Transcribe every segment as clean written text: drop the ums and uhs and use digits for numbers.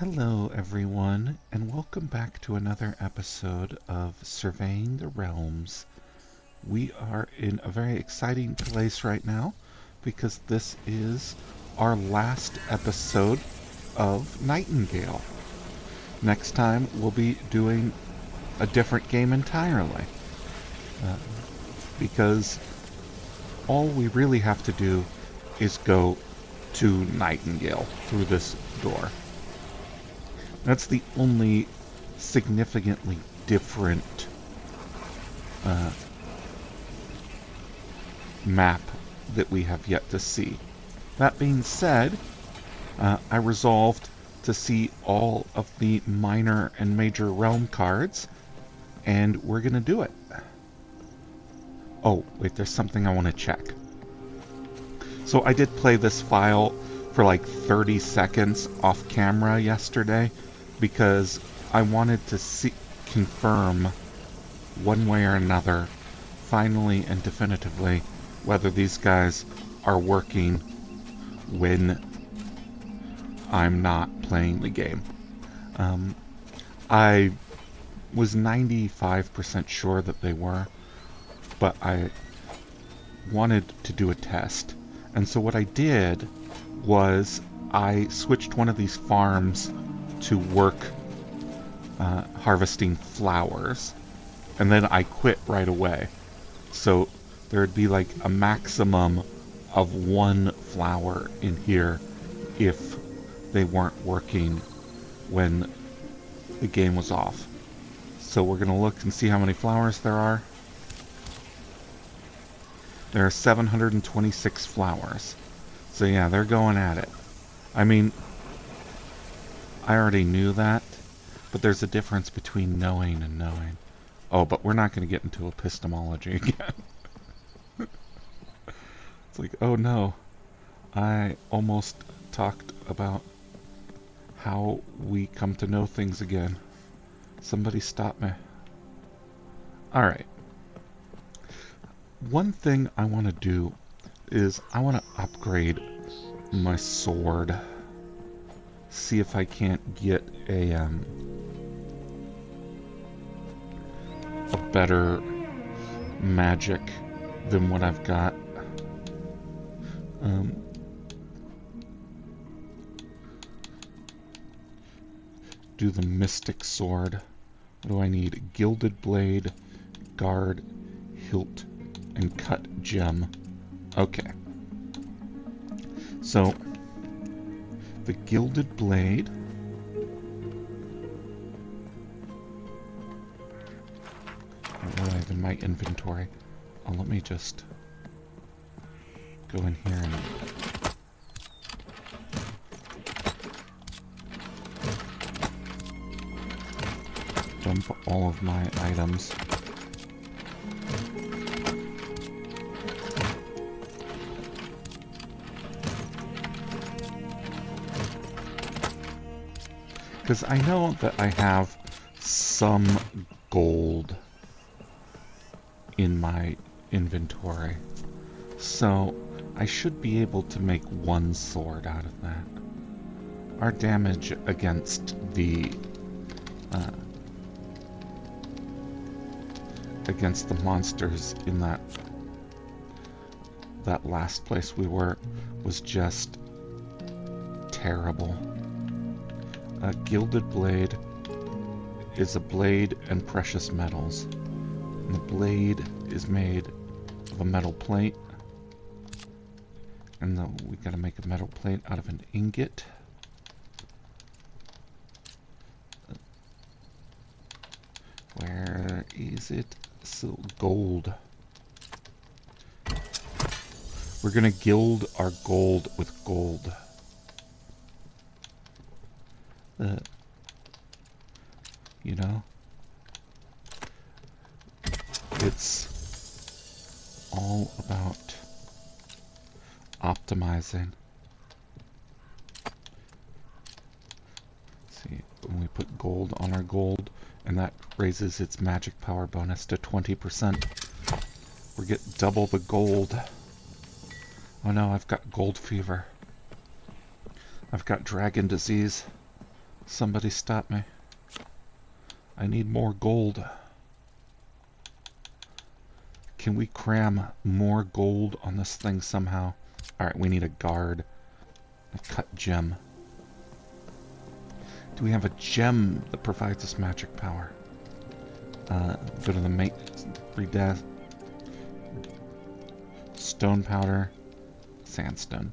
Hello, everyone, and welcome back to another episode of Surveying the Realms. We are in a very exciting place right now because this is our last episode of Nightingale. Next time, we'll be doing a different game entirely uh, because all we really have to do is go to Nightingale through this door. That's the only significantly different uh, map that we have yet to see. That being said, I resolved to see all of the minor and major realm cards, and we're going to do it. Oh, wait, there's something I want to check. So I did play this file for like 30 seconds off camera yesterday because I wanted to confirm one way or another, finally and definitively, whether these guys are working when I'm not playing the game. I was 95% sure that they were, but I wanted to do a test. And so what I did was I switched one of these farms to work harvesting flowers, and then I quit right away. So there'd be like a maximum of one flower in here if they weren't working when the game was off. So we're going to look and see how many flowers there are. There are 726 flowers. So yeah, they're going at it. I mean, I already knew that, but there's a difference between knowing and knowing. Oh, but we're not going to get into epistemology again. It's like, oh no, I almost talked about how we come to know things again. Somebody stop me. Alright. One thing I want to do is I want to upgrade my sword. See if I can't get a better magic than what I've got. Do the mystic sword. What do I need? Gilded blade, guard, hilt, and cut gem. Okay. So the gilded blade. What do I have in my inventory? Oh, let me just go in here and dump all of my items. Because I know that I have some gold in my inventory. So I should be able to make one sword out of that. Our damage against the monsters in that last place we were was just terrible. A gilded blade is a blade and precious metals. And the blade is made of a metal plate. And we gotta make a metal plate out of an ingot. Where is it? So gold. We're gonna gild our gold with gold. You know? It's all about optimizing. See, when we put gold on our gold, and that raises its magic power bonus to 20%. We get double the gold. Oh no, I've got gold fever. I've got dragon disease. Somebody stop me. I need more gold. Can we cram more gold on this thing somehow? Alright, we need a guard. A cut gem. Do we have a gem that provides us magic power? Go to the mate. Redeath. Stone powder. Sandstone.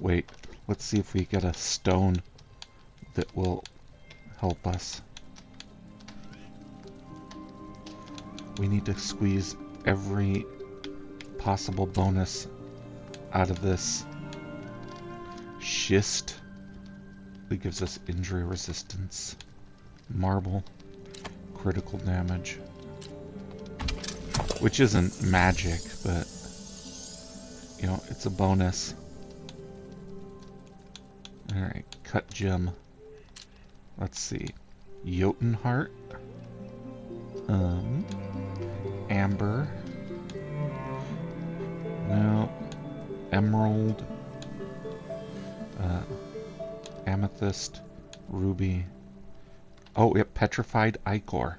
Wait. Let's see if we get a stone that will help us. We need to squeeze every possible bonus out of this. Schist. It gives us injury resistance. Marble. Critical damage. Which isn't magic, but you know, it's a bonus. Alright, cut gem. Let's see. Jotun heart. Amber. No. Emerald. Amethyst. Ruby. Oh, yep, petrified ichor.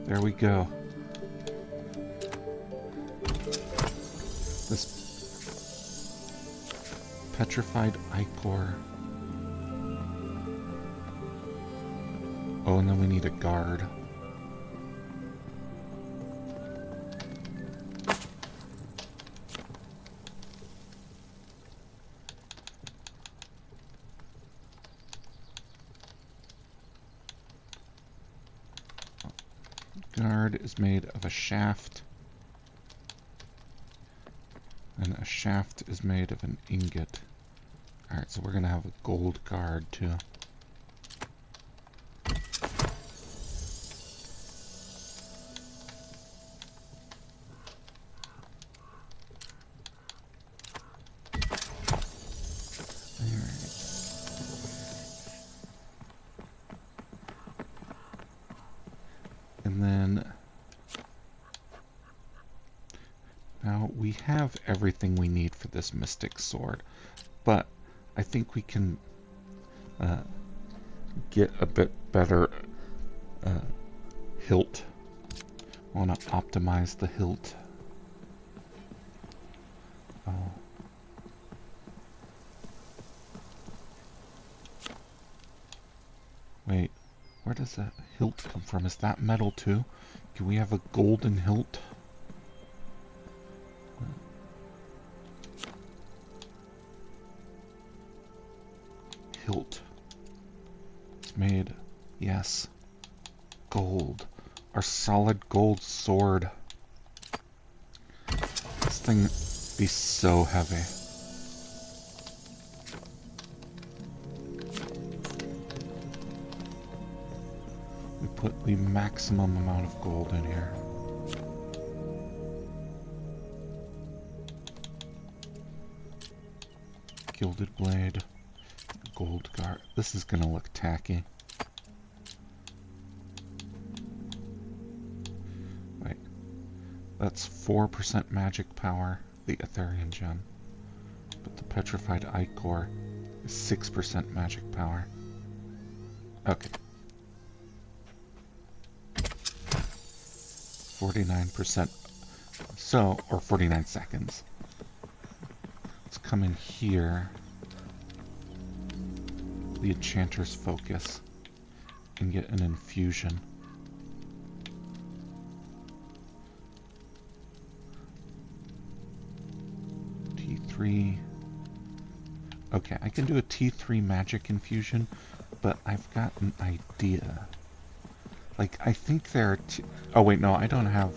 There we go. This petrified ichor. Oh, and then we need a guard. Guard is made of a shaft. And a shaft is made of an ingot. Alright, so we're going to have a gold guard too. And then now we have everything we need for this mystic sword, but I think we can get a bit better hilt. I want to optimize the hilt. Oh. Wait. Where does that hilt come from? Is that metal too? Can we have a golden hilt? Hilt. It's made, yes, gold. Our solid gold sword. This thing be so heavy. Put the maximum amount of gold in here. Gilded blade, gold guard. This is gonna look tacky. Wait, that's 4% magic power, the Etherian gem. But the petrified ichor is 6% magic power. Okay. 49%, so, or 49 seconds. Let's come in here, the Enchanter's Focus, and get an infusion. T3. Okay, I can do a T3 magic infusion, but I've got an idea. Like, I think there are oh wait, no, I don't have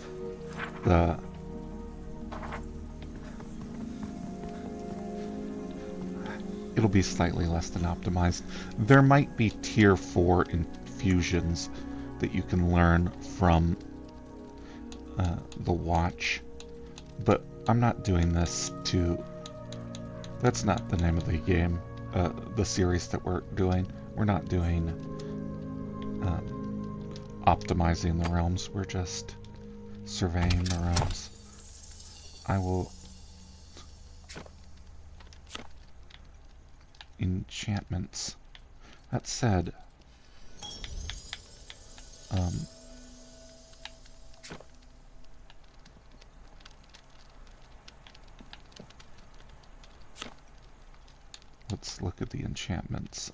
the... It'll be slightly less than optimized. There might be tier 4 infusions that you can learn from the watch. But I'm not doing this to... That's not the name of the game, the series that we're doing. We're not doing... optimizing the realms, we're just surveying the realms. I will enchantments. That said, let's look at the enchantments.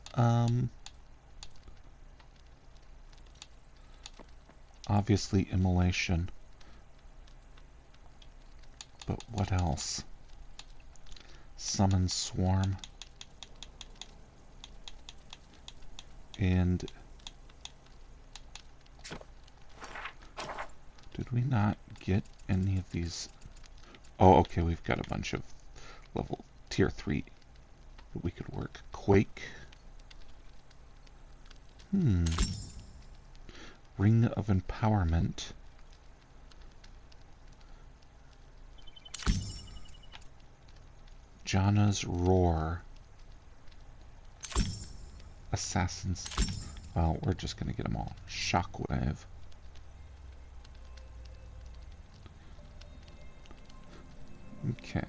Obviously immolation. But what else? Summon swarm. And did we not get any of these? Oh, okay, we've got a bunch of level tier 3 that we could work. Quake. Ring of Empowerment. Janna's Roar. Assassins. Well, we're just going to get them all. Shockwave. Okay.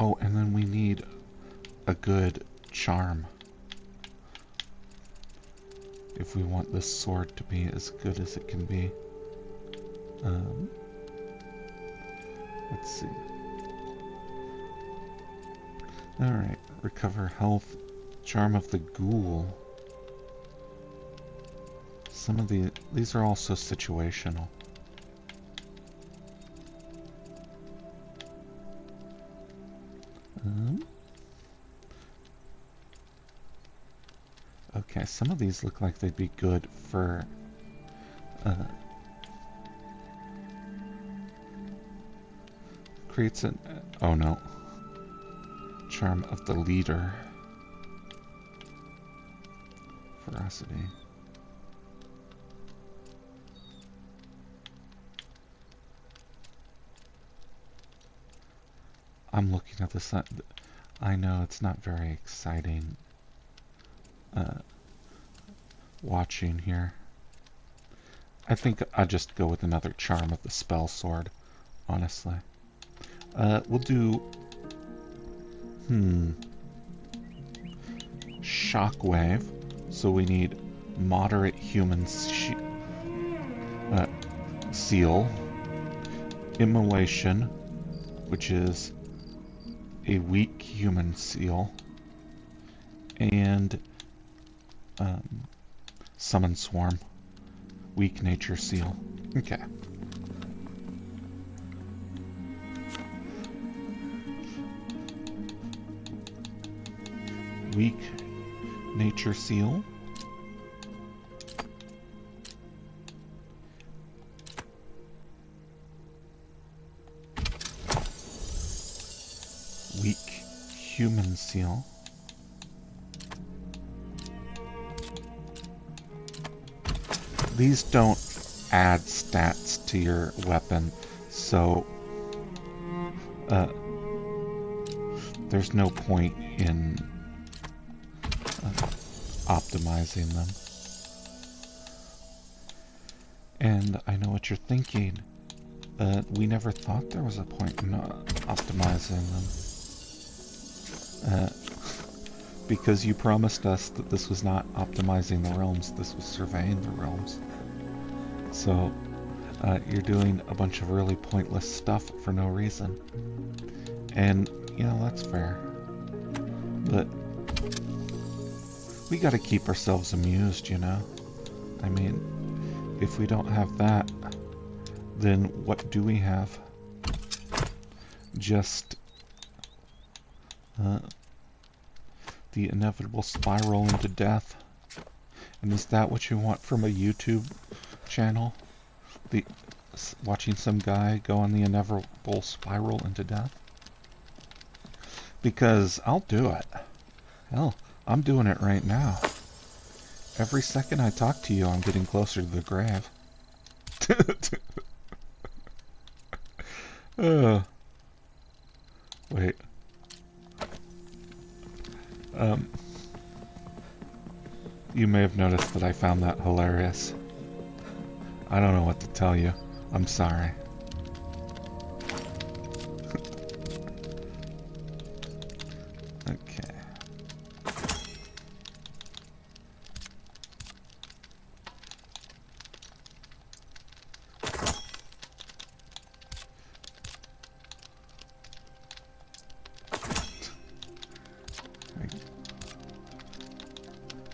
Oh, and then we need a good charm. If we want this sword to be as good as it can be. Let's see. Alright, recover health. Charm of the Ghoul. Some of these are also situational. Okay, some of these look like they'd be good for creates an oh no. Charm of the Leader. Ferocity. I'm looking at this. I know it's not very exciting watching here. I think I'll just go with another charm of the spell sword, honestly. We'll do Shockwave. So we need moderate human seal. Immolation, which is a weak human seal. And Summon Swarm. Weak nature seal. Okay. Weak nature seal. Weak human seal. These don't add stats to your weapon, so there's no point in optimizing them. And I know what you're thinking. We never thought there was a point in optimizing them. Because you promised us that this was not optimizing the realms, this was surveying the realms. So, you're doing a bunch of really pointless stuff for no reason. And, you know, that's fair. But we gotta keep ourselves amused, you know? I mean, if we don't have that, then what do we have? Just the inevitable spiral into death. And is that what you want from a YouTube channel? Watching some guy go on the inevitable spiral into death? Because I'll do it. Hell, I'm doing it right now. Every second I talk to you, I'm getting closer to the grave. Wait. You may have noticed that I found that hilarious. I don't know what to tell you. I'm sorry. Okay.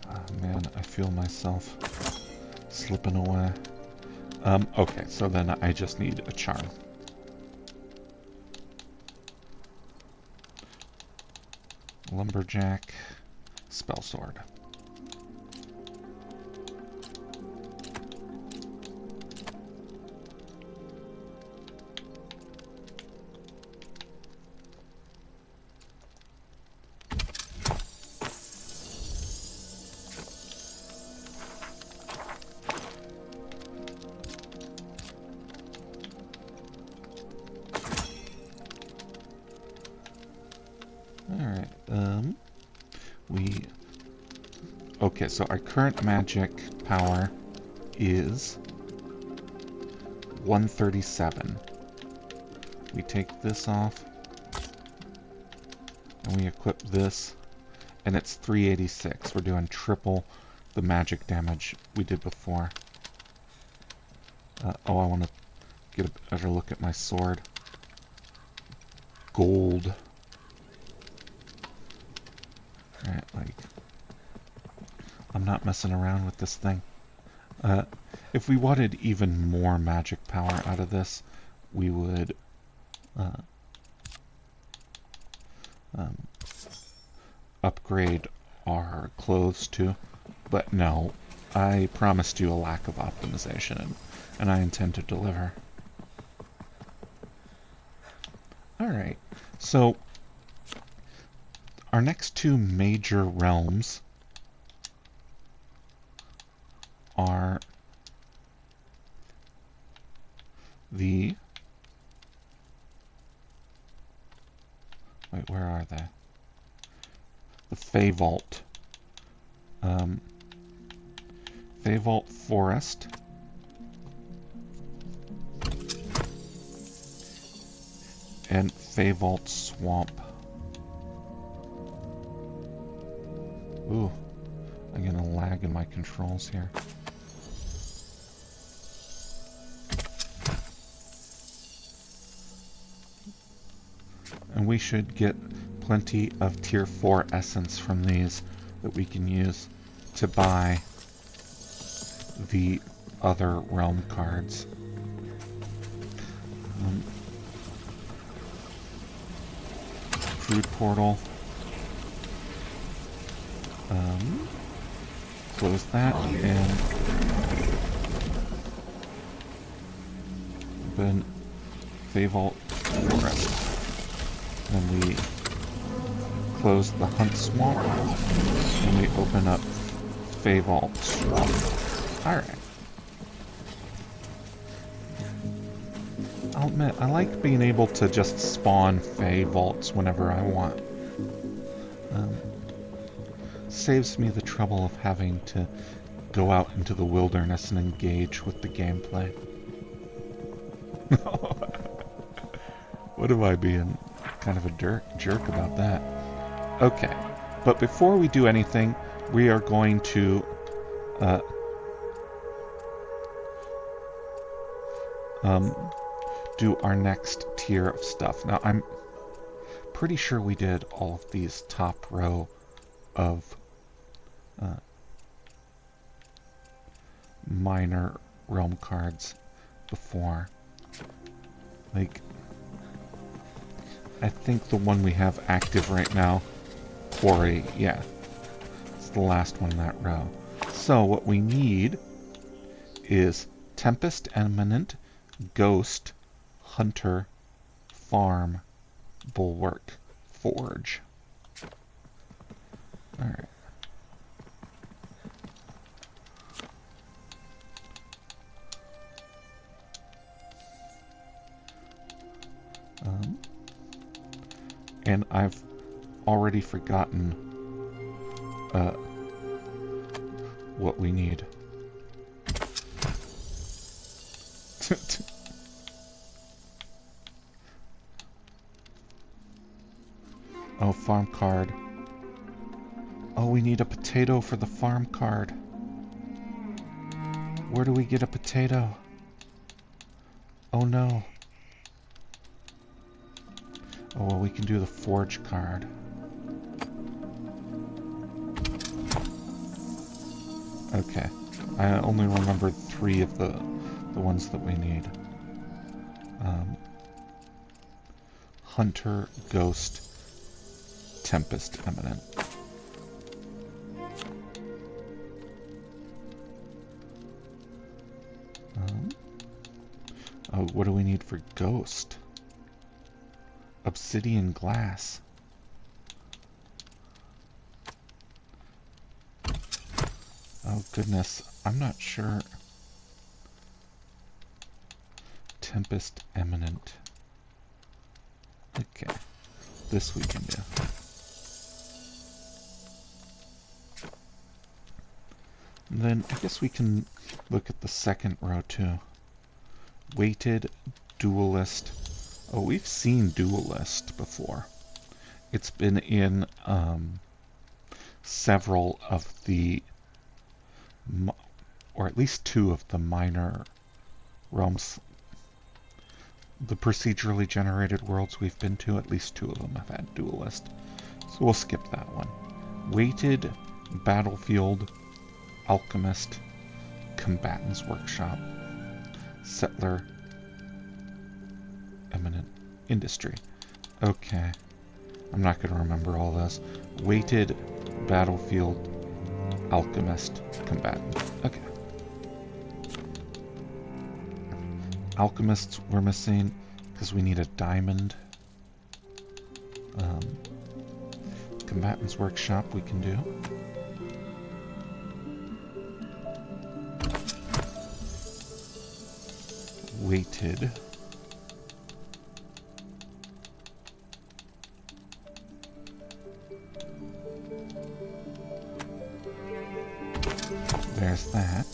Oh man, I feel myself slipping away. Okay, so then I just need a charm. Lumberjack, spell sword. Alright, okay, so our current magic power is 137. We take this off, and we equip this, and it's 386. We're doing triple the magic damage we did before. Oh, I want to get a better look at my sword. Gold. Alright, like, I'm not messing around with this thing. If we wanted even more magic power out of this, we would upgrade our clothes too. But no, I promised you a lack of optimization, and I intend to deliver. Alright, so our next two major realms are the... Wait, where are they? The Fey Vault. Fey Vault Forest. And Fey Vault Swamp. Ooh, I'm getting a lag in my controls here. And we should get plenty of tier 4 essence from these that we can use to buy the other realm cards. Food portal. Close that and open Fey Vault Forest. Then we close the Hunt Swamp and we open up Fey Vault Swamp. Alright. I'll admit, I like being able to just spawn Fey Vaults whenever I want. Saves me the trouble of having to go out into the wilderness and engage with the gameplay. What am I being kind of a jerk about that? Okay, but before we do anything, we are going to do our next tier of stuff. Now, I'm pretty sure we did all of these top row of minor realm cards before. Like, I think the one we have active right now, Quarry, yeah, it's the last one in that row. So what we need is Tempest Eminent, Ghost, Hunter, Farm, Bulwark, Forge. Alright. And I've already forgotten what we need. Oh, farm card. Oh, we need a potato for the farm card. Where do we get a potato? Oh no. Oh, well, we can do the forge card. Okay. I only remembered 3 of the ones that we need. Hunter, Ghost, Tempest, Eminent. Oh, what do we need for Ghost? Obsidian glass. Oh goodness, I'm not sure. Tempest Eminent. Okay, this we can do. And then I guess we can look at the second row too. Weighted, Duelist. Oh, we've seen Duelist before. It's been in several of the, or at least 2 of the minor realms. The procedurally generated worlds we've been to, at least 2 of them have had Duelist. So we'll skip that one. Weighted, Battlefield, Alchemist, Combatant's Workshop, Settler, Eminent, Industry. Okay. I'm not going to remember all those. Weighted, Battlefield, Alchemist, Combatant. Okay. Alchemists we're missing because we need a diamond. Combatant's Workshop we can do. Weighted. There's that.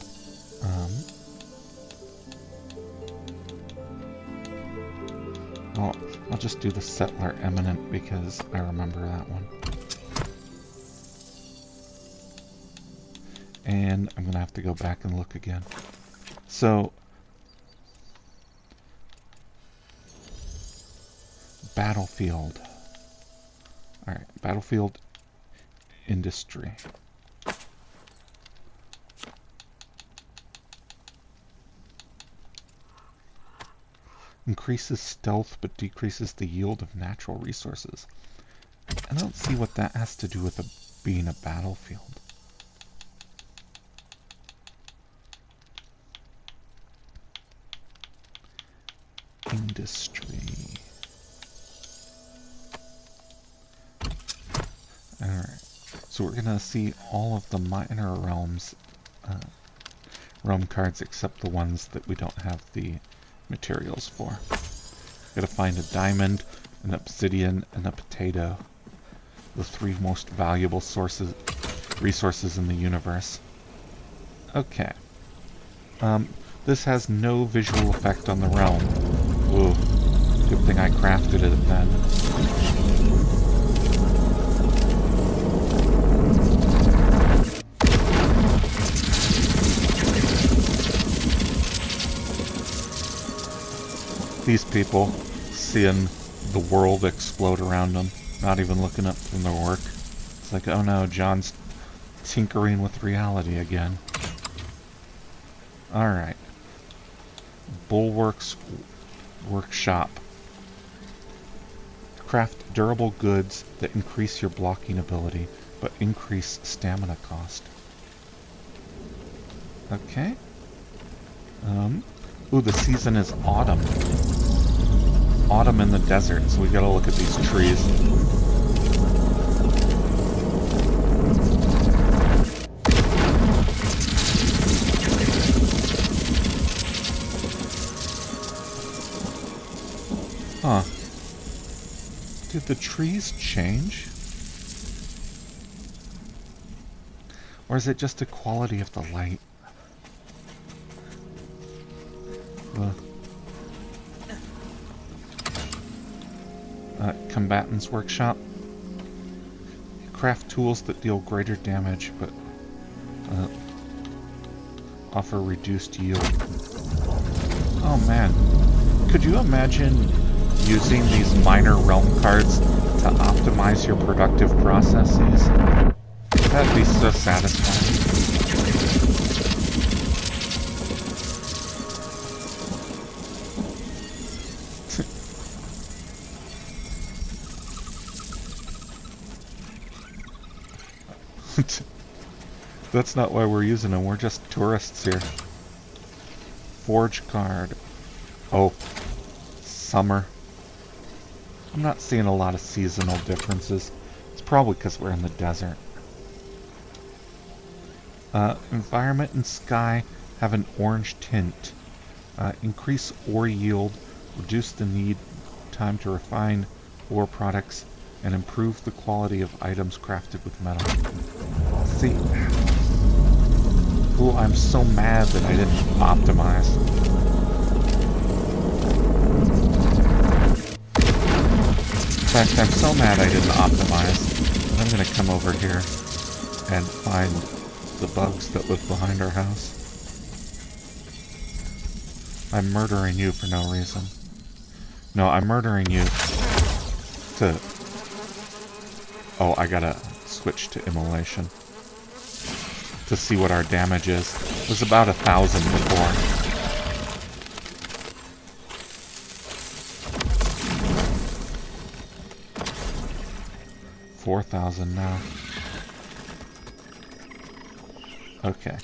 I'll just do the Settler Eminent because I remember that one. And I'm going to have to go back and look again. So, Battlefield. Alright, Battlefield Industry. Increases stealth but decreases the yield of natural resources. I don't see what that has to do with being a battlefield. Industry. Alright, so we're going to see all of the minor realms, realm cards except the ones that we don't have the materials for. Gotta find a diamond, an obsidian, and a potato. The 3 most valuable resources in the universe. Okay. This has no visual effect on the realm. Ooh, good thing I crafted it then. These people seeing the world explode around them, not even looking up from their work. It's like, oh no, John's tinkering with reality again. Alright. Bulwark's Workshop. Craft durable goods that increase your blocking ability, but increase stamina cost. Okay. Ooh, the season is autumn. Autumn in the desert, so we gotta look at these trees. Huh. Did the trees change? Or is it just a quality of the light? Combatant's Workshop. Craft tools that deal greater damage, but offer reduced yield. Oh man. Could you imagine using these minor realm cards to optimize your productive processes? That'd be so satisfying. That's not why we're using them. We're just tourists here. Forge card. Oh, summer. I'm not seeing a lot of seasonal differences. It's probably because we're in the desert. Environment and sky have an orange tint. Increase ore yield, reduce the need time to refine ore products, and improve the quality of items crafted with metal. See, ooh, I'm so mad that I didn't optimize. In fact, I'm so mad I didn't optimize. I'm gonna come over here and find the bugs that live behind our house. I'm murdering you for no reason. No, I'm murdering you to... Oh, I gotta switch to immolation to see what our damage is. It was about 1,000 before. $4,000 now. Okay,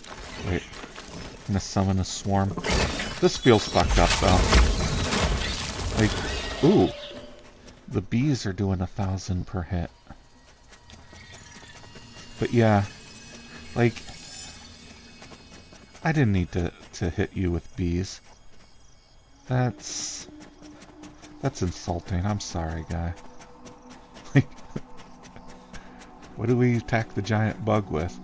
wait. I'm gonna summon a swarm. This feels fucked up though. Like, ooh, the bees are doing 1,000 per hit. But yeah, like, I didn't need to hit you with bees. That's insulting. I'm sorry, guy. Like, what do we attack the giant bug with?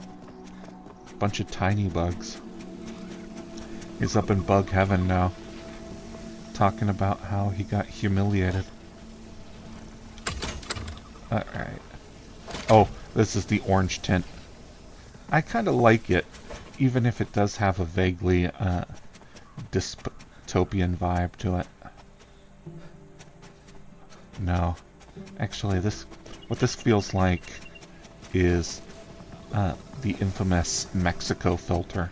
A bunch of tiny bugs. He's up in bug heaven now, talking about how he got humiliated. Alright. Oh, this is the orange tint. I kind of like it, even if it does have a vaguely dystopian vibe to it. No. Actually, what this feels like is the infamous Mexico filter.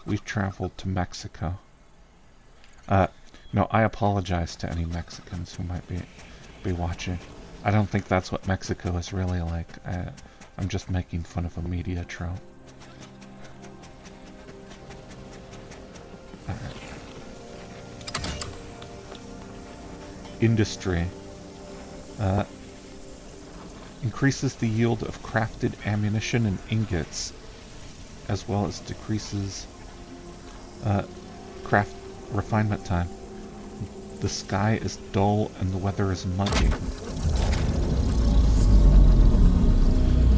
We've traveled to Mexico. No, I apologize to any Mexicans who might be watching. I don't think that's what Mexico is really like. I'm just making fun of a media trope. Alright. Industry. Increases the yield of crafted ammunition and ingots, as well as decreases craft refinement time. The sky is dull and the weather is muggy.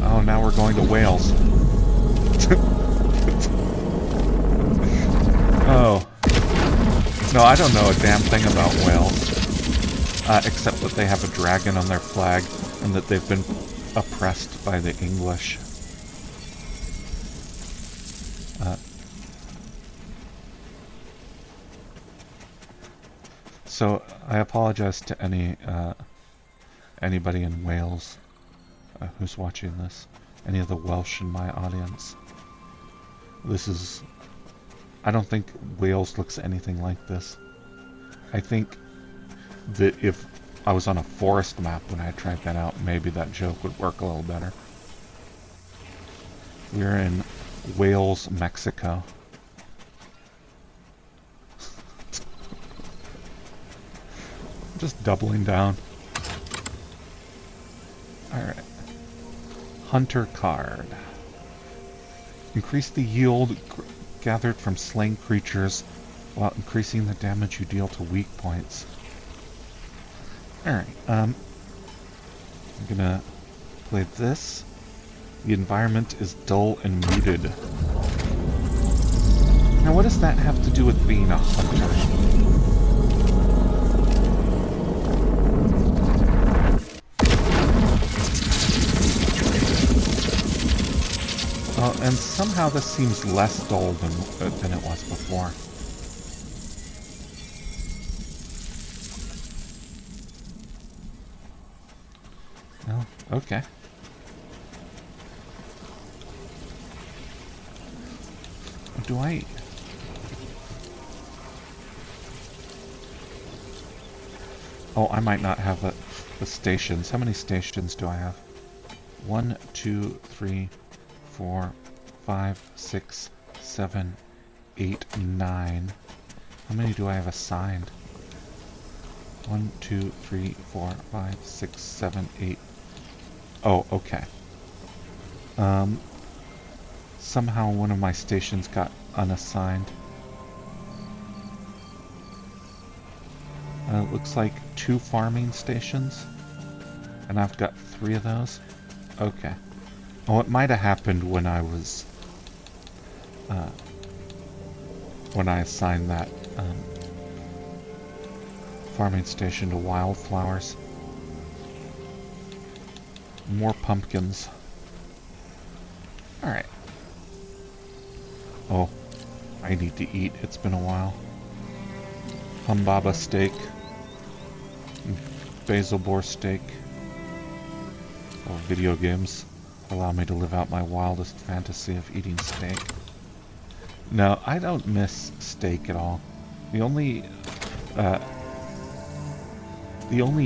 Oh, now we're going to Wales. Oh. No, I don't know a damn thing about Wales. Except that they have a dragon on their flag and that they've been oppressed by the English. So I apologize to anybody in Wales who's watching this. Any of the Welsh in my audience. I don't think Wales looks anything like this. I think that if I was on a forest map when I tried that out, maybe that joke would work a little better. We're in Wales, Mexico. Just doubling down. Alright. Hunter card. Increase the yield gathered from slain creatures while increasing the damage you deal to weak points. Alright, I'm gonna play this. The environment is dull and muted. Now what does that have to do with being a hunter? And somehow this seems less dull than it was before. Oh, okay. Do I... Oh, I might not have the stations. How many stations do I have? 1, 2, 3, 4, 5, 6, 7, 8, 9. How many do I have assigned? 1, 2, 3, 4, 5, 6, 7, 8. Oh, okay. Somehow one of my stations got unassigned. It looks like 2 farming stations. And I've got 3 of those. Okay. Oh, it might have happened when I was... when I assigned that farming station to wildflowers. More pumpkins. Alright. Oh, I need to eat. It's been a while. Humbaba steak. Basil boar steak. Oh, video games allow me to live out my wildest fantasy of eating steak. No, I don't miss steak at all. The only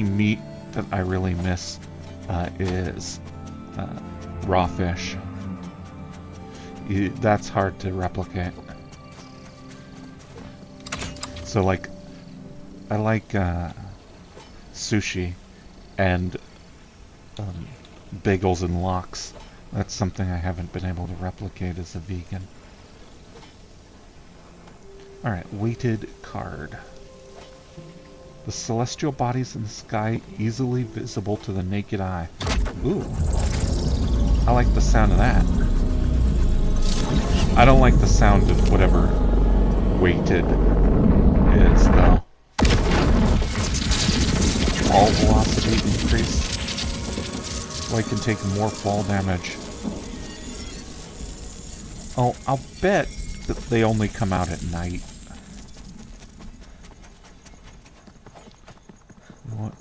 meat that I really miss is raw fish. That's hard to replicate. So, like, I like sushi and bagels and lox. That's something I haven't been able to replicate as a vegan. Alright, weighted card. The celestial bodies in the sky easily visible to the naked eye. Ooh. I like the sound of that. I don't like the sound of whatever weighted is, though. Fall velocity increase. So I can take more fall damage. Oh, I'll bet that they only come out at night. You know what?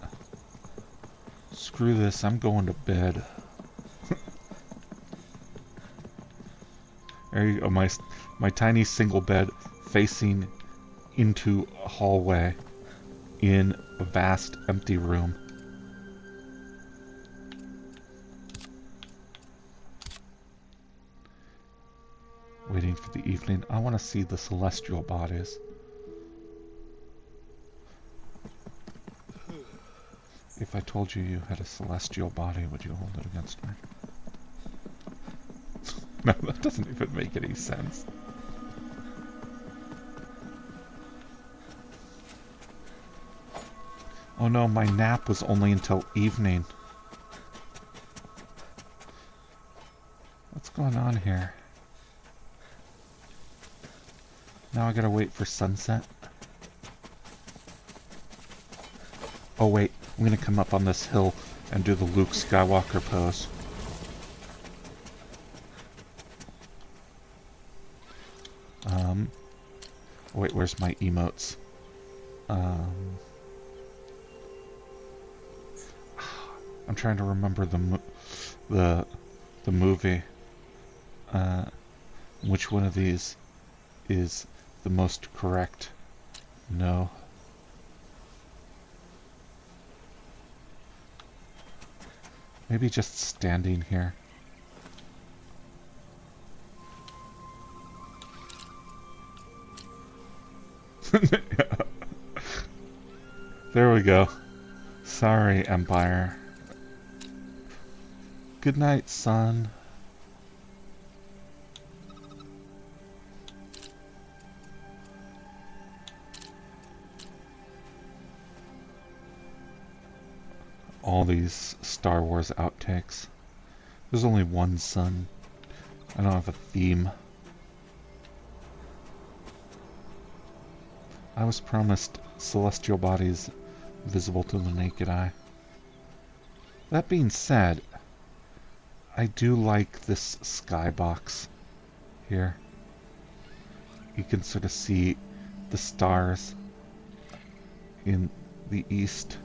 Screw this, I'm going to bed. There you go, my tiny single bed facing into a hallway in a vast empty room. Waiting for the evening. I want to see the celestial bodies. If I told you you had a celestial body, would you hold it against me? No, that doesn't even make any sense. Oh no, my nap was only until evening. What's going on here? Now I gotta wait for sunset. Oh wait, I'm gonna come up on this hill and do the Luke Skywalker pose. Wait, where's my emotes? I'm trying to remember the movie. Which one of these is the most correct? No. Maybe just standing here. There we go. Sorry, Empire. Good night, son. All these Star Wars outtakes. There's only one son. I don't have a theme. I was promised celestial bodies visible to the naked eye. That being said, I do like this skybox here. You can sort of see the stars in the east.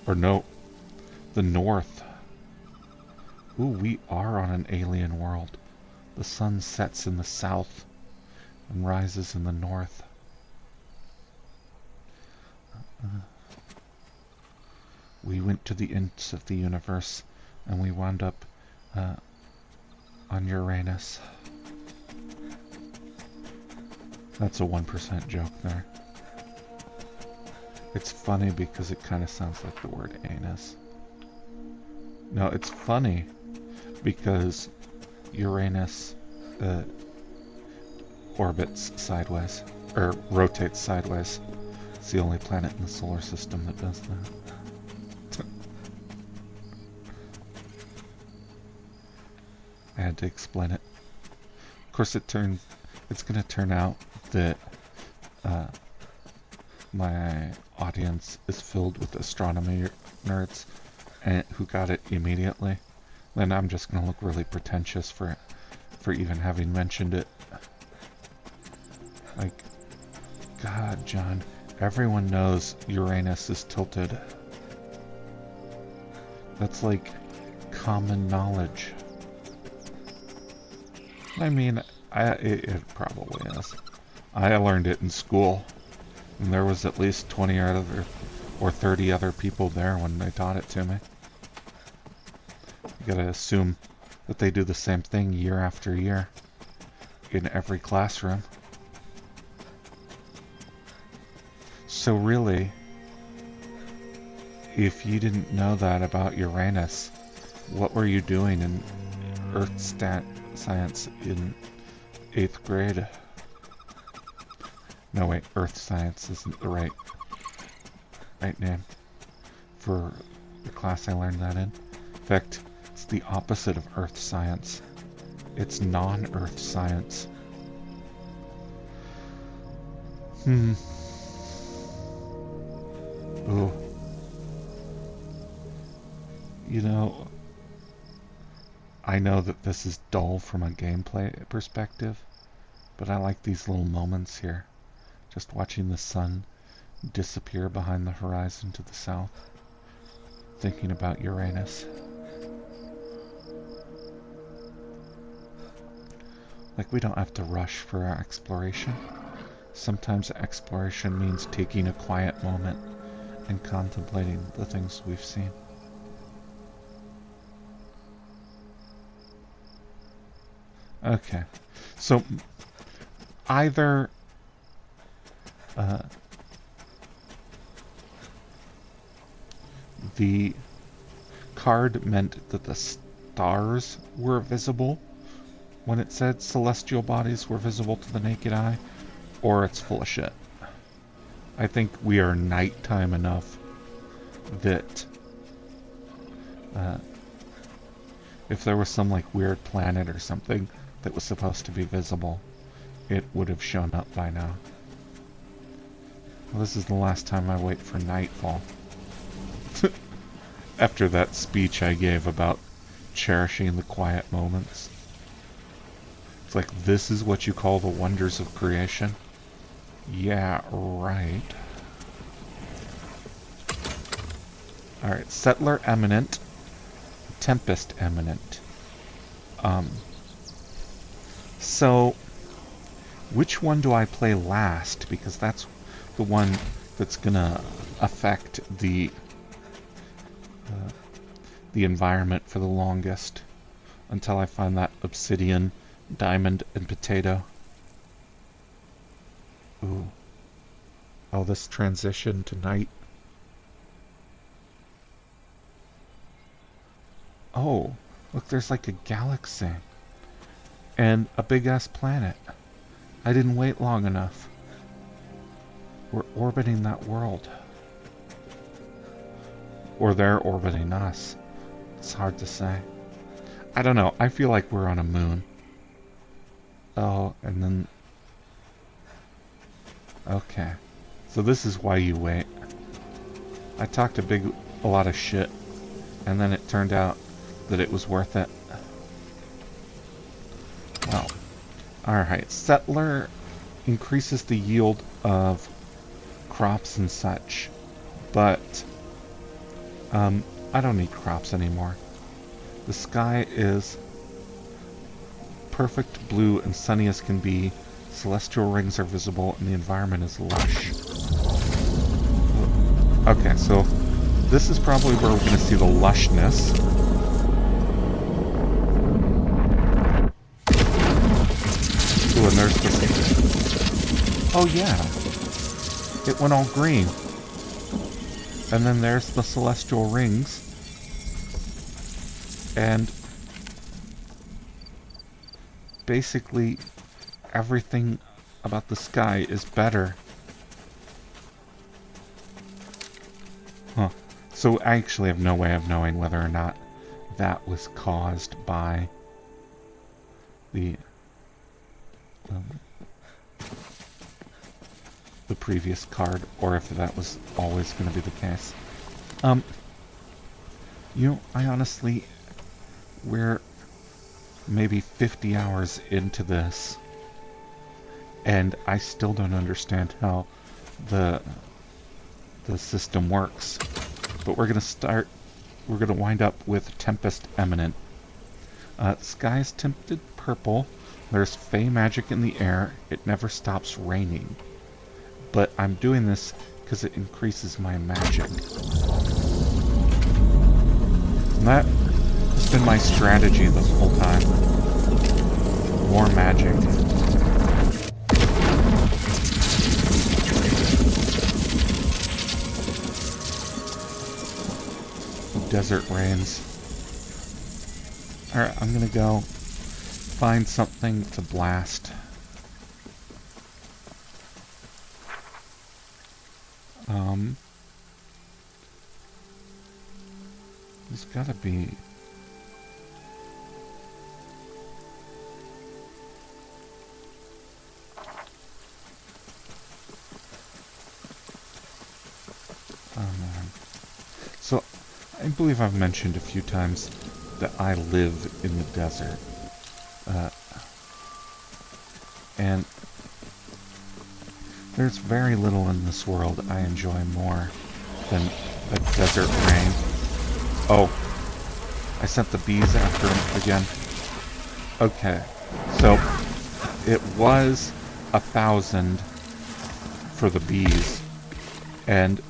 Or no, the north. Ooh, we are on an alien world. The sun sets in the south and rises in the north. We went to the ends of the universe and we wound up on Uranus. That's a 1% joke there. It's funny because it kind of sounds like the word anus. No, it's funny because Uranus orbits sideways, or rotates sideways. It's the only planet in the solar system that does that. I had to explain it. Of course, it's going to turn out that my audience is filled with astronomy nerds and who got it immediately. Then I'm just going to look really pretentious for even having mentioned it. Like, God, John, everyone knows Uranus is tilted. That's like common knowledge. I mean, it probably is. I learned it in school, and there was at least 20 or 30 other people there when they taught it to me. You gotta assume that they do the same thing year after year in every classroom. So really, if you didn't know that about Uranus, what were you doing in Earth science in 8th grade? No, wait, Earth science isn't the right name for the class I learned that in. In fact, it's the opposite of Earth science. It's non-Earth science. Ooh. You know, I know that this is dull from a gameplay perspective, but I like these little moments here. Just watching the sun disappear behind the horizon to the south. Thinking about Uranus. Like, we don't have to rush for our exploration. Sometimes exploration means taking a quiet moment and contemplating the things we've seen. Okay, so either the card meant that the stars were visible when it said celestial bodies were visible to the naked eye, or it's full of shit. I think we are nighttime enough that if there was some like weird planet or something that was supposed to be visible, it would have shown up by now. Well, this is the last time I wait for nightfall. After that speech I gave about cherishing the quiet moments. It's like, this is what you call the wonders of creation? Yeah, right. Alright, Settler Eminent, Tempest Eminent. So, which one do I play last? Because that's the one that's gonna affect the environment for the longest until I find that obsidian, diamond, and potato. Ooh. Oh, this transition to night. Oh, look, there's like a galaxy. And a big-ass planet. I didn't wait long enough. We're orbiting that world. Or they're orbiting us. It's hard to say. I don't know. I feel like we're on a moon. Oh, and then... Okay. So this is why you wait. I talked a lot of shit, and then it turned out that it was worth it. Well, Alright, settler increases the yield of crops and such, but I don't need crops anymore. The sky is perfect blue and sunny as can be. Celestial rings are visible and the environment is lush. Okay, so this is probably where we're going to see the lushness. Ooh, and there's this. Oh yeah, it went all green. And then there's the celestial rings. And basically everything about the sky is better. Huh. So I actually have no way of knowing whether or not that was caused by the previous card, or if that was always going to be the case. You know, I honestly, we're maybe 50 hours into this, and I still don't understand how the system works. But we're going to wind up with Tempest Eminent. Sky is tinted purple. There's fey magic in the air. It never stops raining. But I'm doing this because it increases my magic. And that has been my strategy this whole time. More magic. Desert rains. Alright, I'm gonna go find something to blast. There's gotta be... Oh man. So, I believe I've mentioned a few times that I live in the desert. And there's very little in this world I enjoy more than a desert rain. Oh, I sent the bees after him again. Okay, so it was 1,000 for the bees, and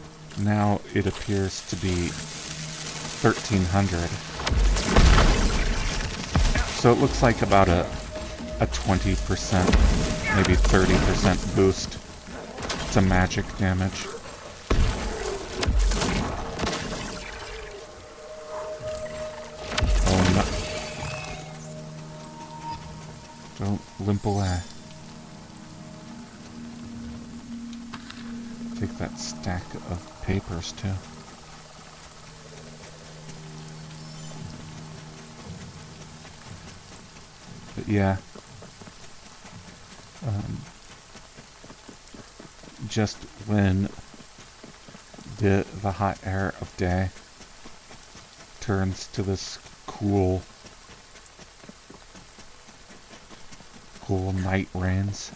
now it appears to be 1,300. So it looks like about a 20%, maybe 30% boost to magic damage. Oh no. Don't limp away. Take that stack of papers too. But yeah. Just when the hot air of day turns to this cool night rains,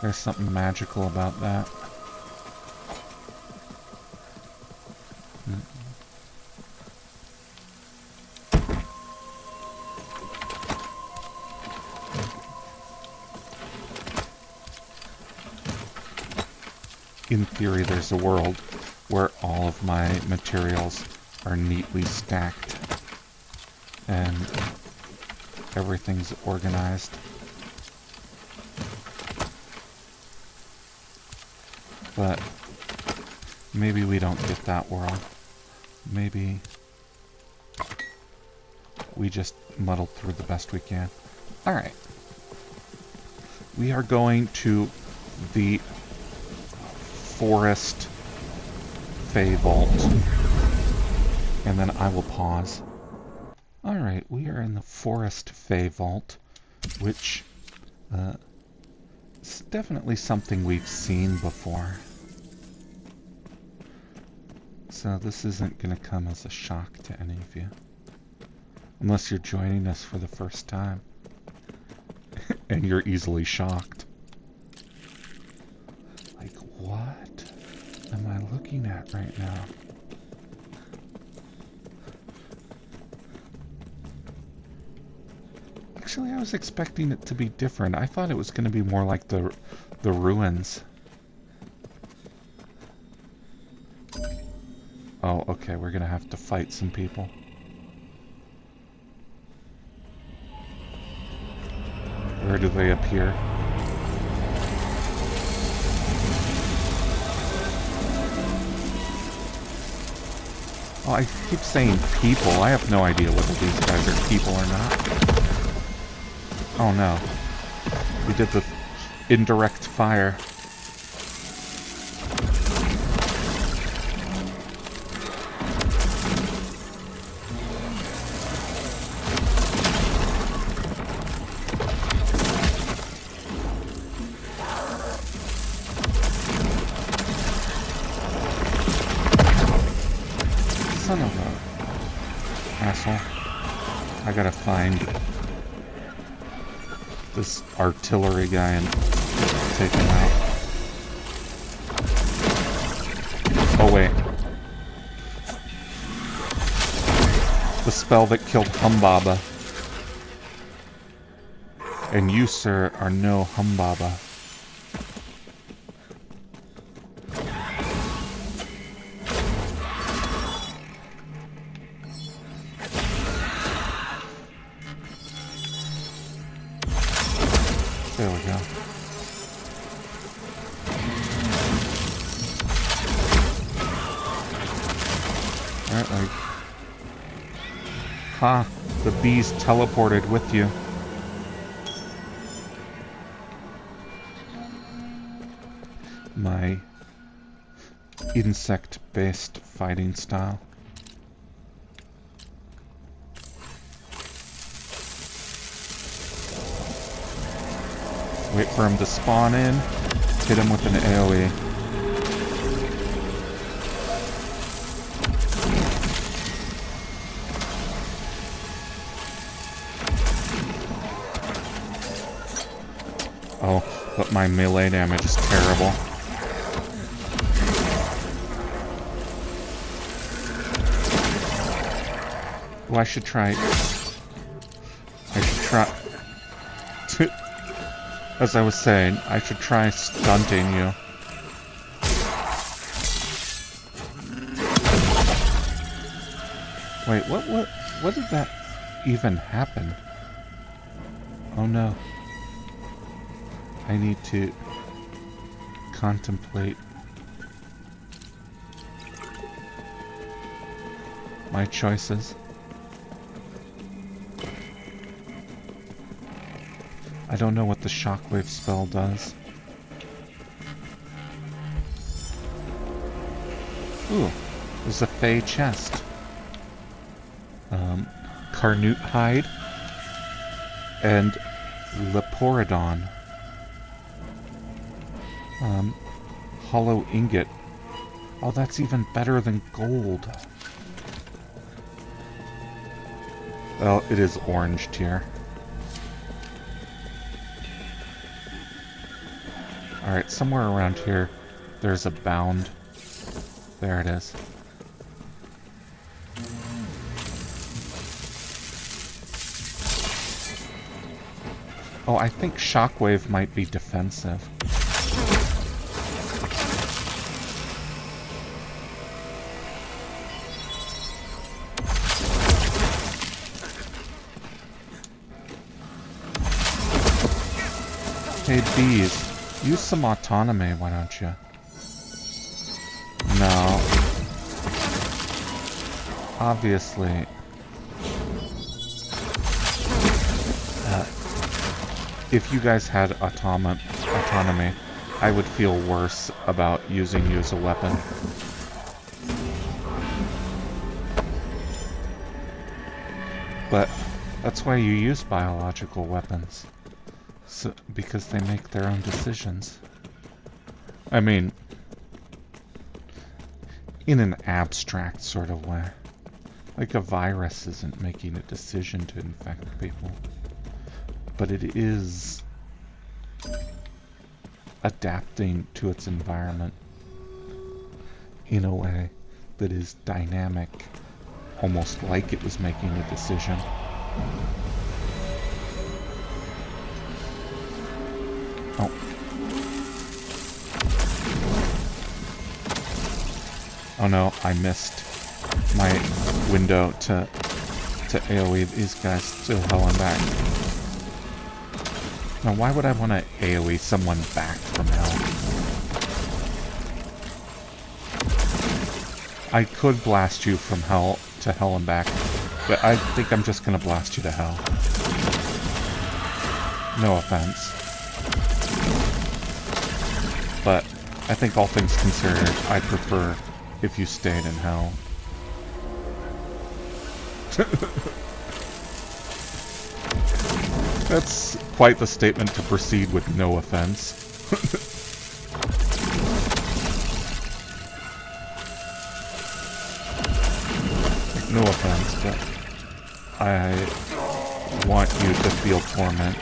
there's something magical about that. In theory, there's a world where all of my materials are neatly stacked and everything's organized. But maybe we don't get that world. Maybe we just muddle through the best we can. Alright. We are going to the Forest Fey Vault, and then I will pause. Alright, we are in the Forest Fey Vault, which is definitely something we've seen before. So this isn't going to come as a shock to any of you. Unless you're joining us for the first time. and you're easily shocked. Like, what am I looking at right now? Actually, I was expecting it to be different. I thought it was going to be more like the ruins. Oh, okay, we're going to have to fight some people. Where do they appear? Oh, I keep saying people. I have no idea whether these guys are people or not. Oh no. We did the indirect fire. Son of a asshole. I gotta find this artillery guy and take him out. Oh wait. The spell that killed Humbaba. And you, sir, are no Humbaba. There we go. Alright, like... Ha! The bees teleported with you. My insect-based fighting style. Wait for him to spawn in, hit him with an AoE. Oh, but my melee damage is terrible. Oh, I should try... As I was saying, I should try stunting you. Wait, what did that even happen? Oh no. I need to contemplate my choices. I don't know what the shockwave spell does. Ooh, there's a Fey chest. Carnute hide and Leporidon. Hollow ingot. Oh, that's even better than gold. Well, it is oranged here. Alright, somewhere around here, there's a bound. There it is. Oh, I think Shockwave might be defensive. Hey, bees. Use some autonomy, why don't you? No. Obviously. If you guys had autonomy, I would feel worse about using you as a weapon. But that's why you use biological weapons. So, because they make their own decisions. I mean, in an abstract sort of way. Like a virus isn't making a decision to infect people. But it is adapting to its environment in a way that is dynamic, almost like it was making a decision. Oh. Oh no, I missed my window to AoE these guys to hell and back. Now why would I want to AoE someone back from hell? I could blast you from hell to hell and back, but I think I'm just gonna blast you to hell. No offense. But I think all things considered, I'd prefer if you stayed in hell. That's quite the statement to proceed with no offense. No offense, but I want you to feel torment.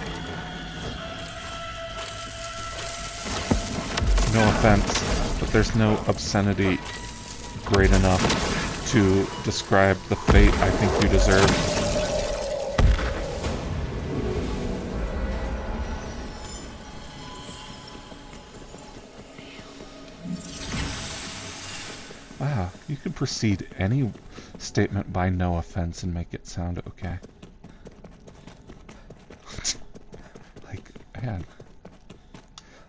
No offense, but there's no obscenity great enough to describe the fate I think you deserve. Wow, you can precede any statement by no offense and make it sound okay. Like, man,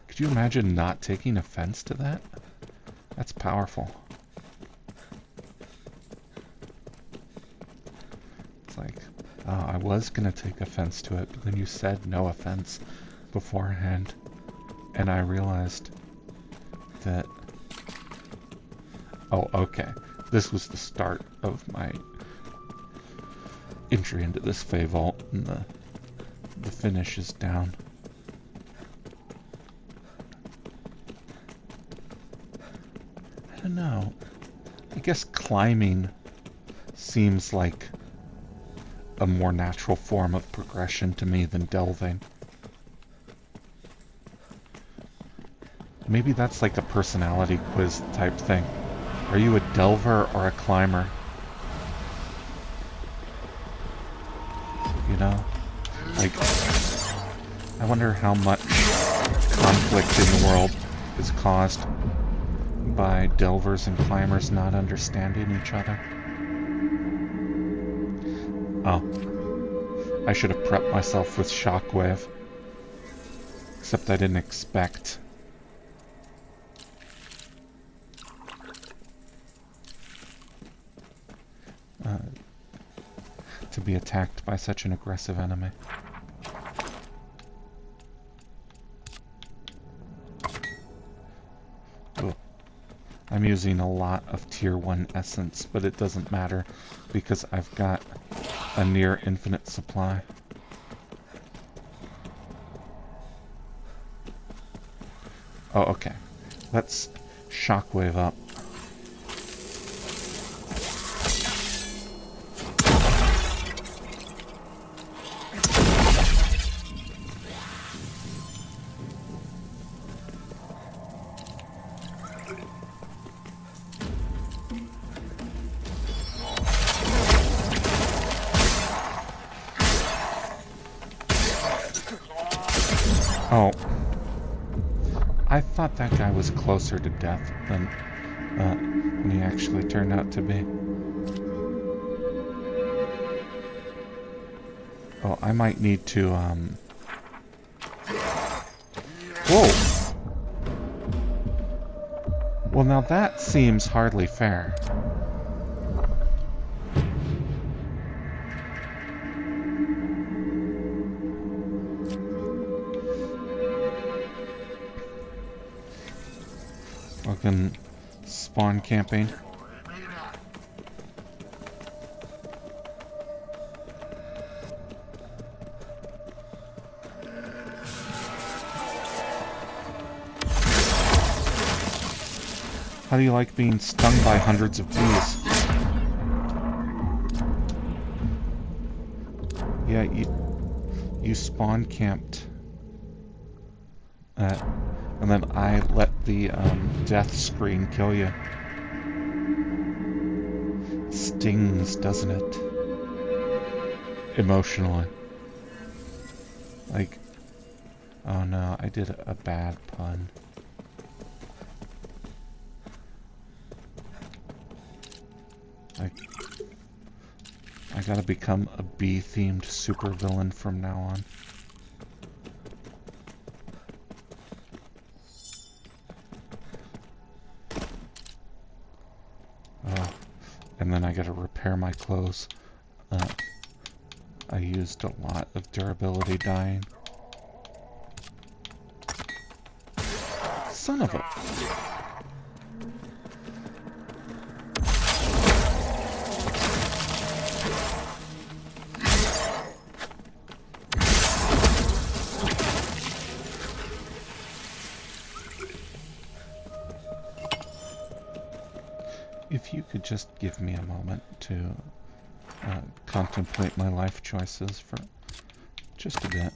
could you imagine not taking offense to that? That's powerful. It's like, I was gonna take offense to it, but then you said no offense beforehand, and I realized that... Oh, okay. This was the start of my entry into this Fey Vault, and the finish is down. I don't know. I guess climbing seems like a more natural form of progression to me than delving. Maybe that's like a personality quiz type thing. Are you a delver or a climber? You know? Like, I wonder how much conflict in the world is caused by delvers and climbers not understanding each other. Oh. I should have prepped myself with shockwave. Except I didn't expect... to be attacked by such an aggressive enemy. Ooh. I'm using a lot of tier 1 essence, but it doesn't matter because I've got a near infinite supply. Oh, okay. Let's shockwave up. Oh. I thought that guy was closer to death than he actually turned out to be. Oh, I might need to, Whoa! Well, now that seems hardly fair. Fucking spawn camping. How do you like being stung by hundreds of bees? Yeah, you spawn camped at And then I let the death screen kill you. Stings, doesn't it? Emotionally. Like, oh no, I did a bad pun. Like, I gotta become a bee-themed supervillain from now on. Oh, and then I gotta repair my clothes. I used a lot of durability dying. Son of a... If you could just give me a moment to contemplate my life choices for just a bit.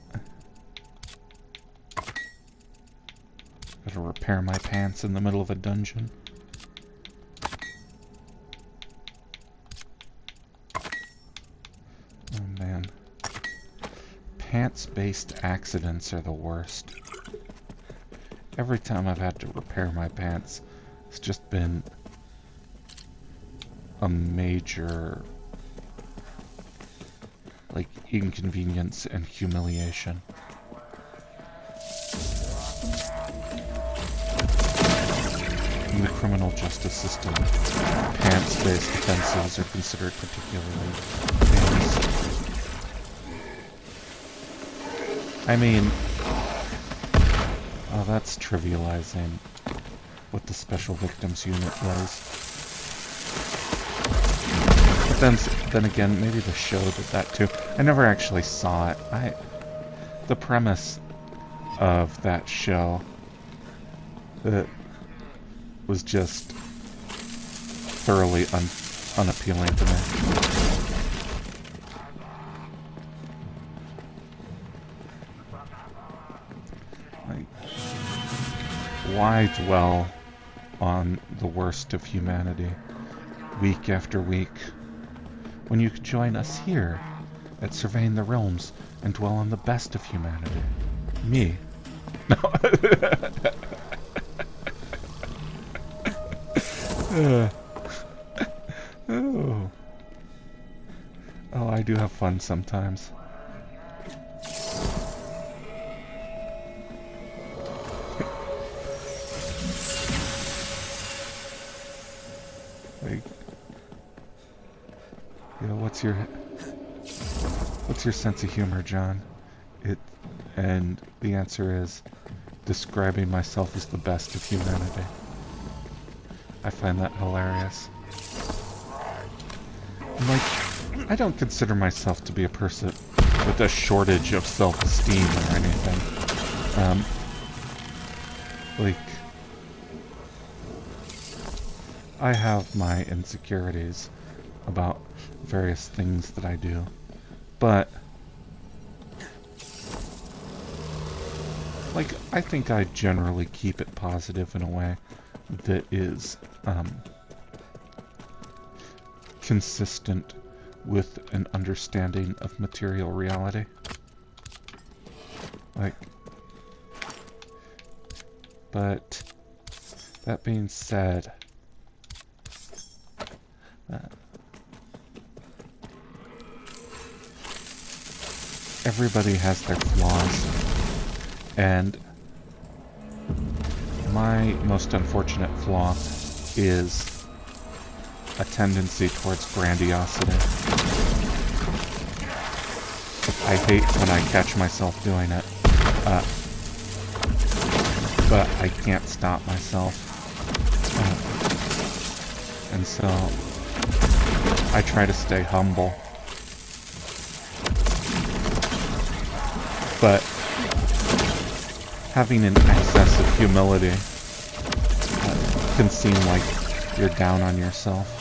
Gotta repair my pants in the middle of a dungeon. Oh man. Pants-based accidents are the worst. Every time I've had to repair my pants, it's just been a major, like, inconvenience and humiliation. In the criminal justice system, pants-based offenses are considered particularly heinous. I mean, oh, that's trivializing what the Special Victims Unit was. But then again, maybe the show did that too. I never actually saw it. The premise of that show that was just thoroughly unappealing to me. Like, why dwell on the worst of humanity week after week when you could join us here at Surveying the Realms and dwell on the best of humanity? Me. No. Oh. Oh, I do have fun sometimes. Like, you know, what's your sense of humor, John? And the answer is describing myself as the best of humanity. I find that hilarious. And like, I don't consider myself to be a person with a shortage of self-esteem or anything. Like, I have my insecurities about various things that I do, but like, I think I generally keep it positive in a way that is consistent with an understanding of material reality. Like, but that being said, everybody has their flaws, and my most unfortunate flaw is a tendency towards grandiosity. I hate when I catch myself doing it, but I can't stop myself, and so I try to stay humble. But having an excess of humility can seem like you're down on yourself.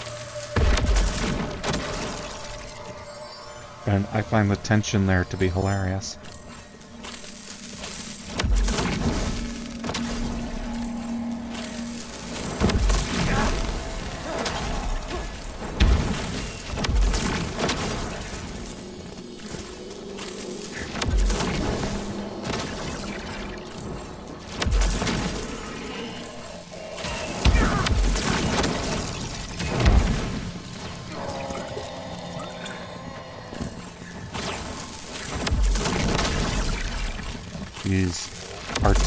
And I find the tension there to be hilarious.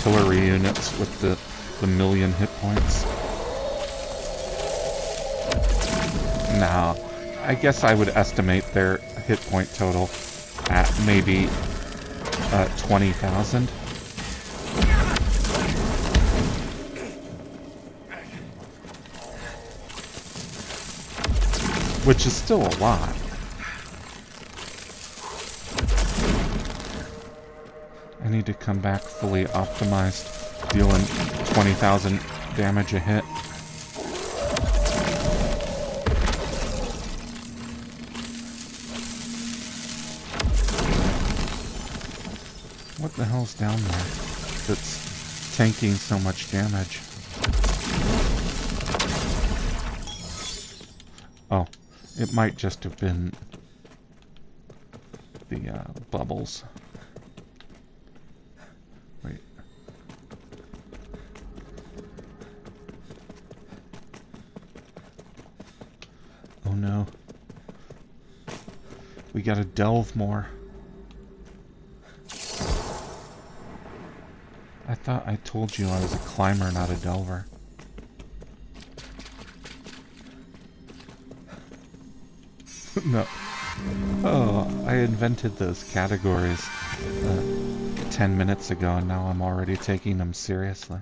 artillery units with the million hit points. Now, I guess I would estimate their hit point total at maybe 20,000. Which is still a lot. I need to come back fully optimized, dealing 20,000 damage a hit. What the hell's down there that's tanking so much damage? Oh, it might just have been the bubbles. Wait. Oh no. We gotta delve more. I thought I told you I was a climber, not a delver. No. Oh, I invented those categories 10 minutes ago, and now I'm already taking them seriously.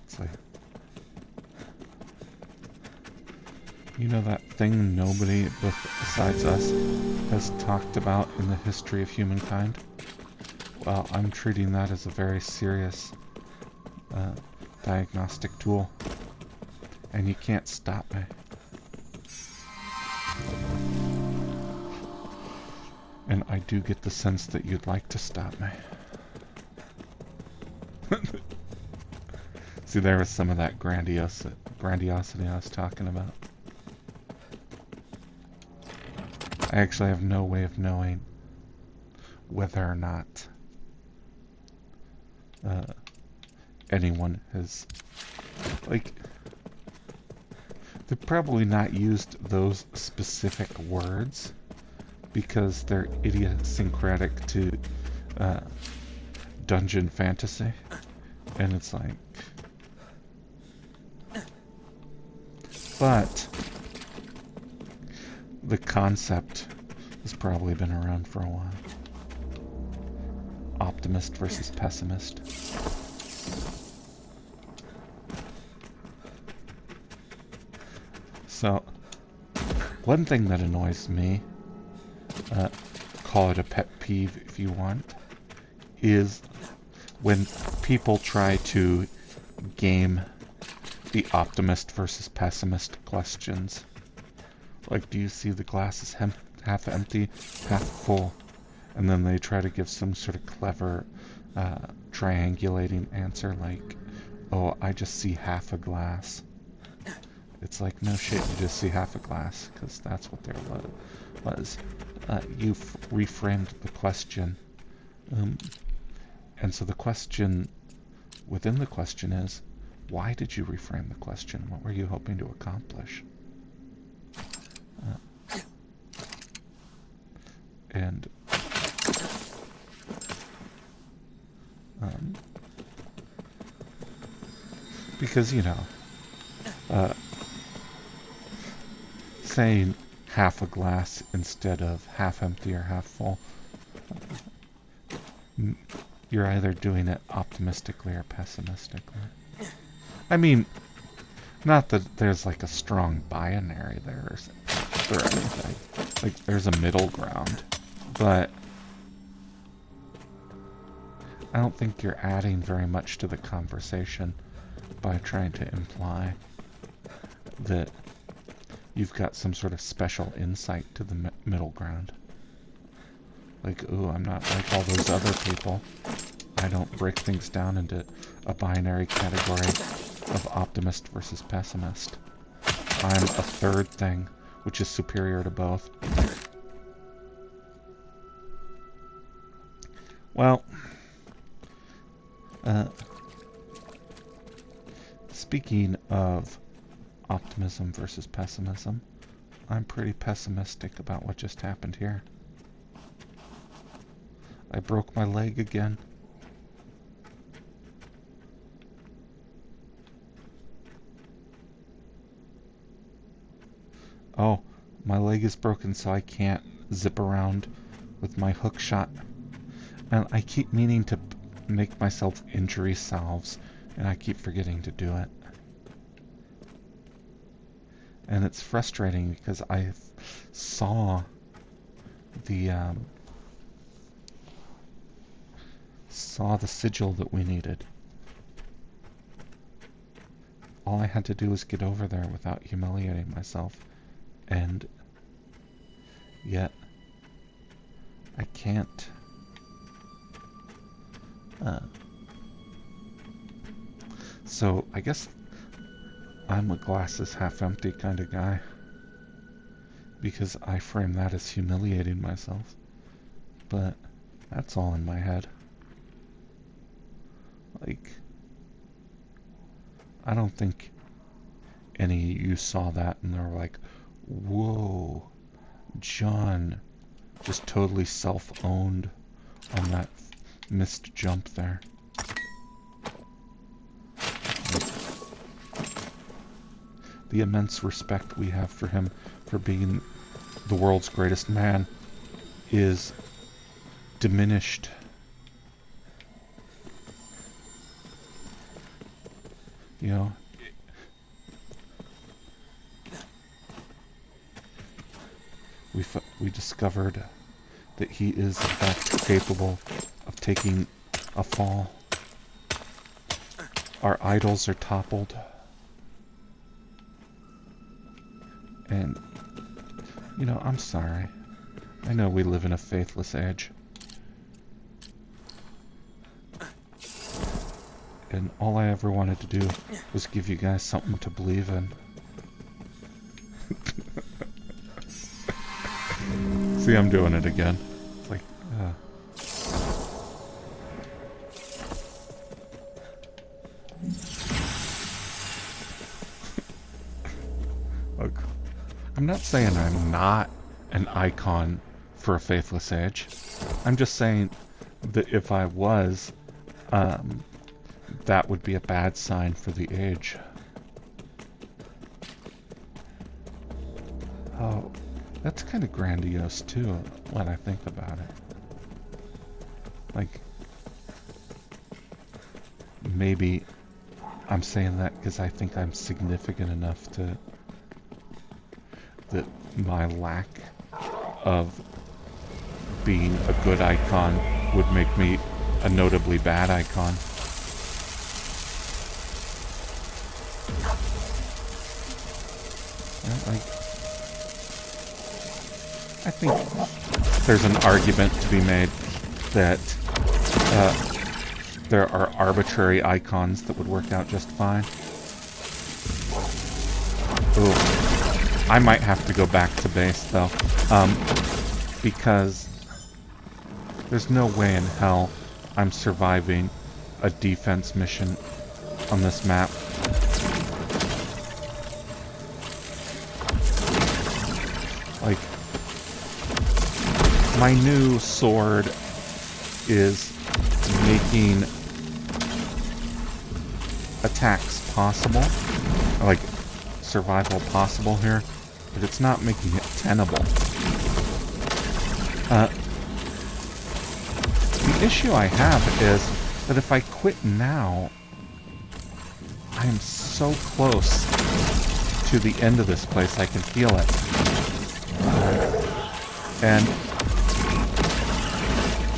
It's like, you know that thing nobody besides us has talked about in the history of humankind? Well, I'm treating that as a very serious diagnostic tool, and you can't stop me. And I do get the sense that you'd like to stop me. See, there was some of that grandiosity I was talking about. I actually have no way of knowing whether or not anyone has, like, they've probably not used those specific words because they're idiosyncratic to dungeon fantasy, and it's like, but the concept has probably been around for a while. Optimist versus pessimist. So, one thing that annoys me, call it a pet peeve if you want, is when people try to game the optimist versus pessimist questions. Like, do you see the glass is half empty, half full? And then they try to give some sort of clever triangulating answer like, oh, I just see half a glass. It's like, no shit, you just see half a glass, because that's what there was. You reframed the question. And so the question within the question is, why did you reframe the question? What were you hoping to accomplish? And because, you know, saying half a glass instead of half empty or half full, you're either doing it optimistically or pessimistically. I mean, not that there's like a strong binary there or anything. Like, there's a middle ground. But I don't think you're adding very much to the conversation by trying to imply that you've got some sort of special insight to the middle ground. Like, ooh, I'm not like all those other people. I don't break things down into a binary category of optimist versus pessimist. I'm a third thing, which is superior to both. Well, speaking of optimism versus pessimism, I'm pretty pessimistic about what just happened here. I broke my leg again. Oh, my leg is broken, so I can't zip around with my hook shot. And I keep meaning to make myself injury salves, and I keep forgetting to do it. And it's frustrating because I saw the sigil that we needed. All I had to do was get over there without humiliating myself, and yet I can't. So I guess I'm a glasses half empty kind of guy, because I frame that as humiliating myself. But that's all in my head. Like, I don't think any of you saw that and they were like, whoa, John just totally self-owned on that missed jump there. The immense respect we have for him for being the world's greatest man is diminished. You know, we discovered that he is in fact capable of taking a fall. Our idols are toppled. And, you know, I'm sorry. I know we live in a faithless age. And all I ever wanted to do was give you guys something to believe in. See, I'm doing it again. It's like, Look, I'm not saying I'm not an icon for a faithless age. I'm just saying that if I was, that would be a bad sign for the age. Oh, that's kind of grandiose too, when I think about it. Like, maybe I'm saying that because I think I'm significant enough to that my lack of being a good icon would make me a notably bad icon. I think there's an argument to be made that there are arbitrary icons that would work out just fine. Ooh, I might have to go back to base though, because there's no way in hell I'm surviving a defense mission on this map. Like, my new sword is making attacks possible, like survival possible here, but it's not making it tenable. The issue I have is that if I quit now, I am so close to the end of this place, I can feel it. And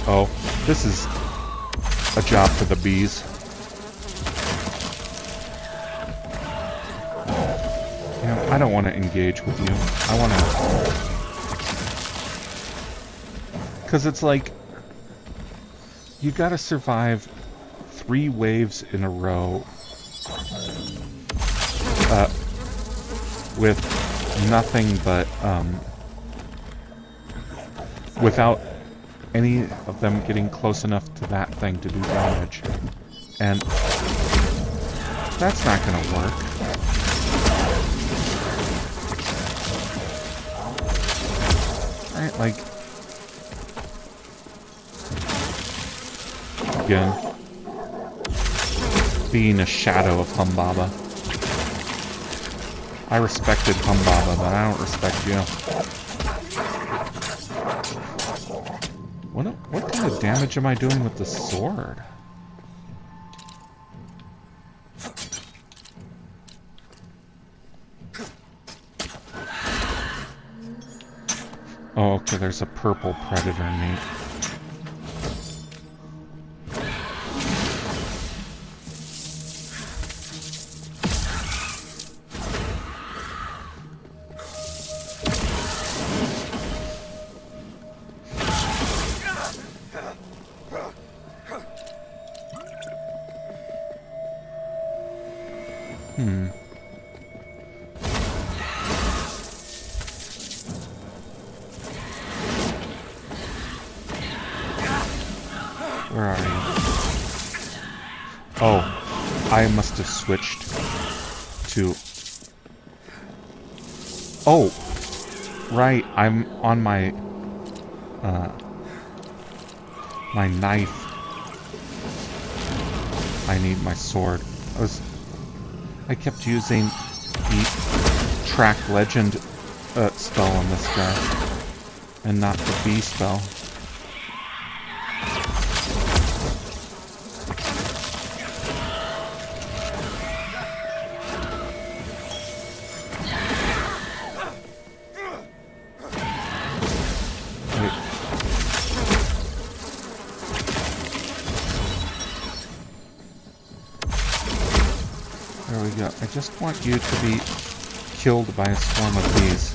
oh, this is a job for the bees. You know, I don't want to engage with you. I want to... Because it's like, you gotta survive 3 waves in a row with nothing but, without any of them getting close enough to that thing to do damage. And that's not gonna work. Right? Like, again, being a shadow of Humbaba. I respected Humbaba, but I don't respect you. What kind of damage am I doing with the sword? Oh, okay, there's a purple predator meat. Where are you? Oh, I must have switched to... Oh! Right, I'm on my... my knife. I need my sword. I kept using the track legend spell on this guy, and not the B spell. There we go. I just want you to be killed by a swarm of bees.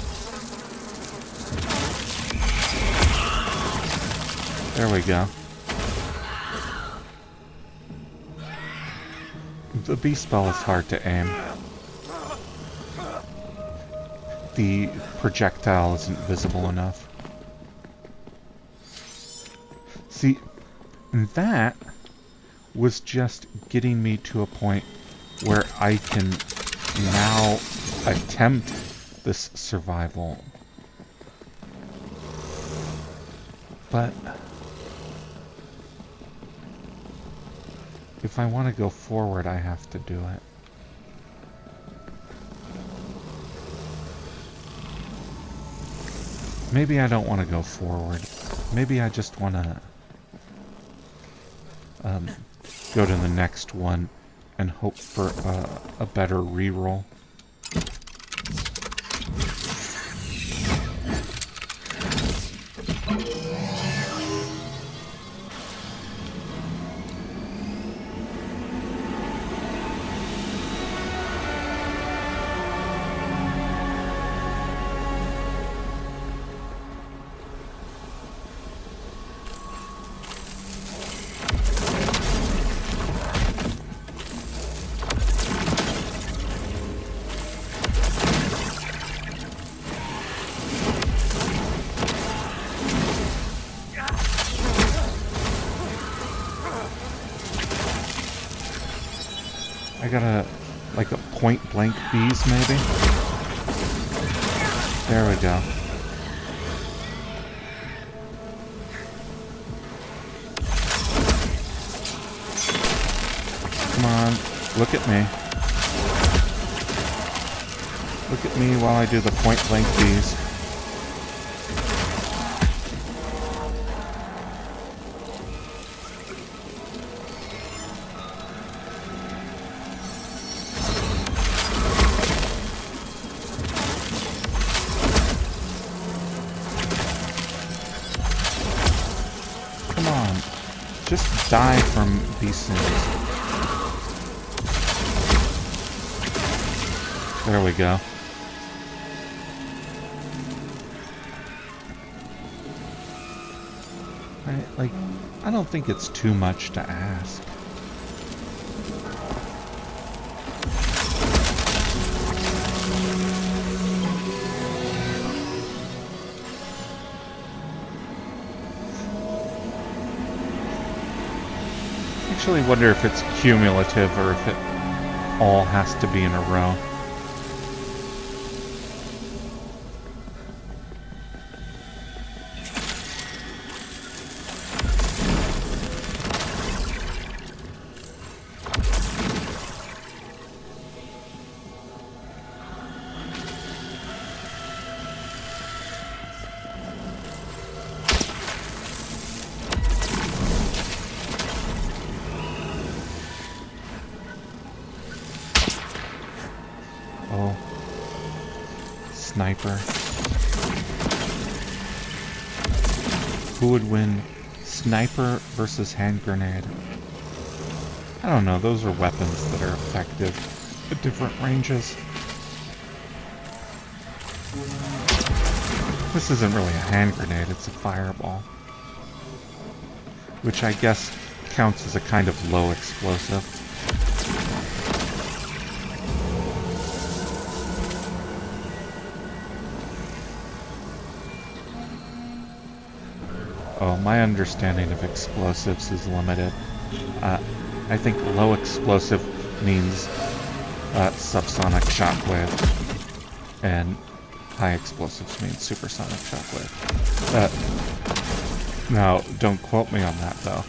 There we go. The bee spell is hard to aim. The projectile isn't visible enough. See, that was just getting me to a point where I can now attempt this survival. But if I want to go forward, I have to do it. Maybe I don't want to go forward. Maybe I just want to go to the next one and hope for a better reroll. I got like a point blank bees maybe? There we go. Come on, look at me. Look at me while I do the point blank bees. Just die from these things. There we go. Right, like, I don't think it's too much to ask. I actually wonder if it's cumulative or if it all has to be in a row. sniper. Who would win, sniper versus hand grenade? I don't know, those are weapons that are effective at different ranges. This isn't really a hand grenade, it's a fireball. Which I guess counts as a kind of low explosive. Oh, my understanding of explosives is limited. I think low explosive means subsonic shockwave, and high explosives mean supersonic shockwave. Now, don't quote me on that, though.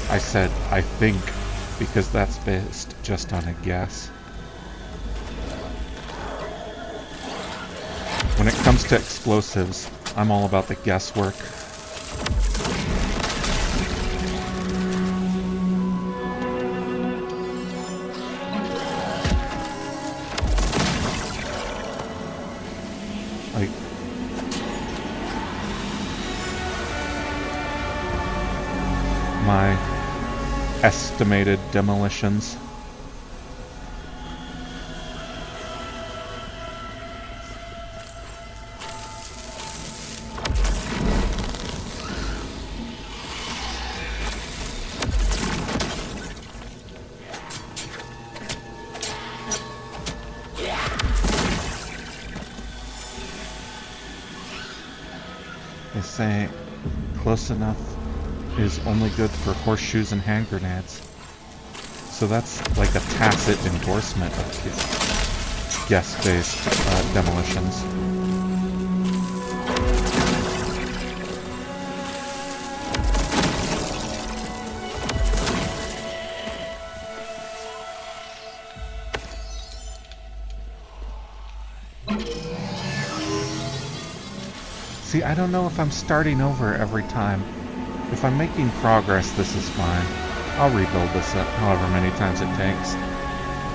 I said I think, because that's based just on a guess. When it comes to explosives, I'm all about the guesswork. Like, my estimated demolitions. They say close enough is only good for horseshoes and hand grenades. So that's like a tacit endorsement of guess-based demolitions. See, I don't know if I'm starting over every time. If I'm making progress, this is fine. I'll rebuild this up however many times it takes.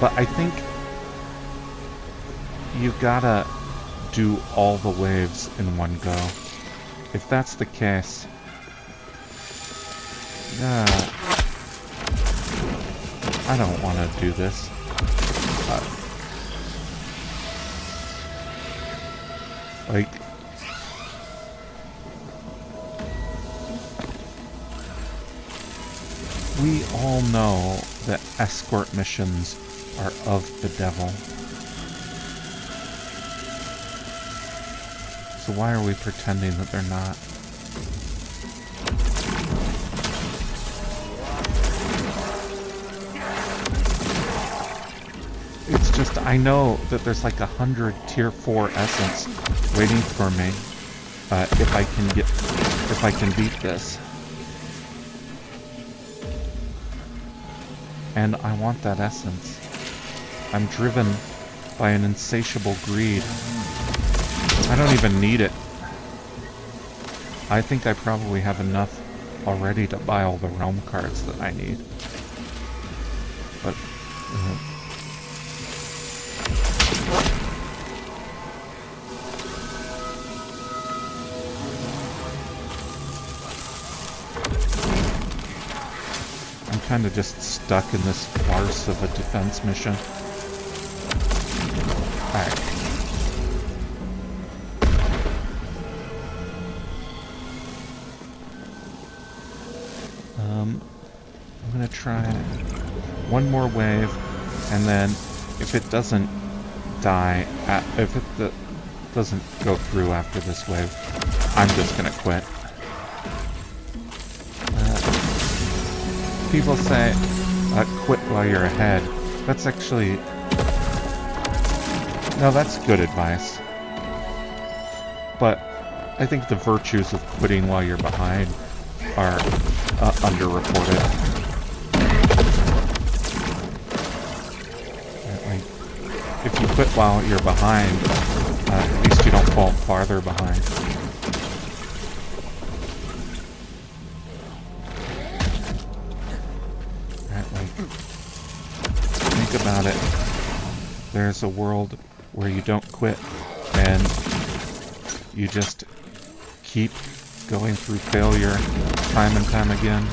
But I think you gotta do all the waves in one go. If that's the case, I don't want to do this. Like, we all know that escort missions are of the devil. So why are we pretending that they're not? It's just, I know that there's like 100 tier 4 essence waiting for me if I can beat this. And I want that essence. I'm driven by an insatiable greed. I don't even need it. I think I probably have enough already to buy all the realm cards that I need. But I'm kind of just stuck in this farce of a defense mission. Alright. I'm gonna try one more wave, and then if it doesn't die, if it doesn't go through after this wave, I'm just gonna quit. People say, quit while you're ahead. That's actually... No, that's good advice. But I think the virtues of quitting while you're behind are underreported. Like, if you quit while you're behind, at least you don't fall farther behind. Think about it. There's a world where you don't quit And you just keep going through failure time and time again.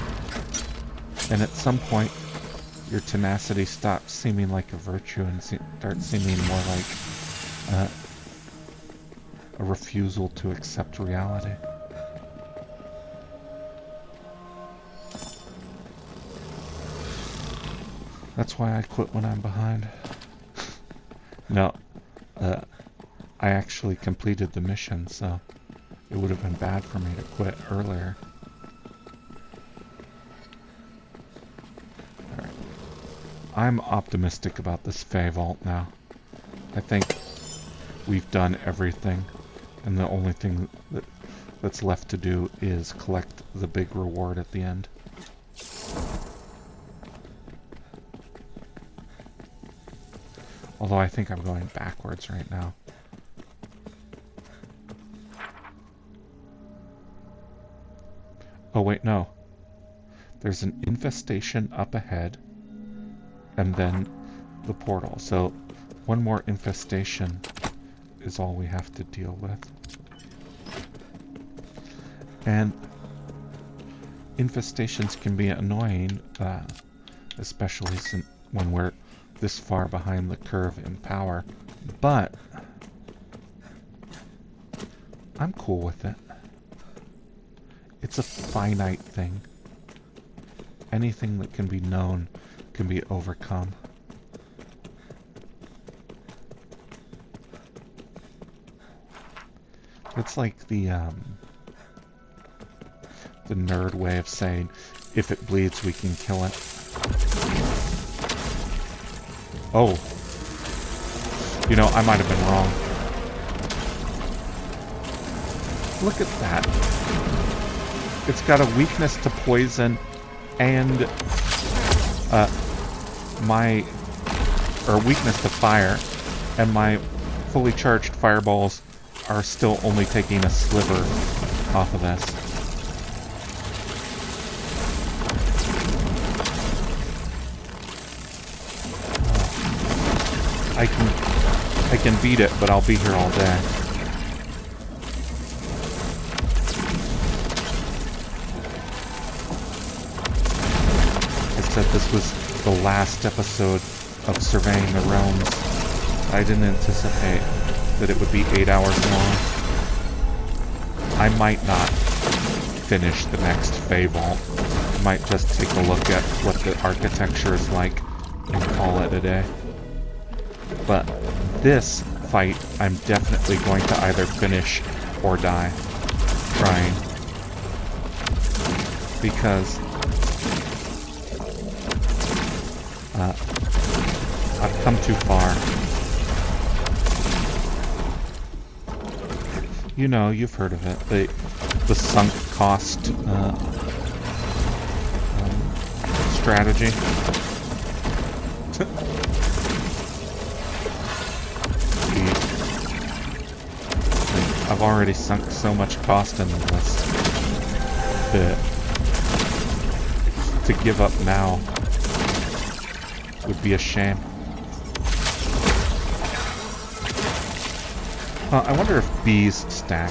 And at some point, your tenacity stops seeming like a virtue and starts seeming more like a refusal to accept reality. That's why I quit when I'm behind. No, I actually completed the mission, so it would have been bad for me to quit earlier. Alright. I'm optimistic about this Fey Vault now. I think we've done everything, and the only thing that's left to do is collect the big reward at the end. Although I think I'm going backwards right now. Oh wait, no. There's an infestation up ahead, and then the portal. So one more infestation is all we have to deal with. And infestations can be annoying, especially when we're this far behind the curve in power, but I'm cool with it. It's a finite thing. Anything that can be known can be overcome. It's like the nerd way of saying, if it bleeds, we can kill it. Oh. You know, I might have been wrong. Look at that. It's got a weakness to poison and weakness to fire, and my fully charged fireballs are still only taking a sliver off of this. I can beat it, but I'll be here all day. I said this was the last episode of Surveying the Realms. I didn't anticipate that it would be 8 hours long. I might not finish the next Fey Vault. I might just take a look at what the architecture is like and call it a day. But this fight, I'm definitely going to either finish or die trying. Because I've come too far. You know, you've heard of it. The sunk cost strategy. I've already sunk so much cost into this that to give up now would be a shame. I wonder if bees stack.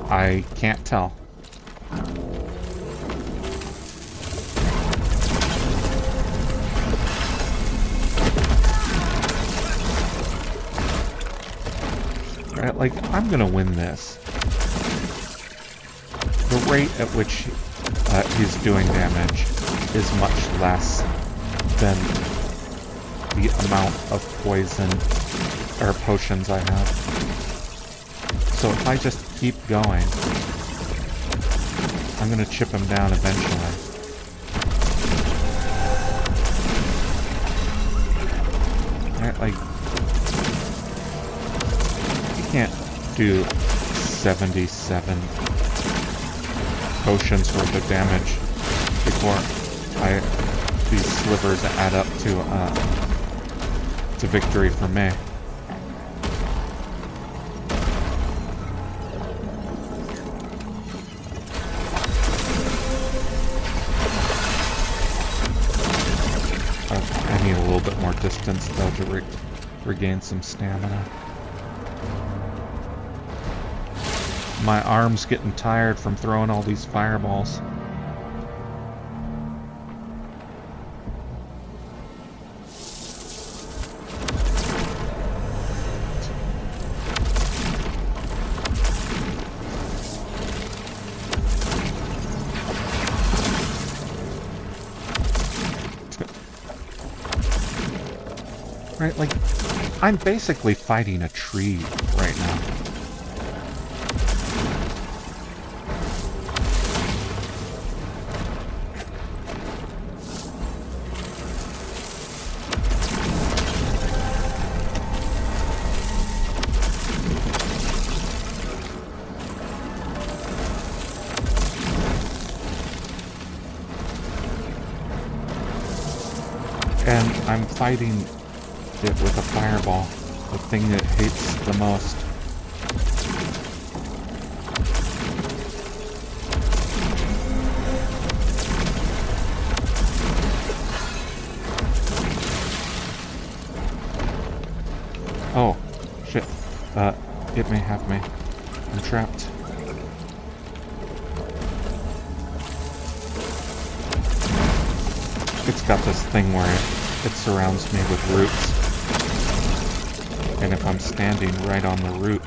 I can't tell. Right, like, I'm gonna win this. The rate at which he's doing damage is much less than the amount of poison or potions I have. So if I just keep going, I'm gonna chip him down eventually. Right, like, you can't do 77 potions worth of damage before these slivers add up to victory for me. little bit more distance, though, to regain some stamina. My arm's getting tired from throwing all these fireballs. Right, like, I'm basically fighting a tree right now. And I'm fighting it with a fireball, the thing it hates the most. Oh, shit. It may have me. I'm trapped. It's got this thing where it surrounds me with roots. And if I'm standing right on the root,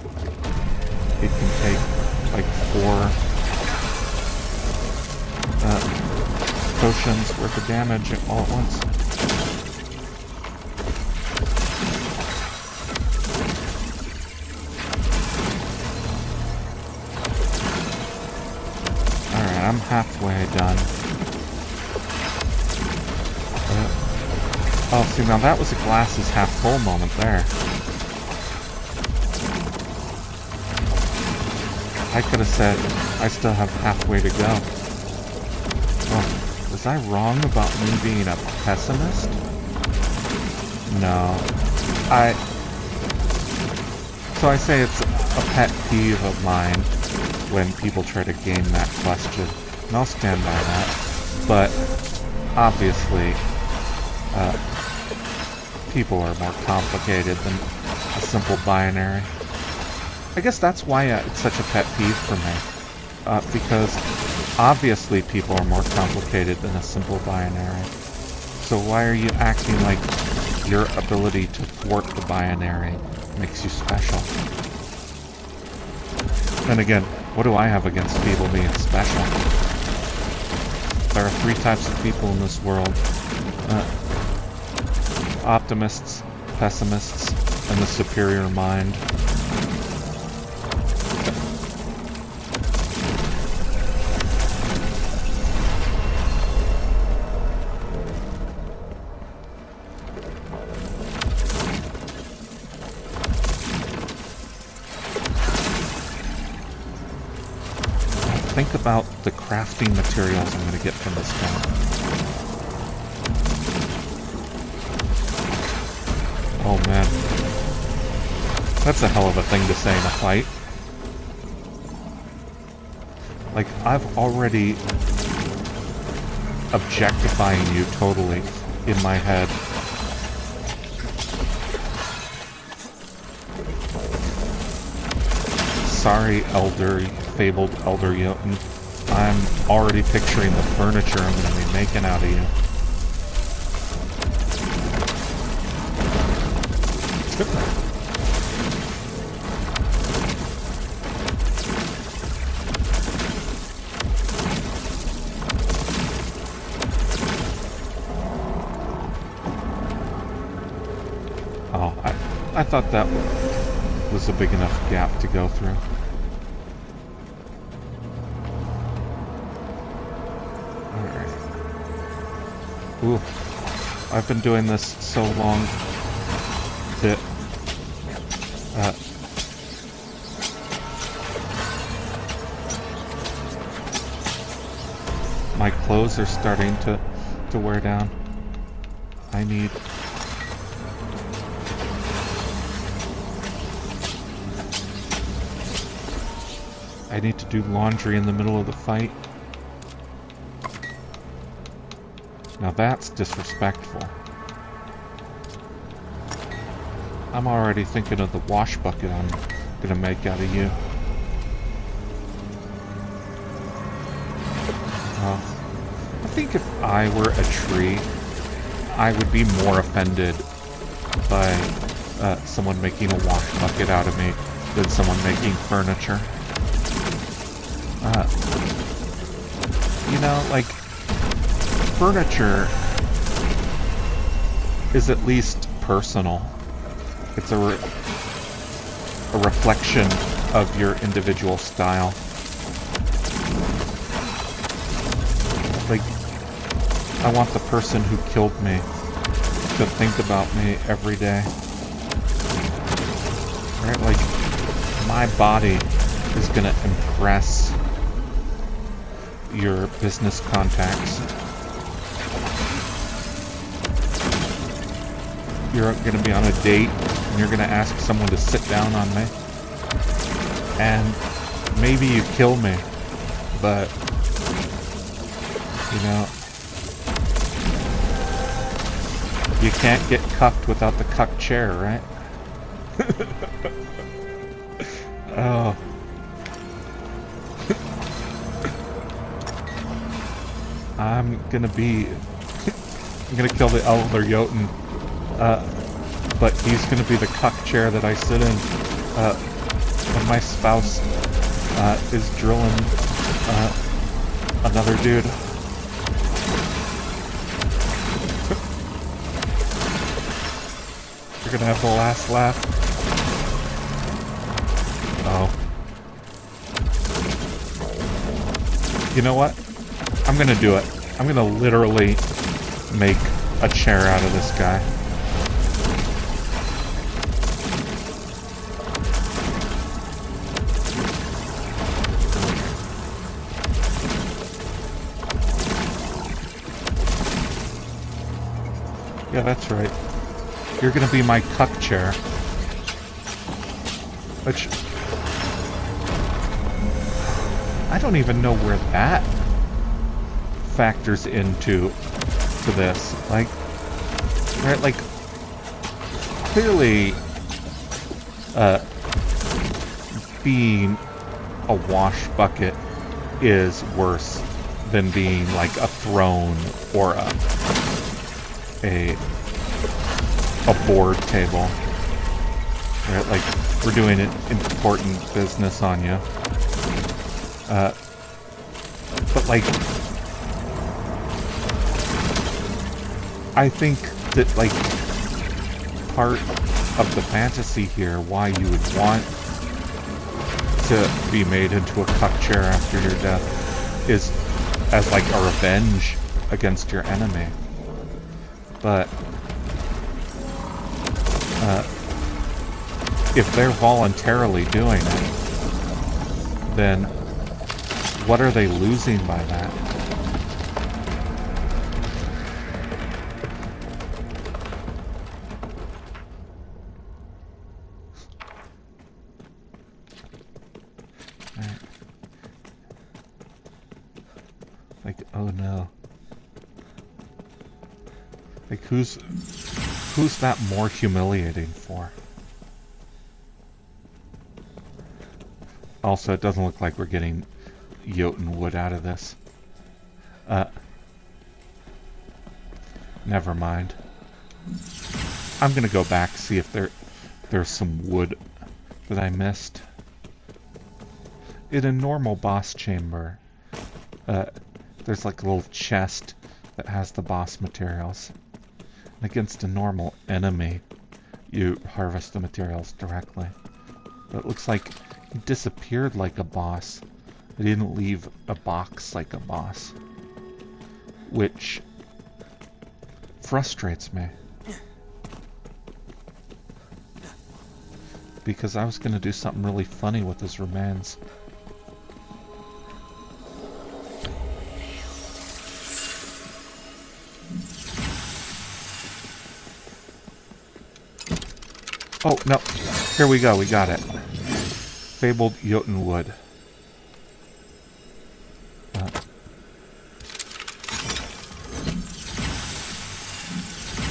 it can take like 4 potions worth of damage all at once. Alright, I'm halfway done. Oh, see, now that was a glass is half full moment there. I could have said, I still have halfway to go. Oh, was I wrong about me being a pessimist? No. So I say it's a pet peeve of mine when people try to game that question. And I'll stand by that. But, obviously, people are more complicated than a simple binary. I guess that's why it's such a pet peeve for me. Because obviously people are more complicated than a simple binary. So why are you acting like your ability to thwart the binary makes you special? Then again, what do I have against people being special? There are 3 types of people in this world. Optimists, pessimists, and the superior mind. Think about the crafting materials I'm going to get from this game. Oh man. That's a hell of a thing to say in a fight. Like, I've already objectifying you totally in my head. Sorry, fabled elder Jotun. I'm already picturing the furniture I'm going to be making out of you. Oh, I thought that was a big enough gap to go through. Alright. Ooh. I've been doing this so long that my clothes are starting to wear down. I need to do laundry in the middle of the fight. Now that's disrespectful. I'm already thinking of the wash bucket I'm gonna make out of you. I think if I were a tree, I would be more offended by someone making a wash bucket out of me than someone making furniture. You know, like, furniture is at least personal. It's a reflection of your individual style. Like, I want the person who killed me to think about me every day. Right? Like, my body is gonna impress your business contacts. You're gonna be on a date and you're gonna ask someone to sit down on me. And maybe you kill me, but you know, you can't get cucked without the cuck chair, right? Oh. I'm gonna kill the elder Jotun, but he's gonna be the cuck chair that I sit in, when my spouse, is drilling, another dude. You're gonna have the last laugh. Oh. You know what? I'm gonna do it. I'm gonna literally make a chair out of this guy. Yeah, that's right. You're gonna be my cuck chair. Which... I don't even know where that factors into this. Like, right, like, clearly, being a wash bucket is worse than being like a throne or a board table. Right, like, we're doing an important business on you. But like, I think that, like, part of the fantasy here, why you would want to be made into a cuck chair after your death, is as like a revenge against your enemy. But if they're voluntarily doing it, then what are they losing by that? Like, oh no. Like, who's that more humiliating for? Also, it doesn't look like we're getting Jotun wood out of this. Never mind. I'm gonna go back, see if there's some wood that I missed. In a normal boss chamber, there's like a little chest that has the boss materials. And against a normal enemy, you harvest the materials directly. But it looks like he disappeared like a boss. He didn't leave a box like a boss. Which frustrates me. Because I was gonna do something really funny with his remains. Oh, no. Here we go. We got it. Fabled Jotun wood.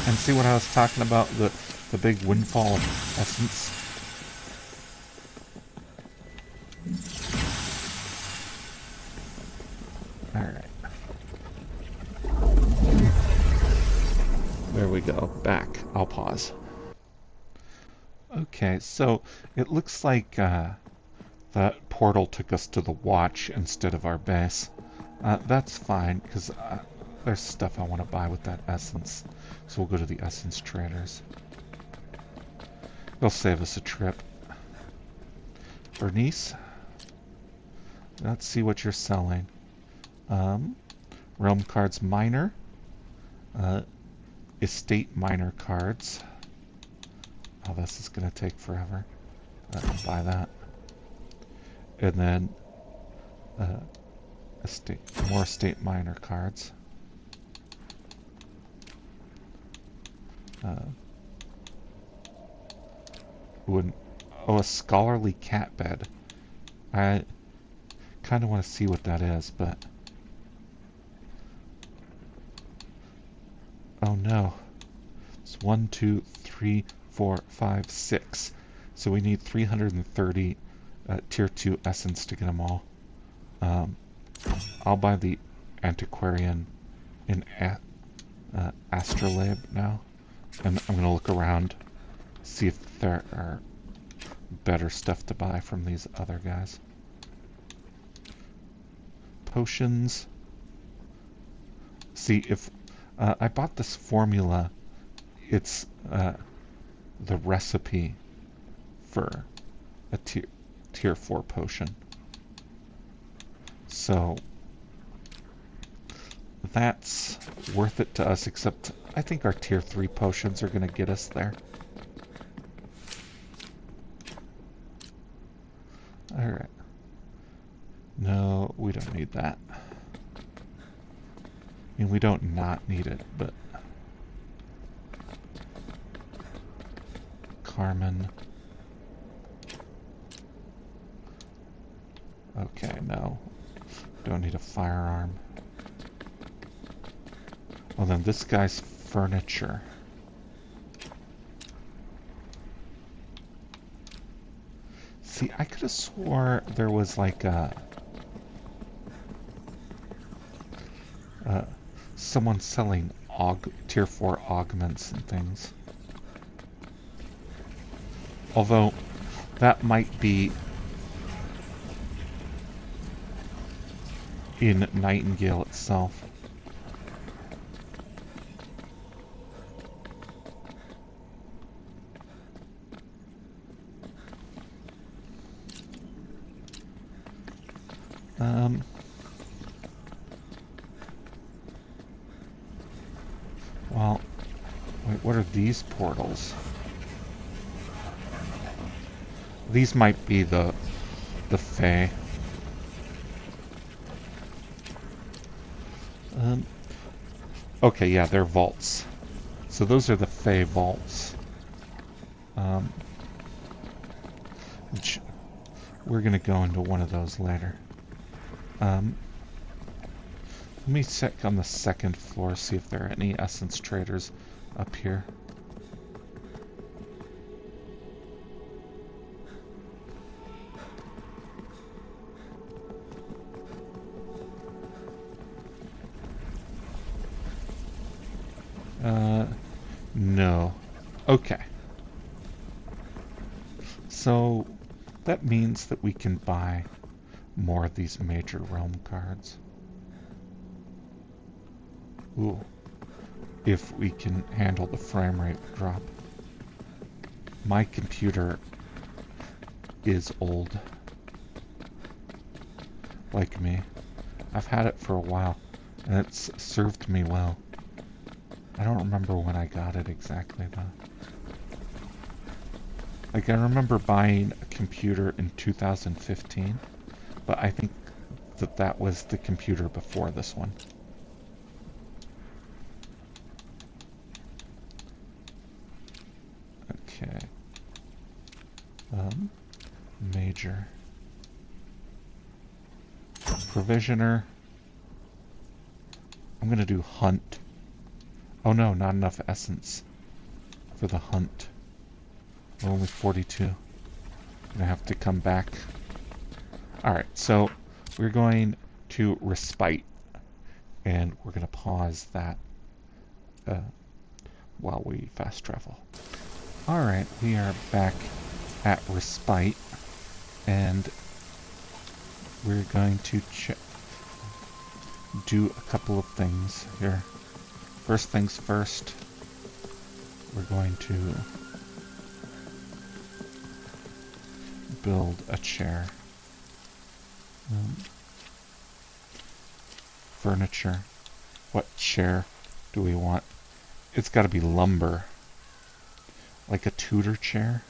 And see what I was talking about? the big windfall of essence. Alright. There we go. Back. I'll pause. Okay, so it looks like that portal took us to the watch instead of our base. That's fine, because there's stuff I want to buy with that essence. So we'll go to the essence traders. They'll save us a trip. Bernice, let's see what you're selling. Realm cards minor. Estate minor cards. Oh, this is going to take forever. I'll buy that. And then more estate minor cards. A scholarly cat bed. I kind of want to see what that is, but oh no. It's 1, 2, 3, 4, 5, 6. So we need 330 tier 2 essence to get them all. I'll buy the antiquarian in Astrolabe now. And I'm going to look around, see if there are better stuff to buy from these other guys. Potions. See, if I bought this formula, it's the recipe for a tier 4 potion. So that's worth it to us, except I think our tier 3 potions are going to get us there. Alright. No, we don't need that. I mean, we don't not need it, but Carmen. Okay, no. Don't need a firearm. Well, then this guy's furniture. See, I could have swore there was like a someone selling tier 4 augments and things. Although that might be in Nightingale itself. Well, wait, what are these portals? These might be the Fae. Okay, yeah, they're vaults. So those are the Fae vaults. Which we're gonna go into one of those later. Let me check on the second floor, see if there are any essence traders up here. No. Okay. So that means that we can buy more of these major realm cards. Ooh. If we can handle the frame rate drop. My computer is old. Like me. I've had it for a while, and it's served me well. I don't remember when I got it exactly, though. Like, I remember buying a computer in 2015, but I think that was the computer before this one. Okay. Major. Provisioner. I'm gonna do hunt. Oh no, not enough essence for the hunt. Only 42. Gonna have to come back. Alright, so we're going to respite, and we're gonna pause that while we fast travel. Alright, we are back at respite, and we're going to do a couple of things here. First things first, we're going to build a chair. Furniture. What chair do we want? It's got to be lumber. Like a Tudor chair.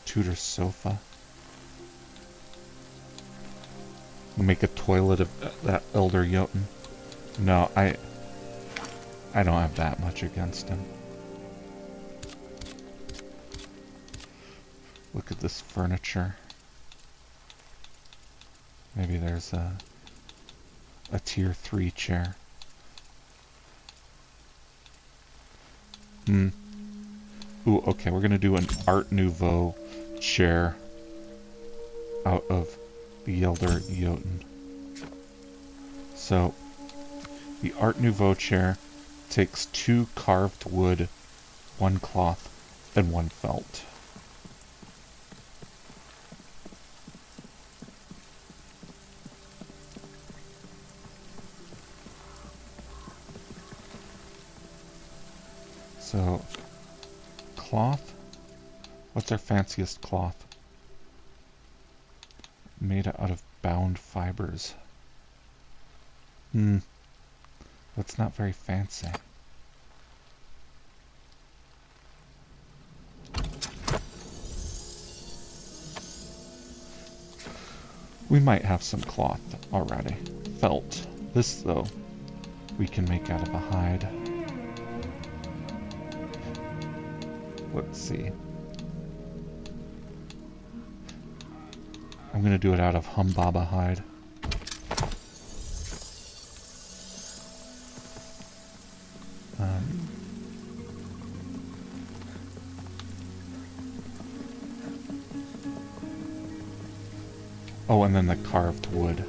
Tudor sofa. We'll make a toilet of that elder Jotun. No, I don't have that much against him. Look at this furniture. Maybe there's a tier 3 chair. Ooh, okay, we're gonna do an Art Nouveau chair out of the elder Jotun. So, the Art Nouveau chair takes 2 carved wood, 1 cloth, and 1 felt. So, cloth. What's our fanciest cloth? Made out of bound fibers. That's not very fancy. We might have some cloth already. Felt. This, though, we can make out of a hide. Let's see. I'm going to do it out of humbaba hide. Oh, and then the carved wood.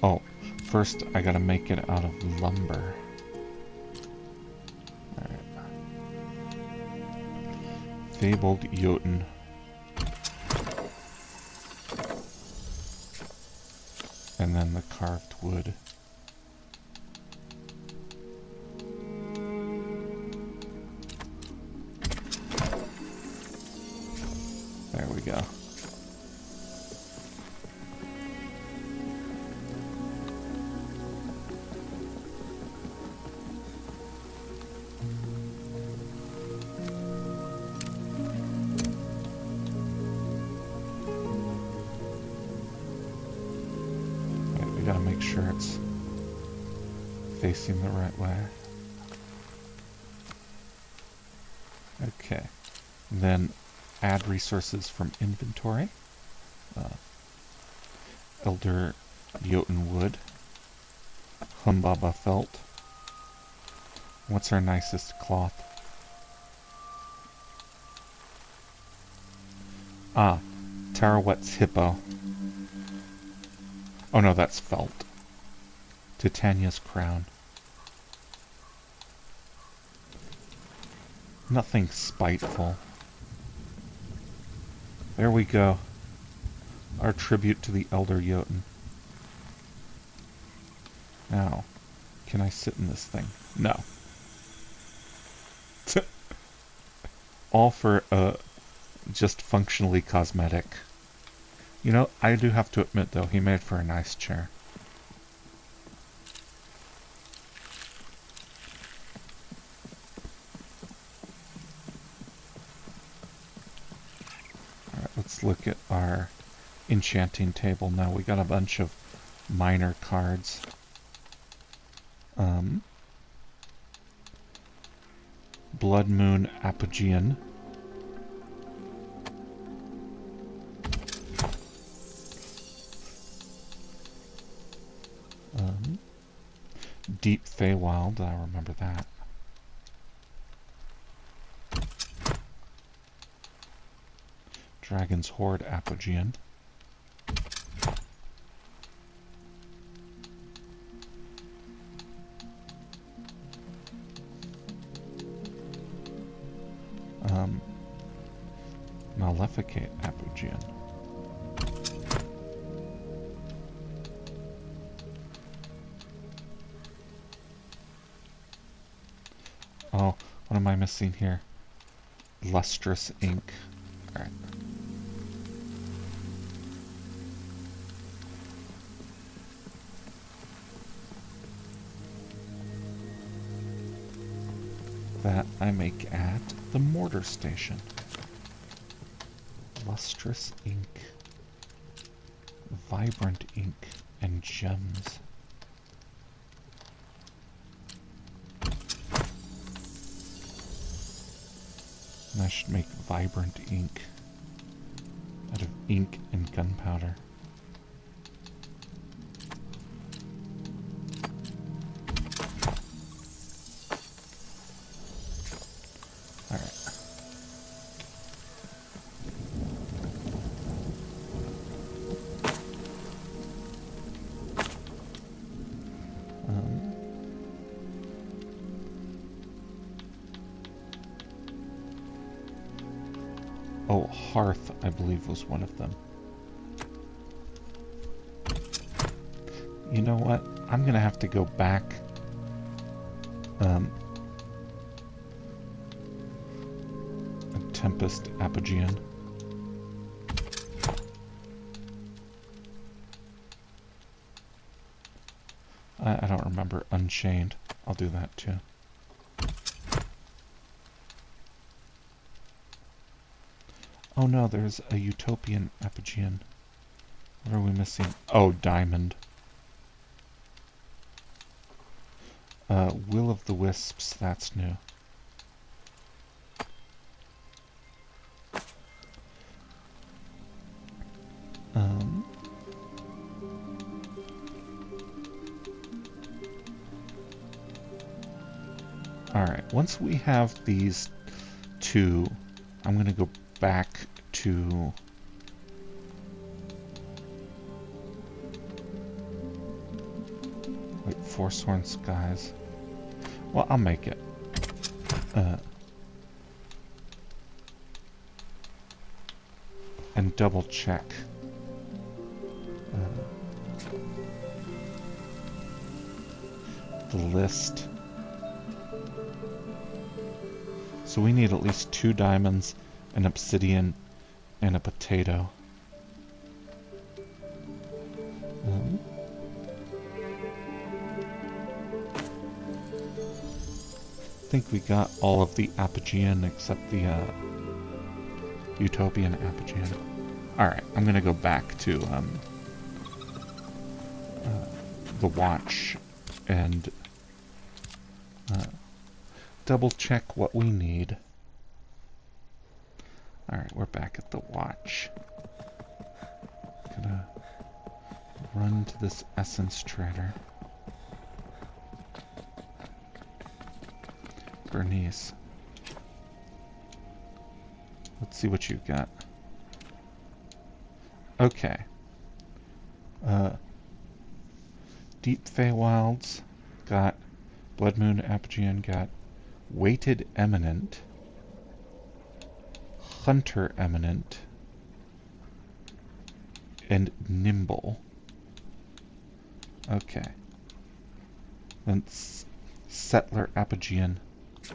Oh, first I gotta make it out of lumber. Alright. Fabled Jotun. And then the carved wood. There we go. Gotta make sure it's facing the right way. Okay. Then add resources from inventory. Elder Jotun wood. Humbaba felt. What's our nicest cloth? Tarawet's hippo. Oh no, that's felt. Titania's crown. Nothing spiteful. There we go. Our tribute to the elder Jotun. Now, can I sit in this thing? No. All for just functionally cosmetic. You know, I do have to admit, though, he made for a nice chair. Alright, let's look at our enchanting table now. We got a bunch of minor cards. Um, Blood Moon Apogean. Deep Feywild, I remember that. Dragon's Horde Apogean. Maleficate Apogean. Oh, what am I missing here? Lustrous Ink. Alright. That I make at the mortar station. Lustrous ink, vibrant ink, and gems. And I should make vibrant ink out of ink and gunpowder. Oh, Hearth, I believe, was one of them. You know what? I'm gonna have to go back. A Tempest Apogean. I don't remember. Unchained. I'll do that too. Oh no, there's a Utopian Apogean. What are we missing? Oh, Diamond. Will of the Wisps, that's new. Alright, once we have these two, I'm going to go back to Forsworn Skies. Well, I'll make it. And double check. The list. So we need at least 2 diamonds, an obsidian, and a potato. I think we got all of the Apogean except the Utopian Apogean. Alright, I'm gonna go back to the watch and double check what we need. Alright, we're back at the watch. Gonna run to this essence trader. Bernice. Let's see what you've got. Okay. Deep Feywilds got Blood Moon Apogean, got Weighted Eminent, Hunter Eminent, and Nimble. Okay. Then Settler Apogean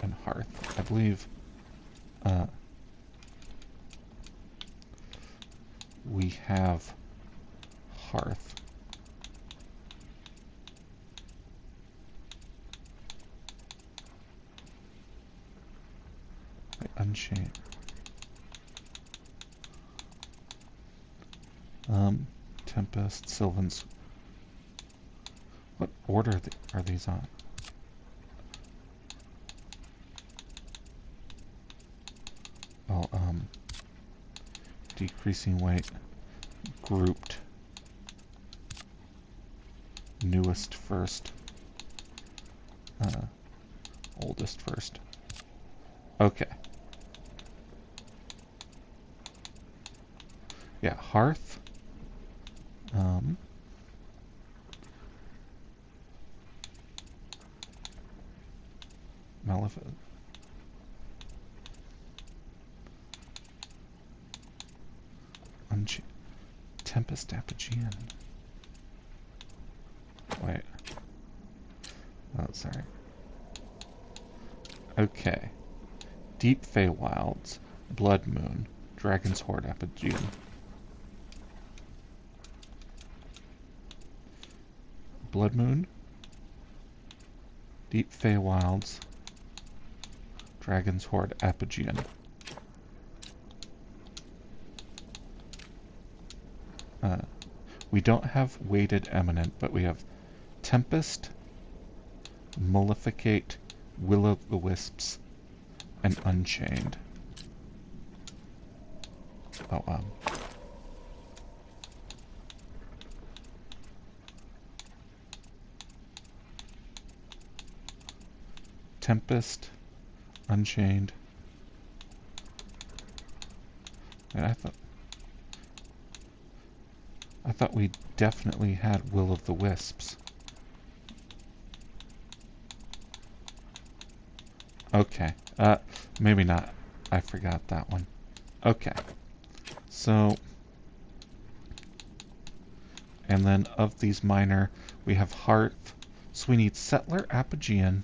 and Hearth. I believe we have Hearth. Unchained. Tempest, Sylvan's. What order are these on? decreasing weight, grouped, newest first, oldest first. Okay. Yeah, hearth. Maleficent. Tempest Apogean. Wait. Oh, sorry. Okay. Deep Feywilds, Blood Moon, Dragon's Horde Apogean. Blood Moon, Deep Feywilds, Dragon's Horde Apogean. We don't have Weighted Eminent, but we have Tempest, Maleficate, Will-o'-the-Wisps, and Unchained. Oh, Tempest, Unchained. And I thought we definitely had Will-o'-the-Wisps. Okay. Maybe not. I forgot that one. Okay. So, and then of these minor, we have Hearth. So we need Settler Apogean,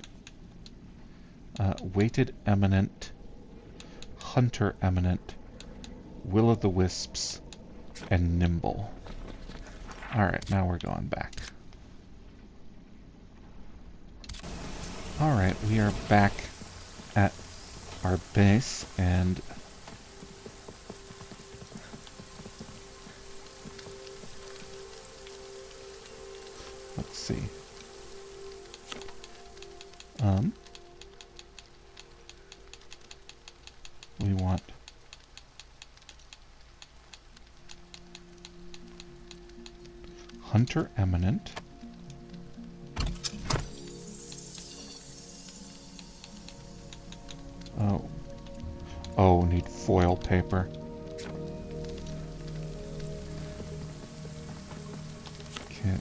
Weighted Eminent, Hunter Eminent, Will-o'-the-Wisps, and Nimble. Alright, now we're going back. Alright, we are back at our base, and let's see. We want Hunter Eminent. Oh, need foil paper. Okay.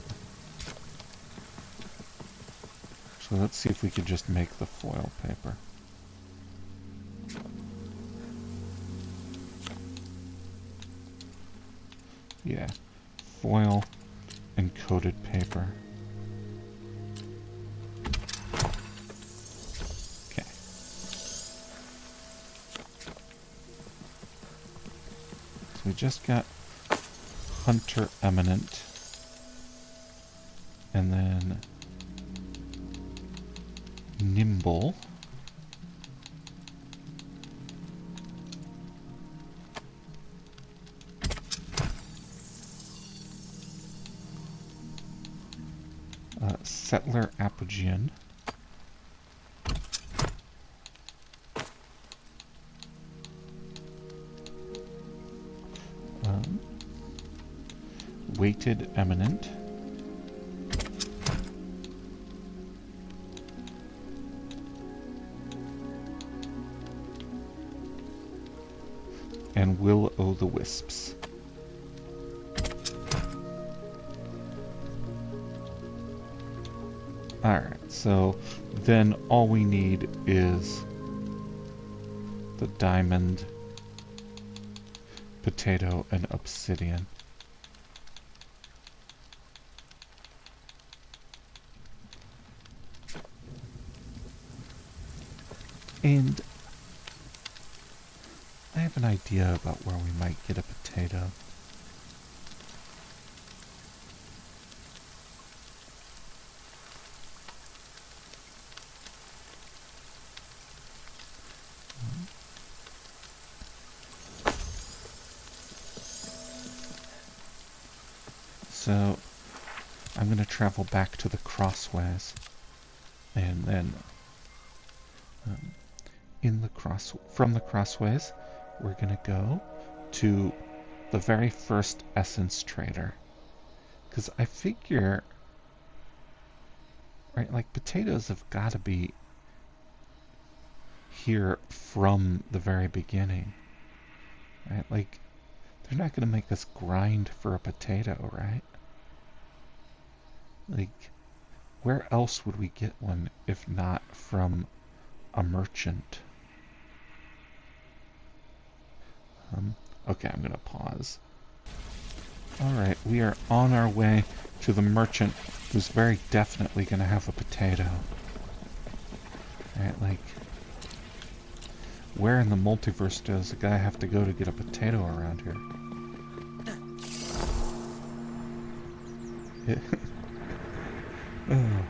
So let's see if we could just make the foil paper. Yeah. Foil and coated paper. Okay. So we just got Hunter Eminent. And then Nimble. Settler Apogean. Weighted Eminent. And Will-o'-the-Wisps. Alright, so then all we need is the diamond, potato, and obsidian. And I have an idea about where we might get a potato. So I'm going to travel back to the crossways, and then from the crossways we're going to go to the very first essence trader. Because I figure, right, like potatoes have got to be here from the very beginning. Right? Like, they're not going to make us grind for a potato, right? Like, where else would we get one if not from a merchant? Okay, I'm going to pause. Alright, we are on our way to the merchant who's very definitely going to have a potato. Right, like, where in the multiverse does a guy have to go to get a potato around here? Oh.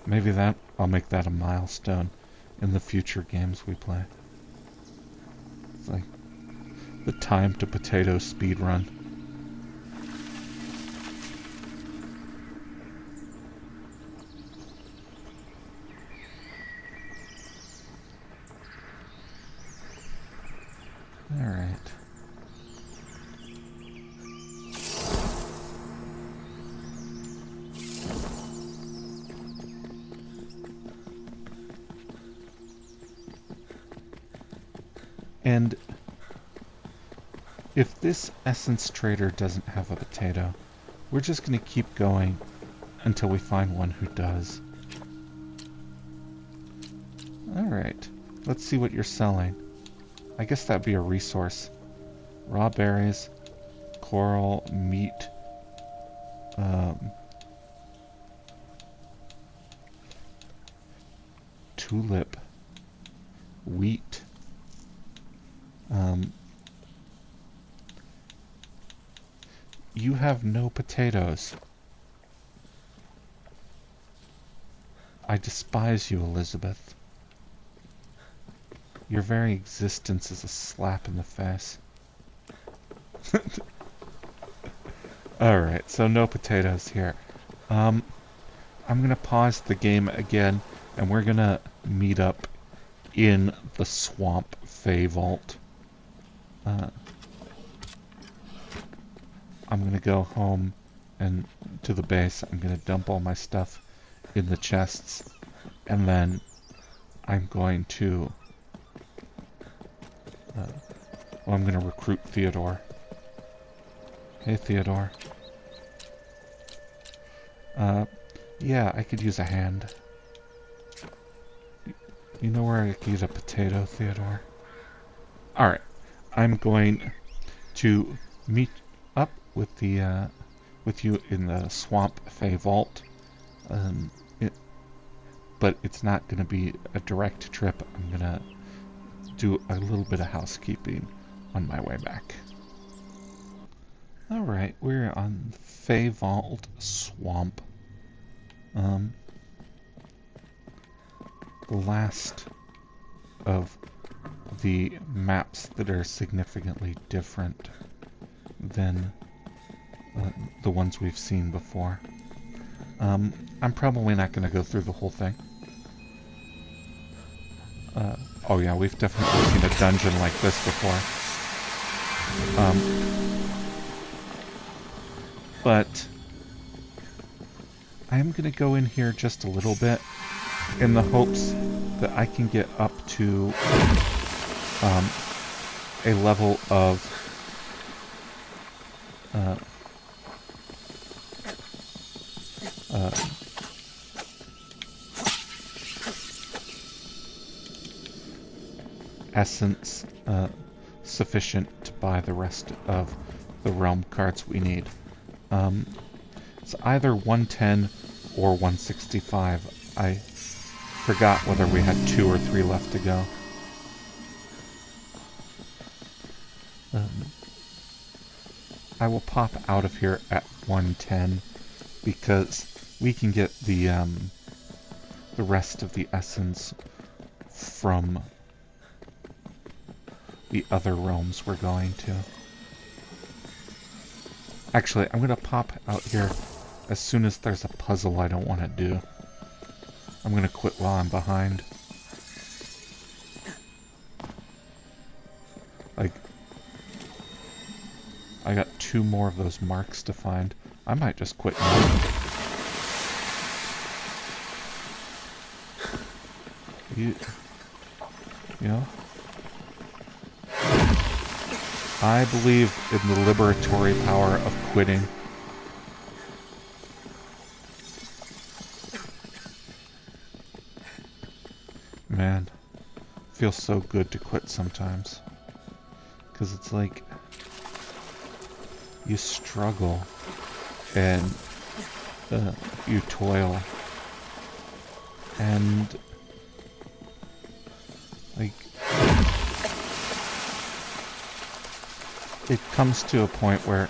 Maybe I'll make that a milestone in the future games we play. It's like the time to potato speed run. All right. And if this essence trader doesn't have a potato, we're just going to keep going until we find one who does. Alright, let's see what you're selling. I guess that'd be a resource. Raw berries, coral, meat, tulip, wheat, you have no potatoes. I despise you, Elizabeth. Your very existence is a slap in the face. Alright, so no potatoes here. I'm gonna pause the game again, and we're gonna meet up in the swamp Fey Vault. I'm gonna go home and to the base. I'm gonna dump all my stuff in the chests, and then I'm going to I'm gonna recruit Theodore. Hey, Theodore. Yeah, I could use a hand. You know where I could use a potato, Theodore? Alright, I'm going to meet up with the with you in the Swamp Fey Vault. But it's not going to be a direct trip. I'm going to do a little bit of housekeeping on my way back. Alright, we're on Fey Vault Swamp. The last of the maps that are significantly different than the ones we've seen before. I'm probably not going to go through the whole thing. Oh yeah, we've definitely seen a dungeon like this before. But I am going to go in here just a little bit in the hopes that I can get up to a level of essence sufficient to buy the rest of the realm cards we need. It's either 110 or 165. I forgot whether we had 2 or 3 left to go. I will pop out of here at 110 because we can get the rest of the essence from the other realms we're going to. Actually, I'm going to pop out here as soon as there's a puzzle I don't want to do. I'm going to quit while I'm behind. I got 2 more of those marks to find. I might just quit now. You know? I believe in the liberatory power of quitting. Man, feels so good to quit sometimes. Because it's like you struggle and you toil and like it comes to a point where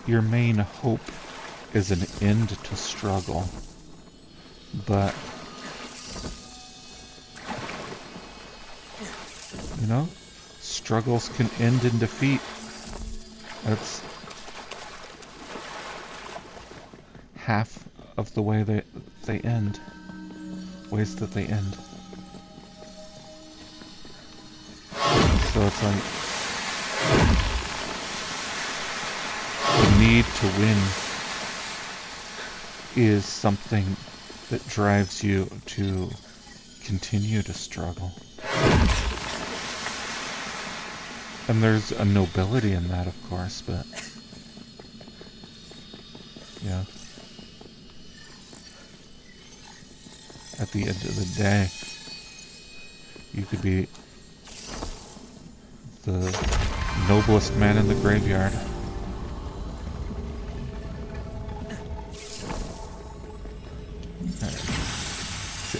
your main hope is an end to struggle, but you know, struggles can end in defeat. That's half of the way they end. Ways that they end. So it's like the need to win is something that drives you to continue to struggle. And there's a nobility in that, of course, but yeah. At the end of the day, you could be the noblest man in the graveyard.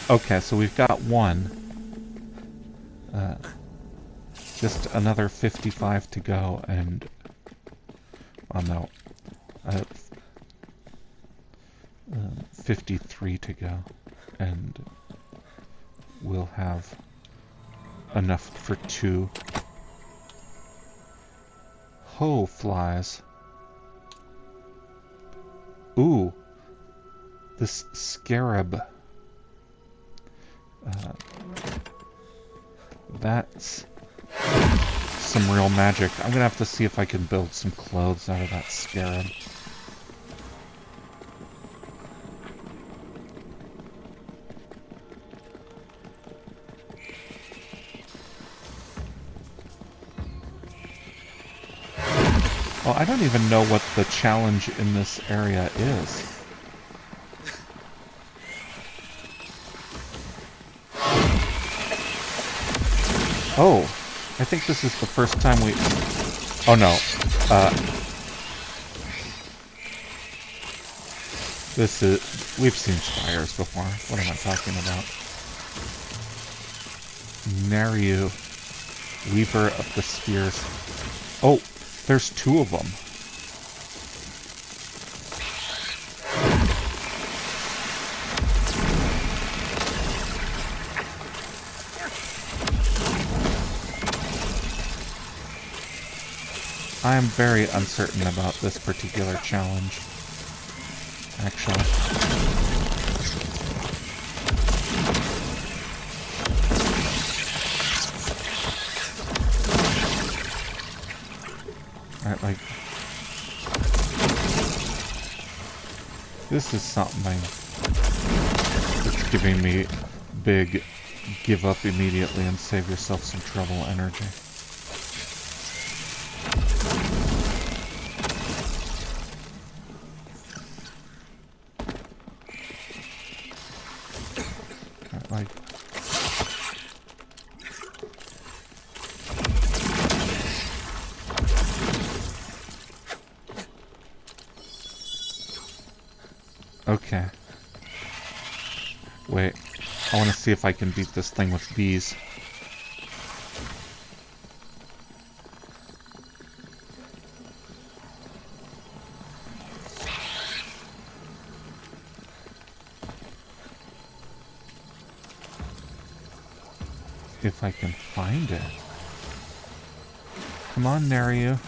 Okay, so we've got one. Just another 55 to go, and... well, no. 53 to go. And we'll have enough for 2 hoe flies. Ooh, this scarab. That's some real magic. I'm gonna have to see if I can build some clothes out of that scarab. Well, I don't even know what the challenge in this area is. Oh, I think this is the first time we... oh no. This is... we've seen spires before. What am I talking about? Nariu, Weaver of the Spheres. Oh, there's 2 of them. I am very uncertain about this particular challenge, actually. Alright, like... this is something that's giving me big give up immediately and save yourself some trouble energy. Like, okay. Wait, I want to see if I can beat this thing with bees. If I can find it. Come on, Nariu.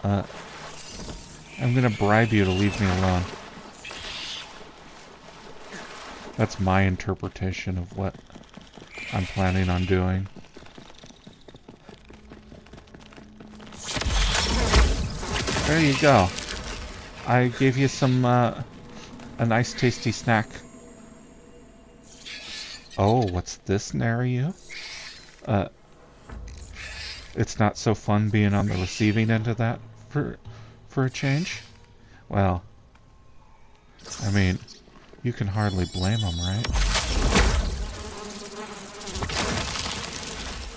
I'm gonna bribe you to leave me alone. That's my interpretation of what I'm planning on doing. There you go. I gave you some, a nice tasty snack. Oh, what's this, Nary? It's not so fun being on the receiving end of that for a change? Well, I mean, you can hardly blame them, right?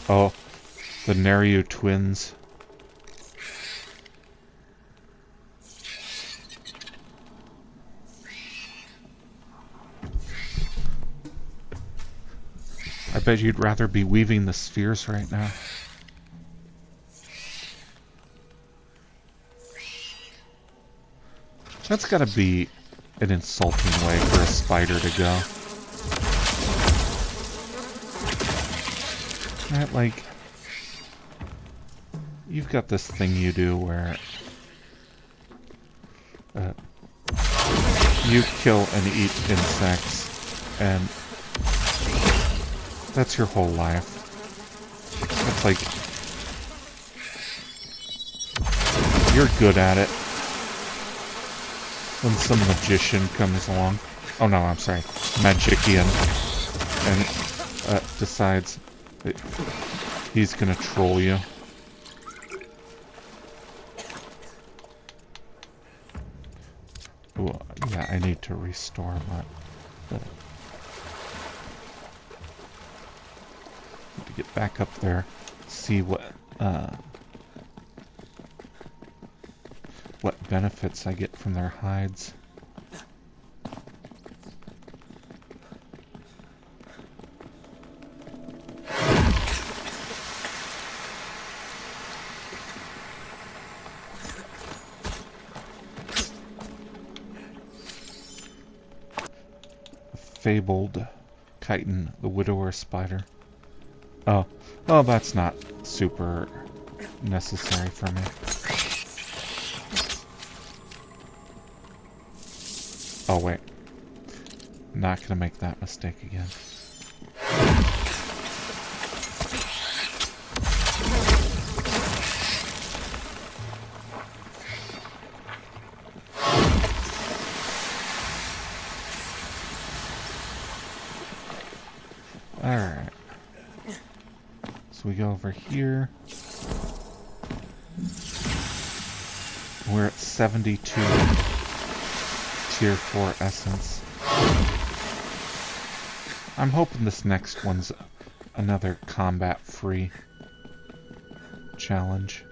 Oh, the Nary twins. I bet you'd rather be weaving the spheres right now. That's gotta be an insulting way for a spider to go. Right, like, you've got this thing you do where you kill and eat insects, and that's your whole life. It's like, you're good at it. When some magician comes along, oh no, I'm sorry, magician, and decides that he's gonna troll you. Ooh, yeah, I need to restore my... Need to get back up there, see what benefits I get from their hides. Fabled chitin, the widower spider. Oh, that's not super necessary for me. Oh wait, not gonna make that mistake again. Alright. So we go over here. We're at 72 tier 4 essence. I'm hoping this next one's another combat-free challenge.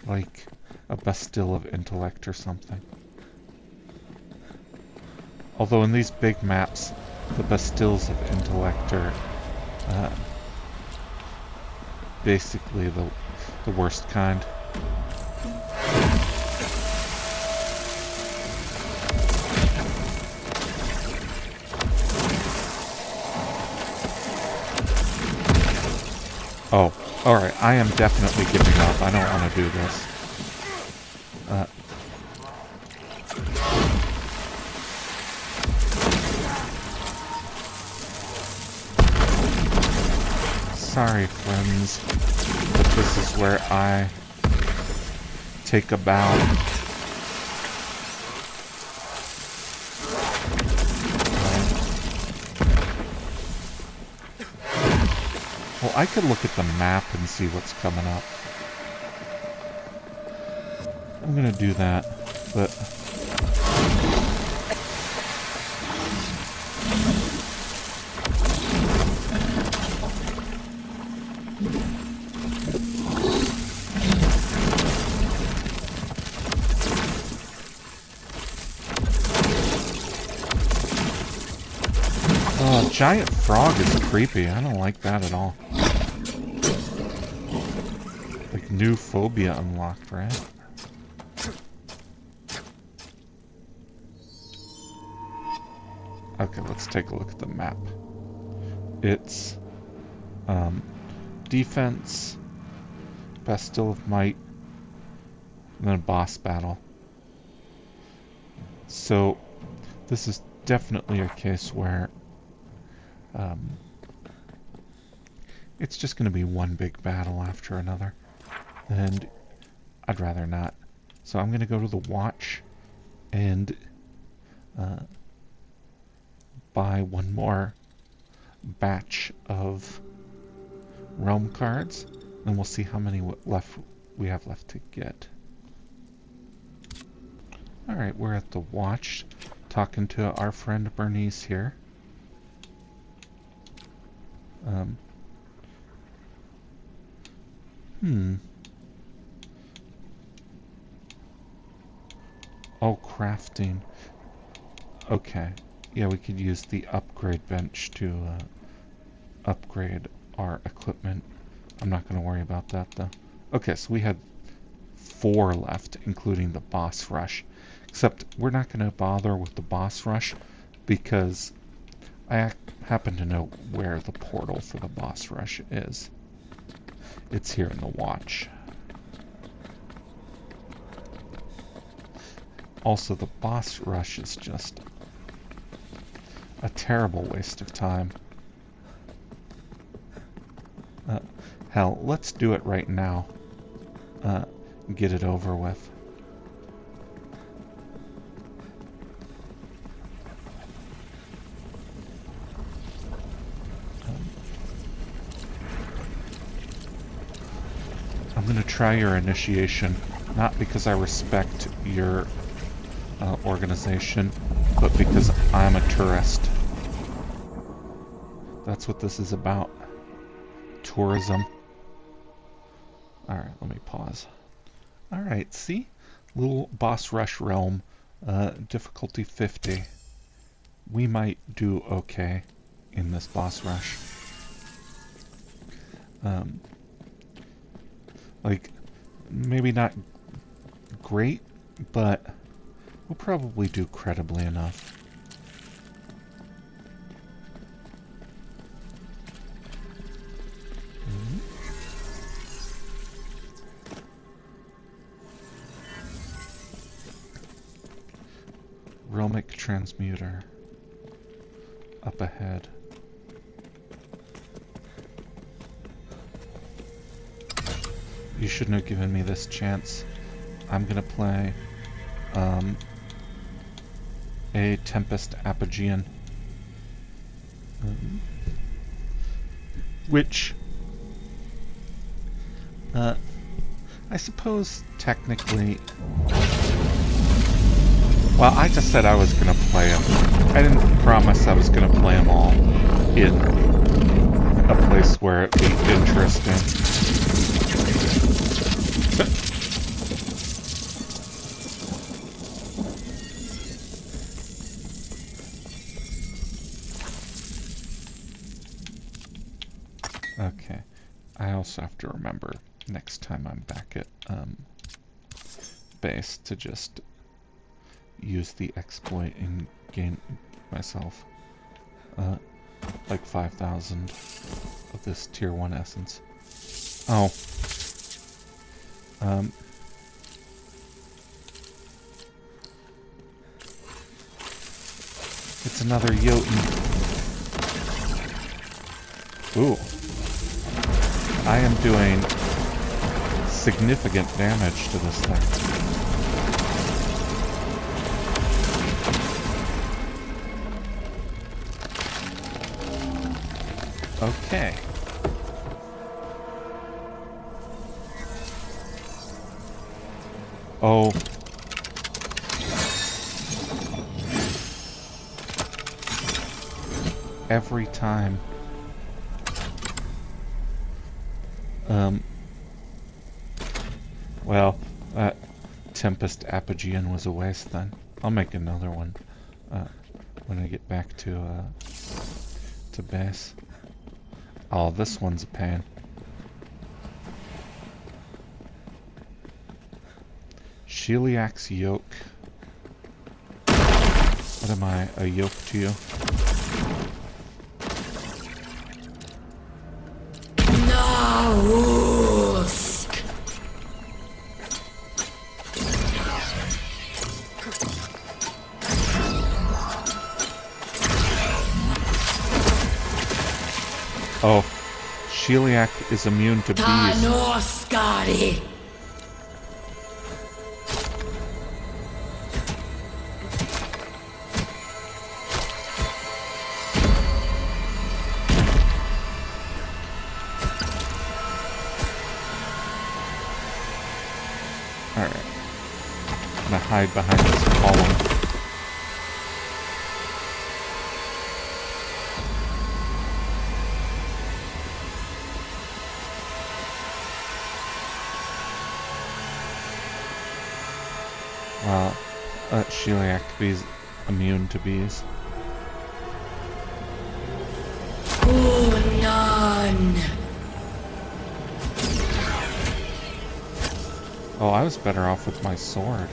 Like a Bastille of Intellect or something. Although in these big maps, the Bastilles of Intellect are basically the worst kind. Oh, alright, I am definitely giving up. I don't want to do this. Sorry, friends, but this is where I take a bow. Well, I could look at the map and see what's coming up. I'm gonna do that, but... Oh, a giant frog is creepy. I don't like that at all. Like, new phobia unlocked, right? Okay, let's take a look at the map. It's defense, Bastille of Might, and then a boss battle. So this is definitely a case where it's just going to be one big battle after another. And I'd rather not. So I'm going to go to the watch and buy one more batch of realm cards, and we'll see how many we have left to get. Alright, we're at the watch, talking to our friend Bernice here. Oh, crafting. Okay. Yeah, we could use the upgrade bench to upgrade our equipment. I'm not going to worry about that, though. Okay, so we had 4 left, including the boss rush. Except we're not going to bother with the boss rush because I happen to know where the portal for the boss rush is. It's here in the watch. Also, the boss rush is just a terrible waste of time. Hell, let's do it right now. Get it over with. I'm going to try your initiation, not because I respect your organization, but because I'm a tourist. That's what this is about. Tourism. Alright, let me pause. Alright, see? Little boss rush realm. Difficulty 50. We might do okay in this boss rush. Like, maybe not great, but we'll probably do credibly enough. Realmic transmuter up ahead. You shouldn't have given me this chance. I'm gonna play a Tempest Apogean, which I suppose technically, well, I just said I was gonna play them. I didn't promise I was gonna play them all in a place where it'd be interesting. Okay, I also have to remember next time I'm back at base to just use the exploit and gain myself like 5,000 of this tier 1 essence. Oh. It's another Jotun. Ooh. I am doing significant damage to this thing. Okay. Oh. Every time. Well, Tempest Apogean was a waste then. I'll make another one when I get back to base. Oh, this one's a pain. Sheliak's yoke. What am I, a yoke to you? Oh, Sheliak is immune to bees. Alright. I'm gonna hide behind this column. Celiac bees immune to bees. Oh, none. Oh, I was better off with my sword.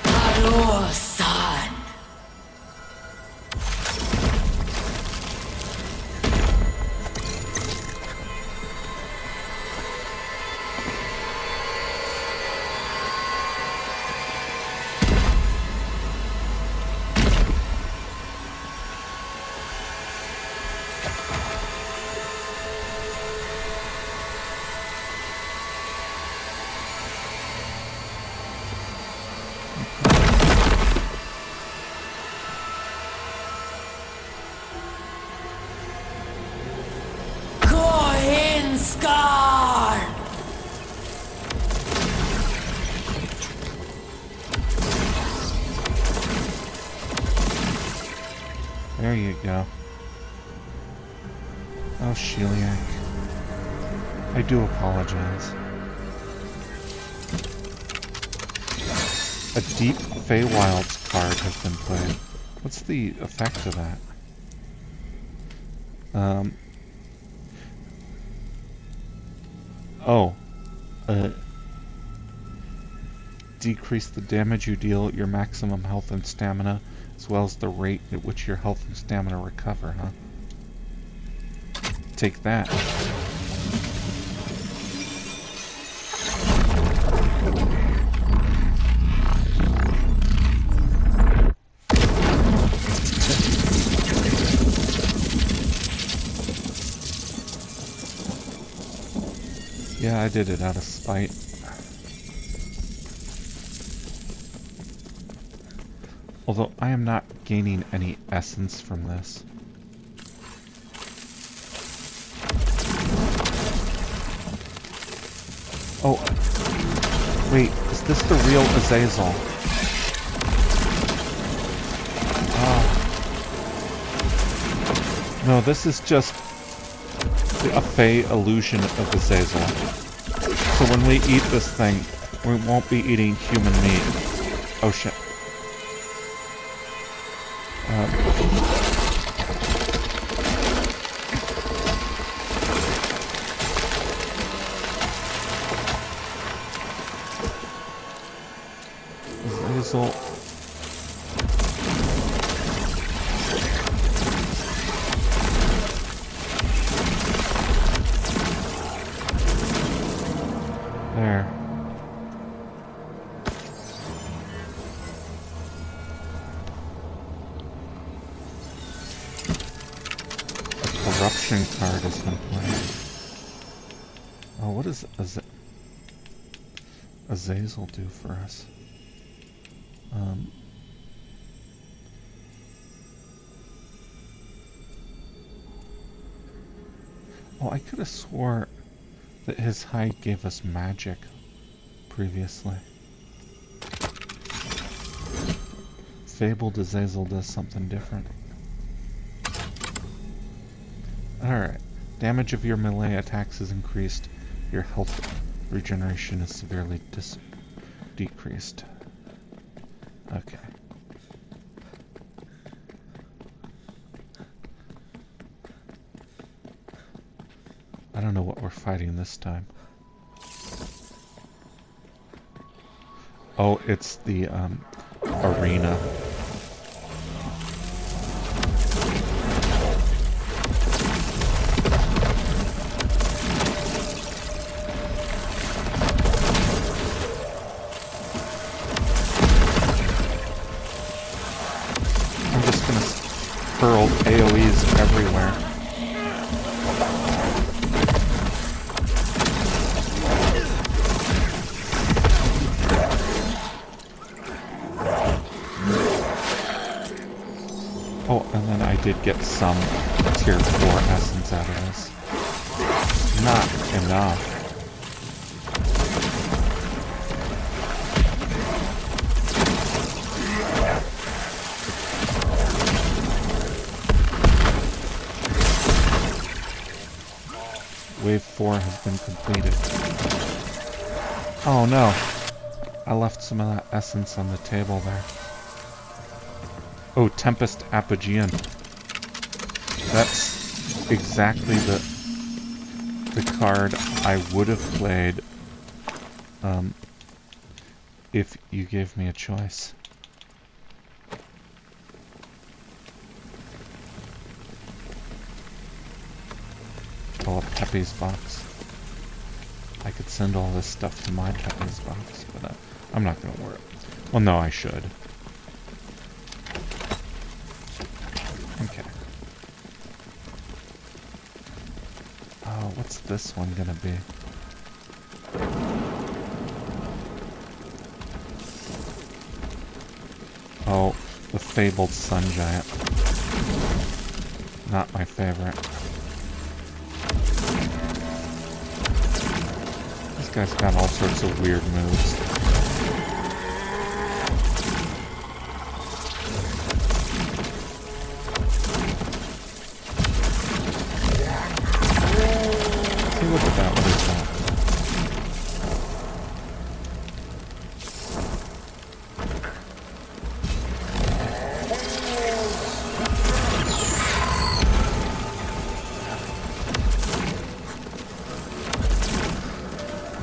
Hello, son. Scar! There you go. Oh, Celiac. I do apologize. A Deep Feywilds card has been played. What's the effect of that? Decrease the damage you deal, your maximum health and stamina, as well as the rate at which your health and stamina recover, huh? Take that. Yeah, I did it out of spite. Although I am not gaining any essence from this. Oh, wait, is this the real Azazel? No, this is just a Fey illusion of Azazel. So when we eat this thing, we won't be eating human meat. Oh shit. Azazel. There. A corruption card has been played. Oh, what does Azazel do for us? Oh, I could have swore that his hide gave us magic previously. Fabled Azazel does something different. Alright. Damage of your melee attacks is increased. Your health regeneration is severely decreased. Okay. I don't know what we're fighting this time. Oh, it's the arena. I'm just gonna hurl AoEs everywhere. Oh, and then I did get some tier 4 essence out of this. Not enough. Wave 4 has been completed. Oh no! I left some of that essence on the table there. Oh, Tempest Apogean. That's exactly the card I would have played if you gave me a choice. Oh, a Pepe's box. I could send all this stuff to my Pepe's box, but I'm not going to worry. Well, no, I should. Okay. Oh, what's this one going to be? Oh, the fabled sun giant. Not my favorite. This guy's got all sorts of weird moves. See, look at that. What is that?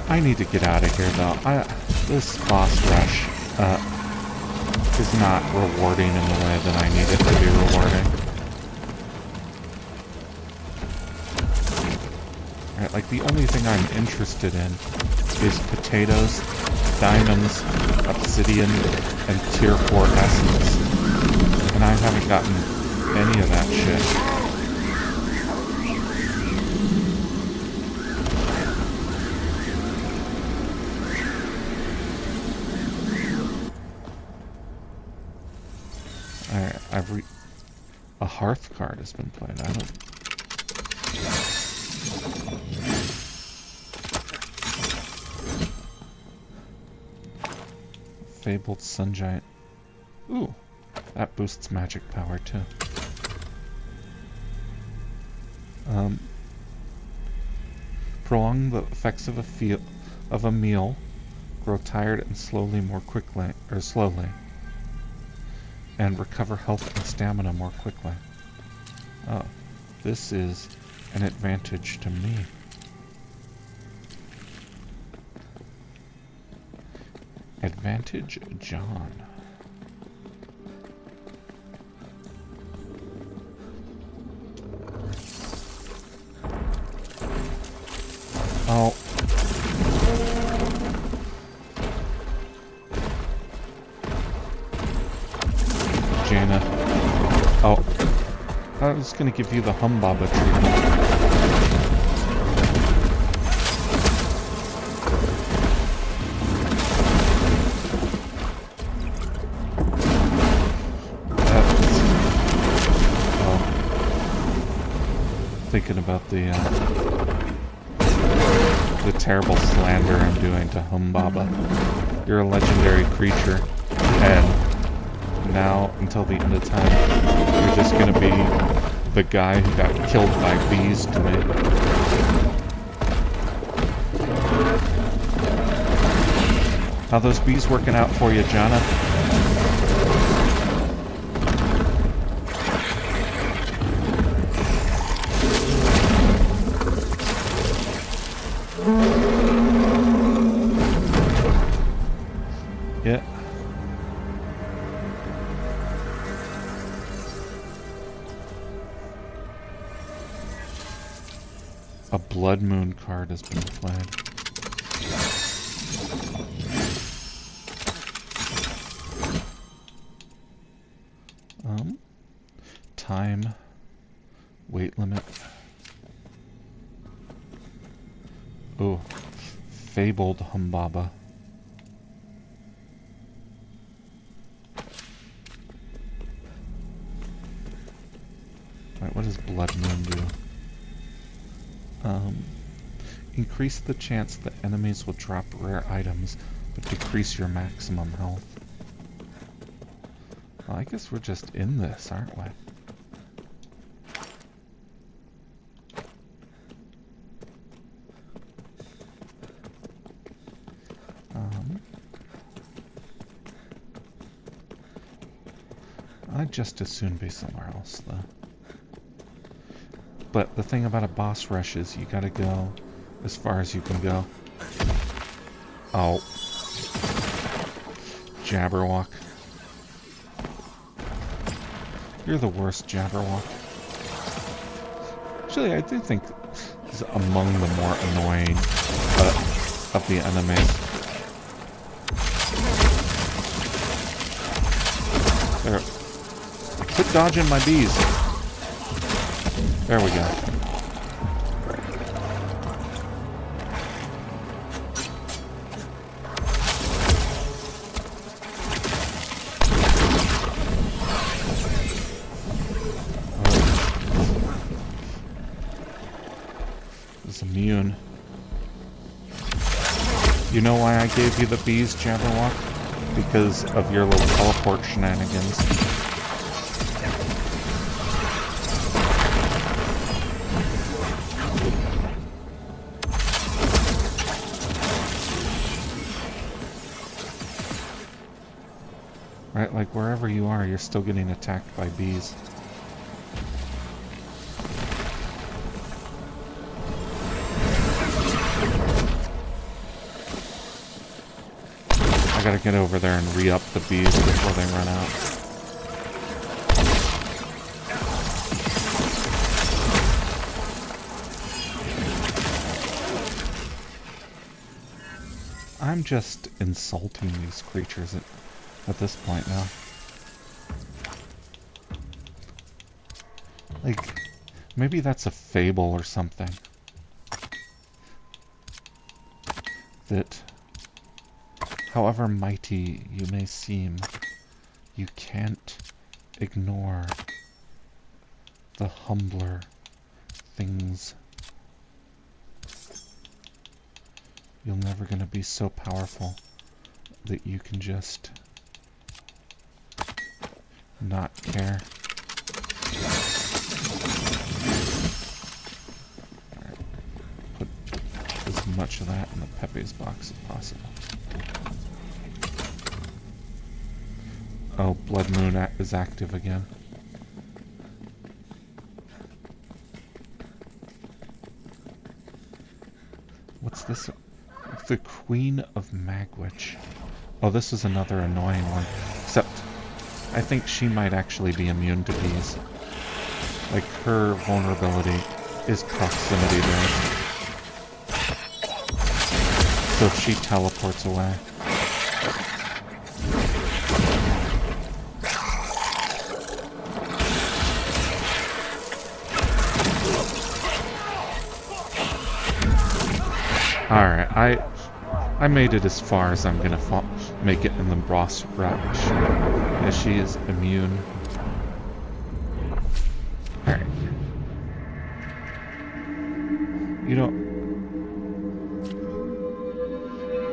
I need to get out of here, though. This boss rush is not rewarding in the way that I need it to be rewarding. Right, like, the only thing I'm interested in is potatoes, diamonds, obsidian, and tier 4 essence. And I haven't gotten any of that shit. A hearth card has been played. I don't. Fabled sun giant. Ooh, that boosts magic power too. Prolong the effects of a meal. Grow tired and slowly and recover health and stamina more quickly. Oh, this is an advantage to me. Advantage John. Oh. Jaina. Oh. I was gonna give you the Humbaba treatment. Thinking about the terrible slander I'm doing to Humbaba. You're a legendary creature, and now, until the end of time, you're just gonna be the guy who got killed by bees to me. How those bees working out for you, Jana? Yeah. A Blood Moon card has been played. Time. Weight limit. Oh. Fabled Humbaba. Alright, what does Blood Moon do? Increase the chance that enemies will drop rare items, but decrease your maximum health. Well, I guess we're just in this, aren't we? I'd just as soon be somewhere else, though. But the thing about a boss rush is you gotta go as far as you can go. Oh. Jabberwock. You're the worst, Jabberwock. Actually, I do think he's among the more annoying of the enemies. There. Quit dodging my bees. There we go. It's immune. You know why I gave you the bees, Jabberwock? Because of your little teleport shenanigans. Right, like wherever you are, you're still getting attacked by bees. I gotta get over there and re-up the bees before they run out. I'm just insulting these creatures at this point now. Like, maybe that's a fable or something. That, however mighty you may seem, you can't ignore the humbler things. You're never gonna be so powerful that you can just not care. Alright. Put as much of that in the Pepe's box as possible. Oh, Blood Moon is active again. What's this? The Queen of Magwitch. Oh, this is another annoying one. Except, I think she might actually be immune to bees. Like, her vulnerability is proximity based. So if she teleports away. Alright, I made it as far as I'm gonna make it in the boss rush. Yeah, she is immune. Alright. You know,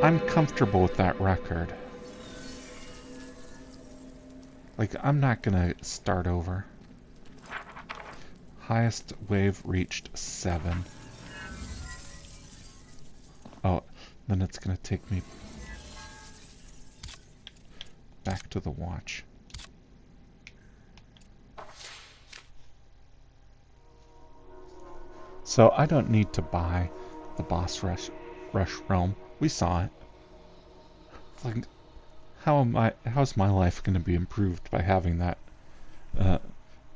I'm comfortable with that record. Like, I'm not gonna start over. Highest wave reached 7. Oh, then it's gonna take me back to the watch. So I don't need to buy the boss rush realm. We saw it. It's like, how's my life gonna be improved by having that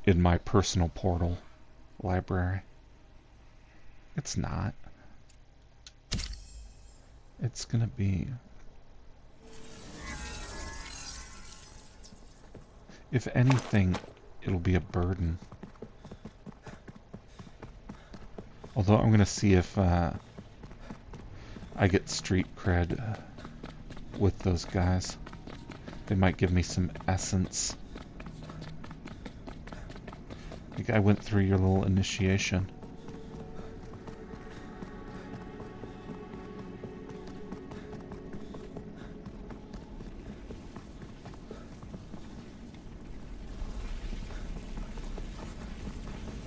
in my personal portal library? It's not. It's gonna be... If anything, it'll be a burden. Although I'm gonna see if I get street cred with those guys. They might give me some essence. I think I went through your little initiation.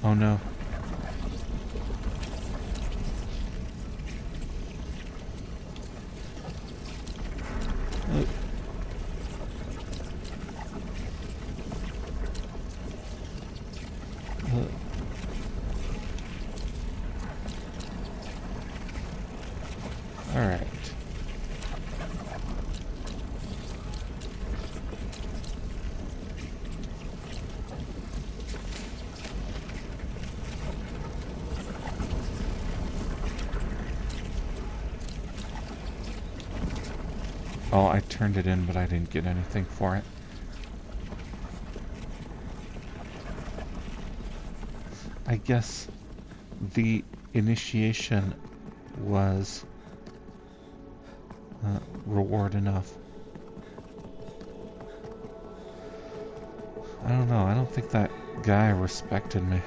Oh no. Alright. Oh, I turned it in, but I didn't get anything for it. I guess the initiation was reward enough. I don't know. I don't think that guy respected me.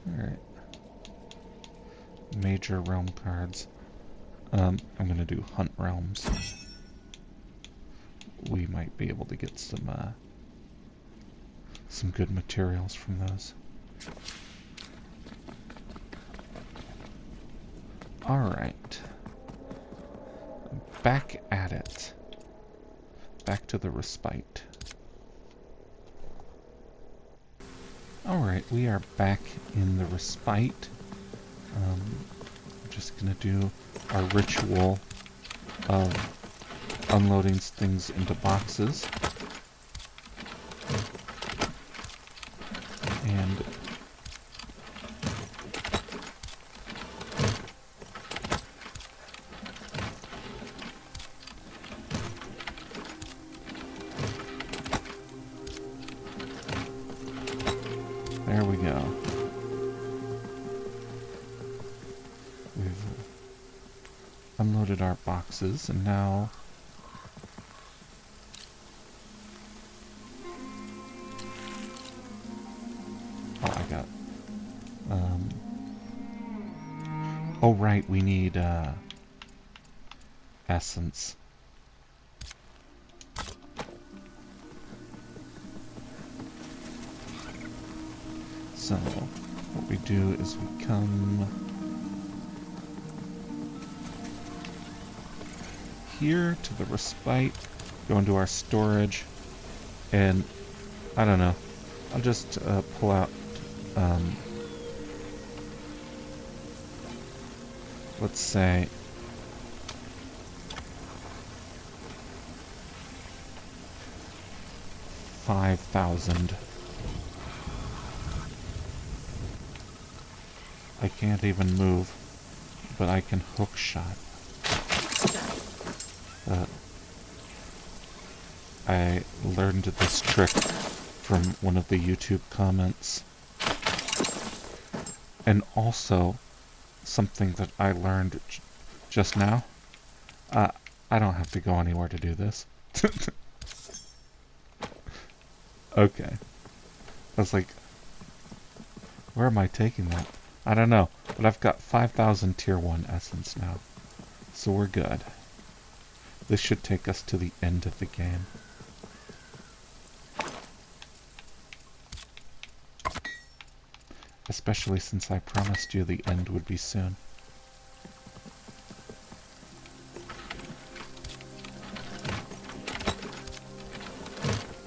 Alright. Major realm cards. I'm gonna do hunt realms. We might be able to get some good materials from those. Alright. Back at it. Back to the respite. Alright, we are back in the respite. I'm just gonna do our ritual of unloading things into boxes. And there we go. We've unloaded our boxes, and now I got oh right, we need essence. So what we do is we come here to the respite, go into our storage, and I don't know, I'll just pull out let's say 5,000. I can't even move, but I can hook shot. I learned this trick from one of the YouTube comments. And also, something that I learned just now. I don't have to go anywhere to do this. Okay. I was like, where am I taking that? I don't know, but I've got 5,000 tier 1 essence now. So we're good. This should take us to the end of the game. Especially since I promised you the end would be soon.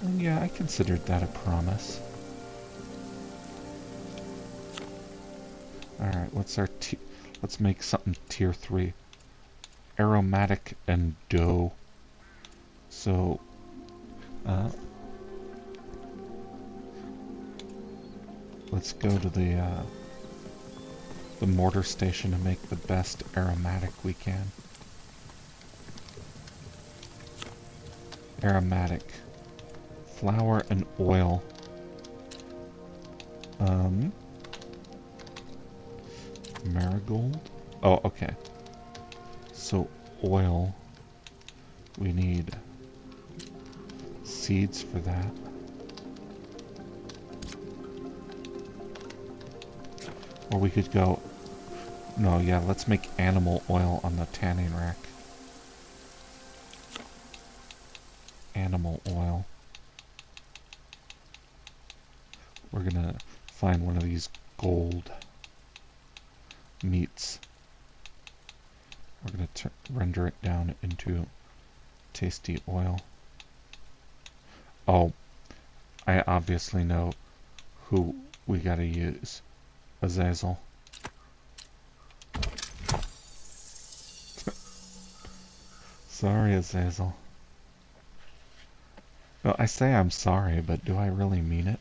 And yeah, I considered that a promise. Alright, let's make something tier 3. Aromatic and dough. So, let's go to the mortar station and make the best aromatic we can. Aromatic. Flour and oil. Marigold? Oh, okay. So, oil, we need seeds for that. Or we could go... No, yeah, let's make animal oil on the tanning rack. Animal oil. We're gonna find one of these gold meats. We're gonna render it down into tasty oil. Oh, I obviously know who we gotta use. Azazel. Sorry, Azazel. Well, I say I'm sorry, but do I really mean it?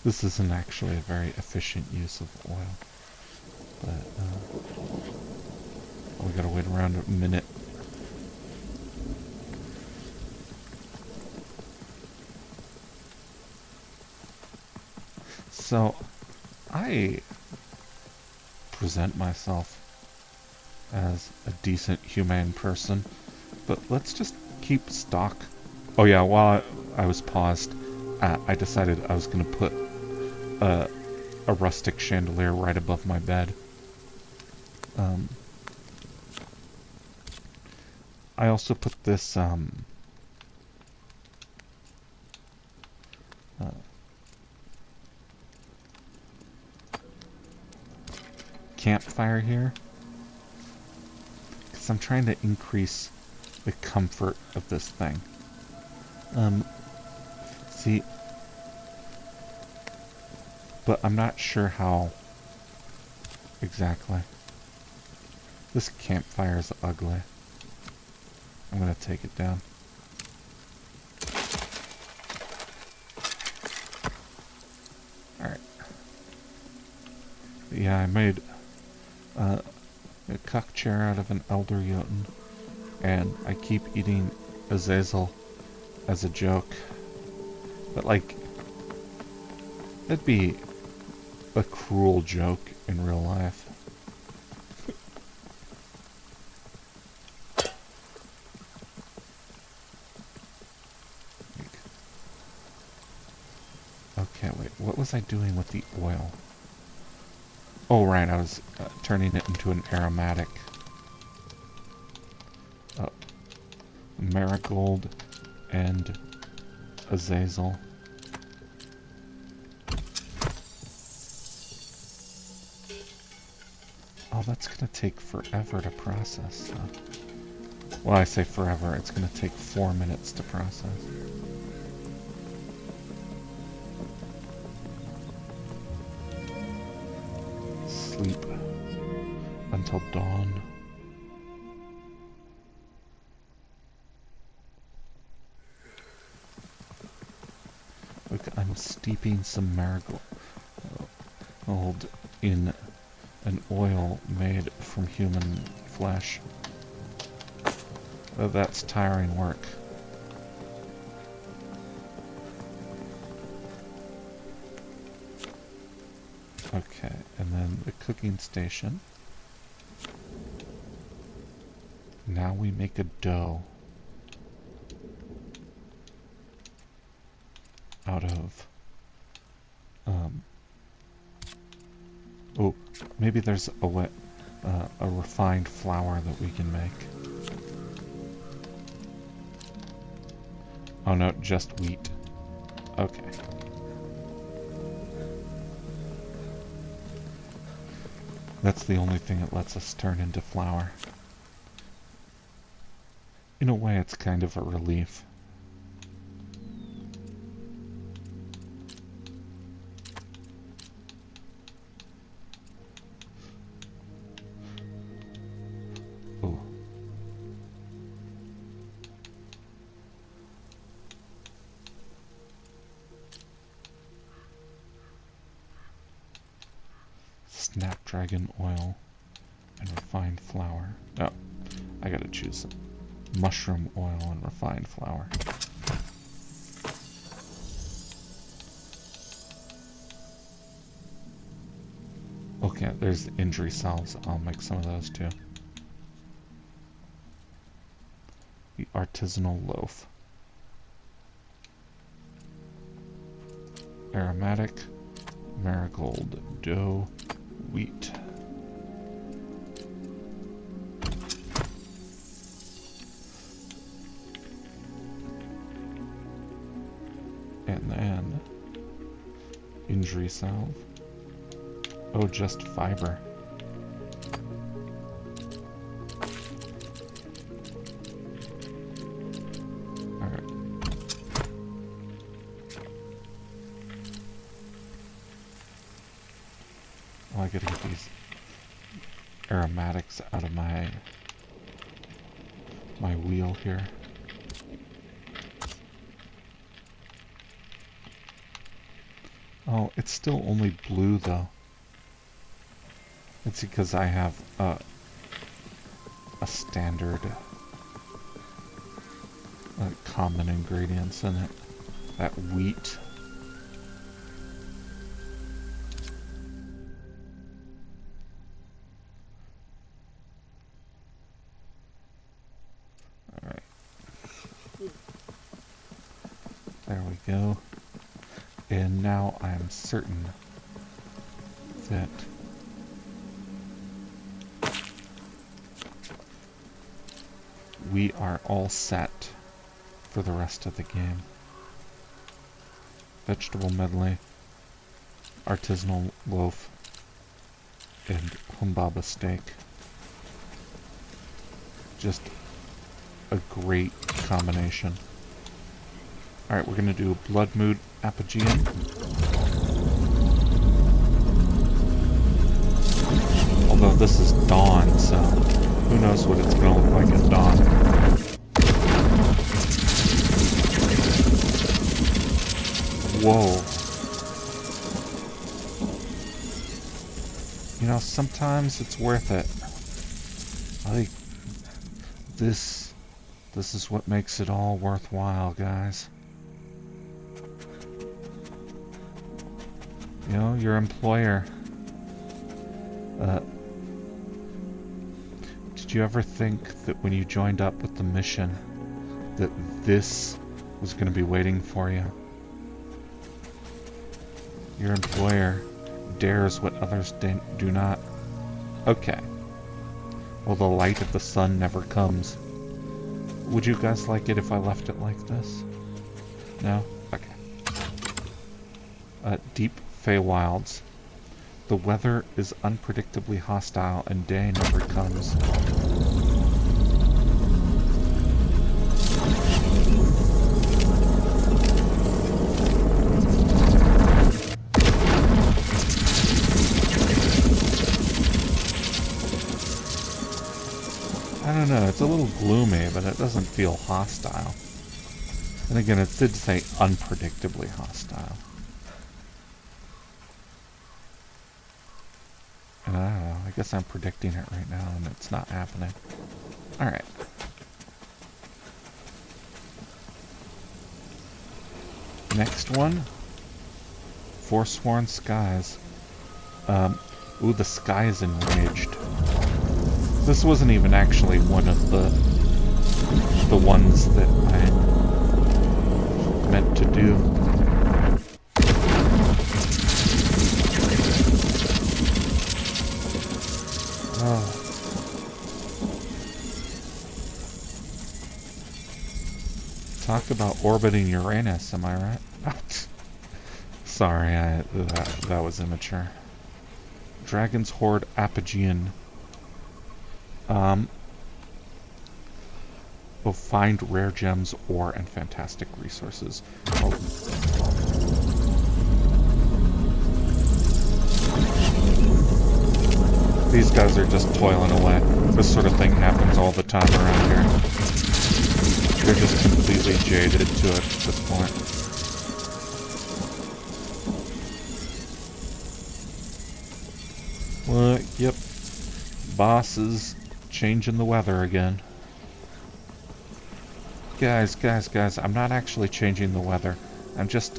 This isn't actually a very efficient use of oil, but we gotta wait around a minute. So, I present myself as a decent, humane person, but let's just keep stock. Oh yeah, while I was paused, I decided I was gonna put a rustic chandelier right above my bed. I also put this campfire here because I'm trying to increase the comfort of this thing. See, but I'm not sure how exactly. This campfire is ugly. I'm gonna take it down. Alright. Yeah, I made a cuck chair out of an elder Jotun, and I keep eating Azazel as a joke. But like, that'd be a cruel joke in real life. Okay, wait, what was I doing with the oil? Oh, right, I was turning it into an aromatic. Marigold and Azazel. Oh, that's gonna take forever to process. Well, I say forever, it's gonna take 4 minutes to process. Sleep until dawn. Look, I'm steeping some marigold in an oil made from human flesh. Oh, that's tiring work. Okay, and then the cooking station. Now we make a dough out of oh, maybe there's a refined flour that we can make. Oh no, just wheat. Okay. That's the only thing that lets us turn into flour. In a way, it's kind of a relief. Oh. Snapdragon oil and refined flour. Oh, I gotta choose them. mushroom oil and refined flour. Okay, there's the injury salves. I'll make some of those too. The artisanal loaf. Aromatic marigold dough wheat. And then injury salve. Oh, just fiber. Alright. Oh, I gotta get these aromatics out of my wheel here. Oh, it's still only blue though. It's because I have a standard common ingredients in it. That wheat. Alright. There we go. And now I am certain that we are all set for the rest of the game. Vegetable medley, artisanal loaf, and humbaba steak. Just a great combination. Alright, we're gonna do blood mood apogeian. Although this is dawn, so who knows what it's gonna look like at dawn. Whoa. You know, sometimes it's worth it. I think this is what makes it all worthwhile, guys. You know, your employer. Did you ever think that when you joined up with the mission that this was going to be waiting for you? Your employer dares what others do not. Okay. Well, the light of the sun never comes. Would you guys like it if I left it like this? No? Okay. Deep Feywilds. The weather is unpredictably hostile and day never comes. I don't know, it's a little gloomy, but it doesn't feel hostile. And again, it did say unpredictably hostile. And I don't know, I guess I'm predicting it right now and it's not happening. Alright. Next one. Forsworn Skies. Ooh, the sky is enraged. This wasn't even actually one of the ones that I meant to do. Oh. Talk about orbiting Uranus, am I right? Sorry, that was immature. Dragon's Horde Apogeian. Will find rare gems, ore, and fantastic resources. Oh. These guys are just toiling away. This sort of thing happens all the time around here. They're just completely jaded to it at this point. Well, yep. Boss is changing the weather again. Guys, I'm not actually changing the weather. I'm just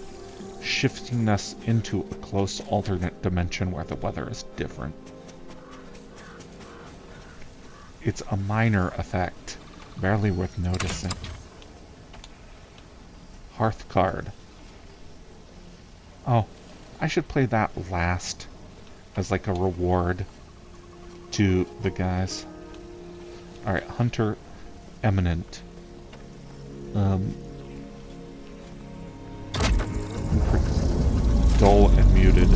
shifting us into a close alternate dimension where the weather is different. It's a minor effect, barely worth noticing. Hearth card. Oh, I should play that last as like a reward to the guys. Alright, Hunter Eminent. Dull and muted.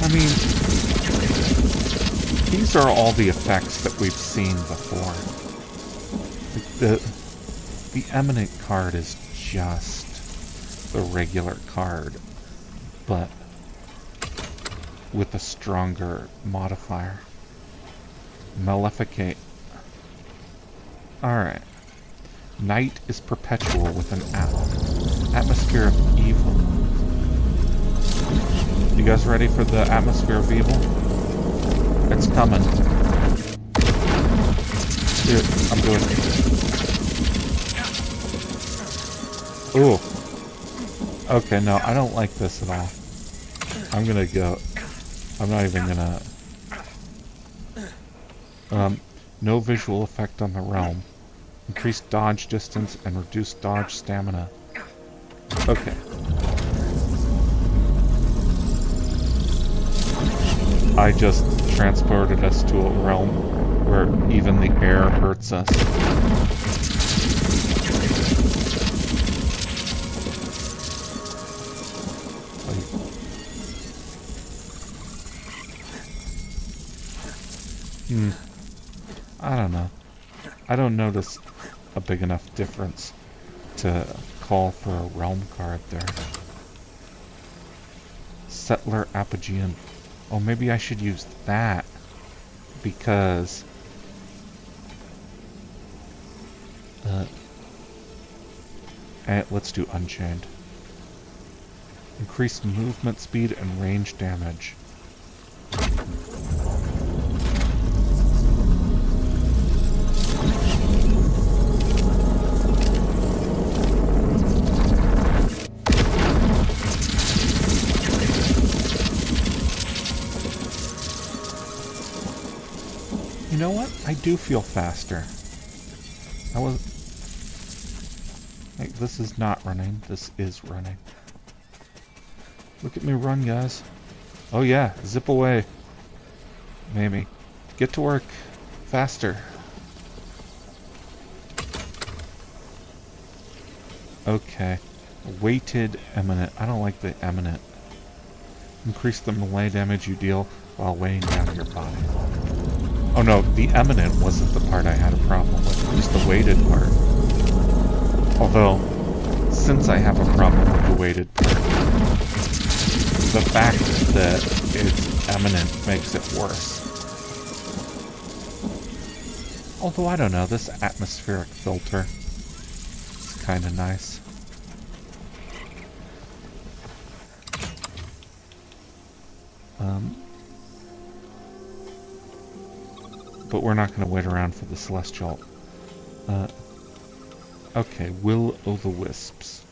I mean, these are all the effects that we've seen before. The Eminent card is just the regular card, but with a stronger modifier. Maleficate. Alright. Night is perpetual with an atmosphere of evil. You guys ready for the atmosphere of evil? It's coming. Dude, I'm doing it. Ooh. Okay, no, I don't like this at all. I'm gonna go. I'm not even gonna... no visual effect on the realm. Increased dodge distance and reduced dodge stamina. Okay. I just transported us to a realm where even the air hurts us. I don't know. I don't notice a big enough difference to call for a realm card there. Settler Apogean. Oh, maybe I should use that because let's do Unchained. Increase movement speed and range damage. You know what? I do feel faster. Like, this is not running. This is running. Look at me run, guys. Oh yeah, zip away. Maybe. Get to work. Faster. Okay. Weighted Eminent. I don't like the Eminent. Increase the melee damage you deal while weighing down your body. Oh no, the Eminent wasn't the part I had a problem with, just the weighted part. Although, since I have a problem with the weighted part, the fact that it's Eminent makes it worse. Although, I don't know, this atmospheric filter is kind of nice. But we're not going to wait around for the Celestial. Okay, Will-o'-the-Wisps.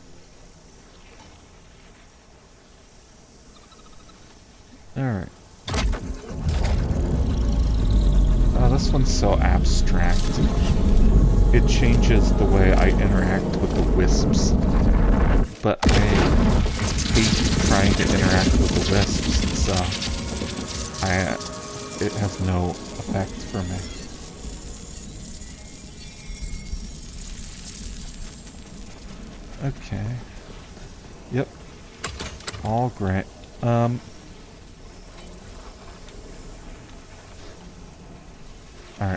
Alright. Oh, this one's so abstract. It changes the way I interact with the wisps. But I hate trying to interact with the wisps, so it has no effect for me. Okay. Yep. All great. Alright,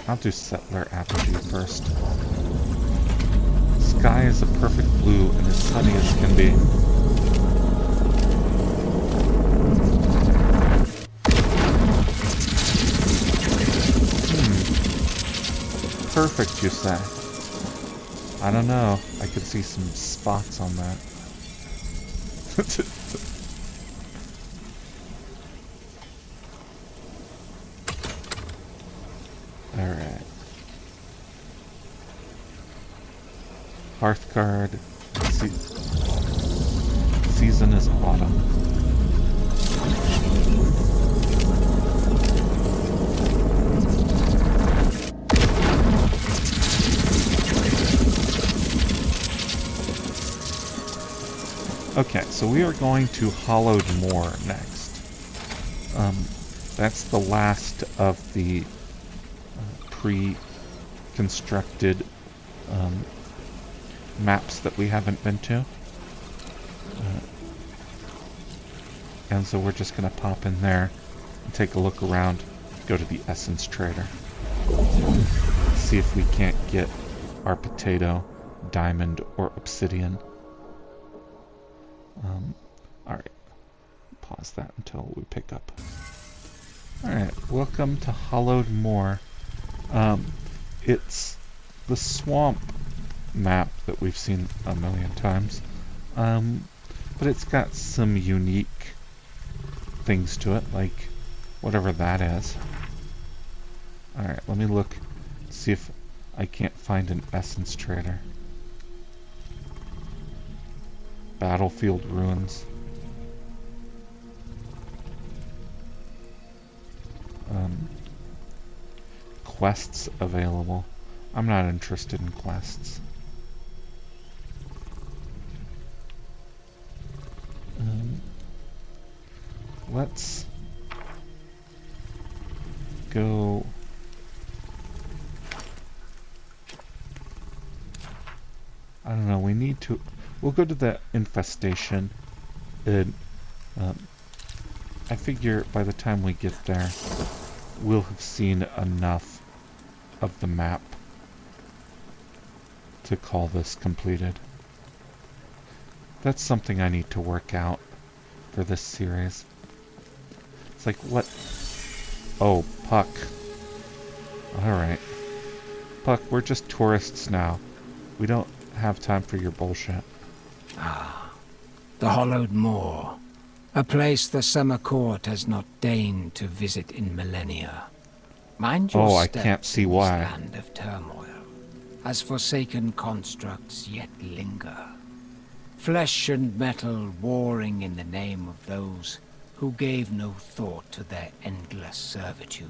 I'll do Settler Apogee first. Sky is a perfect blue and as sunny as can be. Perfect, you say? I don't know. I could see some spots on that. Hearthguard. Season is autumn. Okay, so we are going to Hollowed Moor next. That's the last of the pre-constructed maps that we haven't been to. And so we're just going to pop in there and take a look around, go to the Essence Trader. See if we can't get our potato, diamond, or obsidian. Alright. Pause that until we pick up. Alright, welcome to Hollowed Moor. It's the swamp map that we've seen a million times. But it's got some unique things to it, like whatever that is. Alright, let me look, see if I can't find an Essence Trader. Battlefield Ruins. Quests available. I'm not interested in quests. Let's go. I don't know, we need to. We'll go to the infestation. And I figure by the time we get there, we'll have seen enough of the map to call this completed. That's something I need to work out for this series. It's like, what? Oh, Puck. Alright. Puck, we're just tourists now. We don't have time for your bullshit. Ah, the Hollowed Moor. A place the Summer Court has not deigned to visit in millennia. Mind your I steps can't see in why. this land of turmoil, as forsaken constructs yet linger. Flesh and metal warring in the name of those who gave no thought to their endless servitude.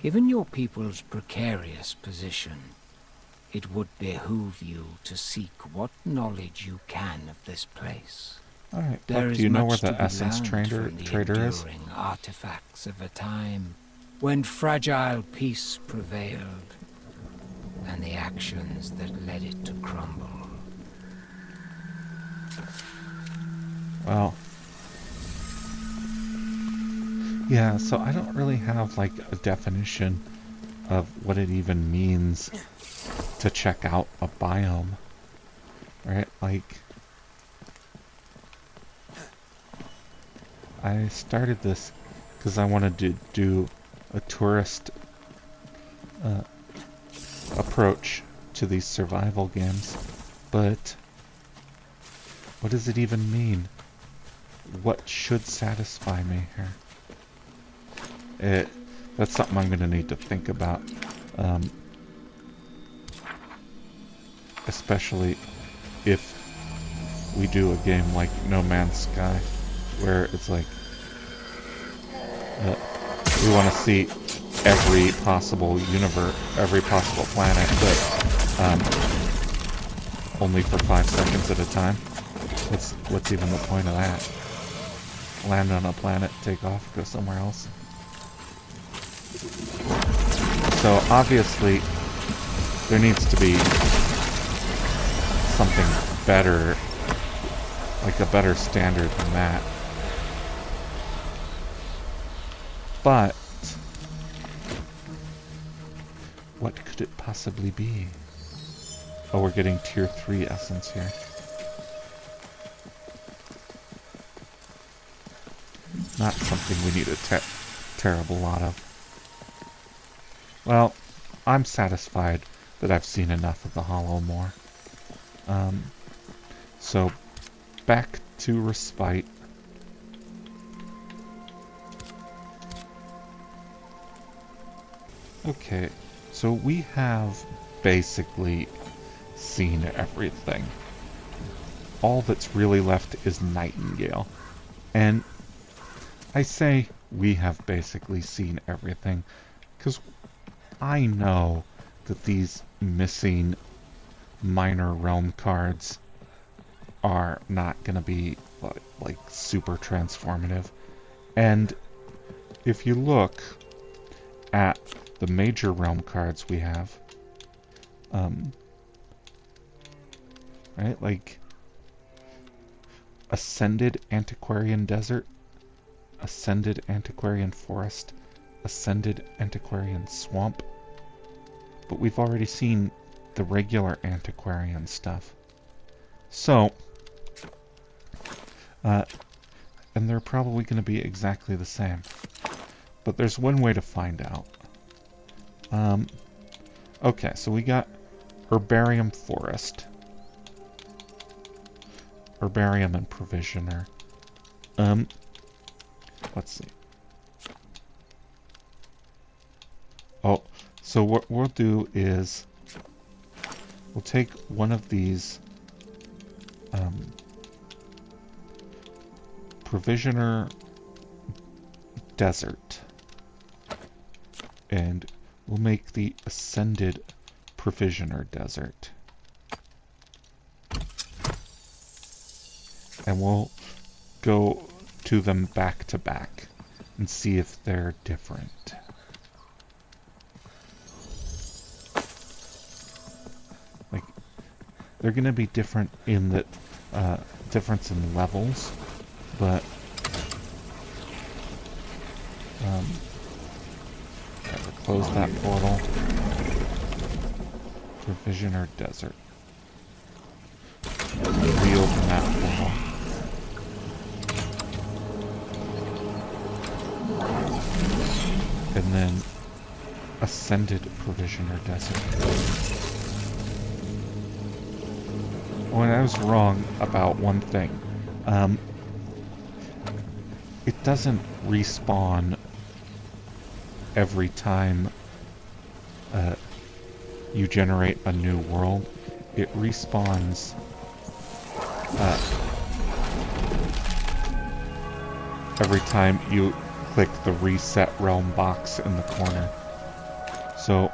Given your people's precarious position, it would behoove you to seek what knowledge you can of this place. Alright, There Puck, is do you know where much the to be Essence learned Trader from the is? enduring artifacts of a time when fragile peace prevailed, and the actions that led it to crumble. Well, yeah, so I don't really have like a definition of what it even means to check out a biome, right? Like, I started this because I wanted to do a tourist approach to these survival games, but what does it even mean? What should satisfy me here? That's something I'm going to need to think about. Especially if we do a game like No Man's Sky, where it's like we want to see every possible universe, every possible planet, but only for 5 seconds at a time. What's even the point of that? Land on a planet, take off, go somewhere else. So obviously there needs to be something better, like a better standard than that. But what could it possibly be? Oh, we're getting tier 3 essence here. Not something we need a terrible lot of. Well, I'm satisfied that I've seen enough of the Hollow Moor. So, back to Respite. Okay, so we have basically seen everything. All that's really left is Nightingale. And I say we have basically seen everything, because I know that these missing minor realm cards are not going to be like super transformative. And if you look at the major realm cards we have, right, like Ascended Antiquarian Desert, Ascended Antiquarian Forest, Ascended Antiquarian Swamp, but we've already seen the regular Antiquarian stuff. So, and they're probably going to be exactly the same. But there's one way to find out. Okay, so we got Herbarium Forest. Herbarium and Provisioner. Let's see. Oh, so what we'll do is we'll take one of these Provisioner Desert, and we'll make the Ascended Provisioner Desert. And we'll go to them back to back and see if they're different. Like, they're going to be different in the difference in levels, but close that portal. Provisioner Desert. Reopen that portal. And then Ascended Provisioner Desert. Oh, and I was wrong about one thing. It doesn't respawn every time you generate a new world. It respawns every time you click the reset realm box in the corner. So,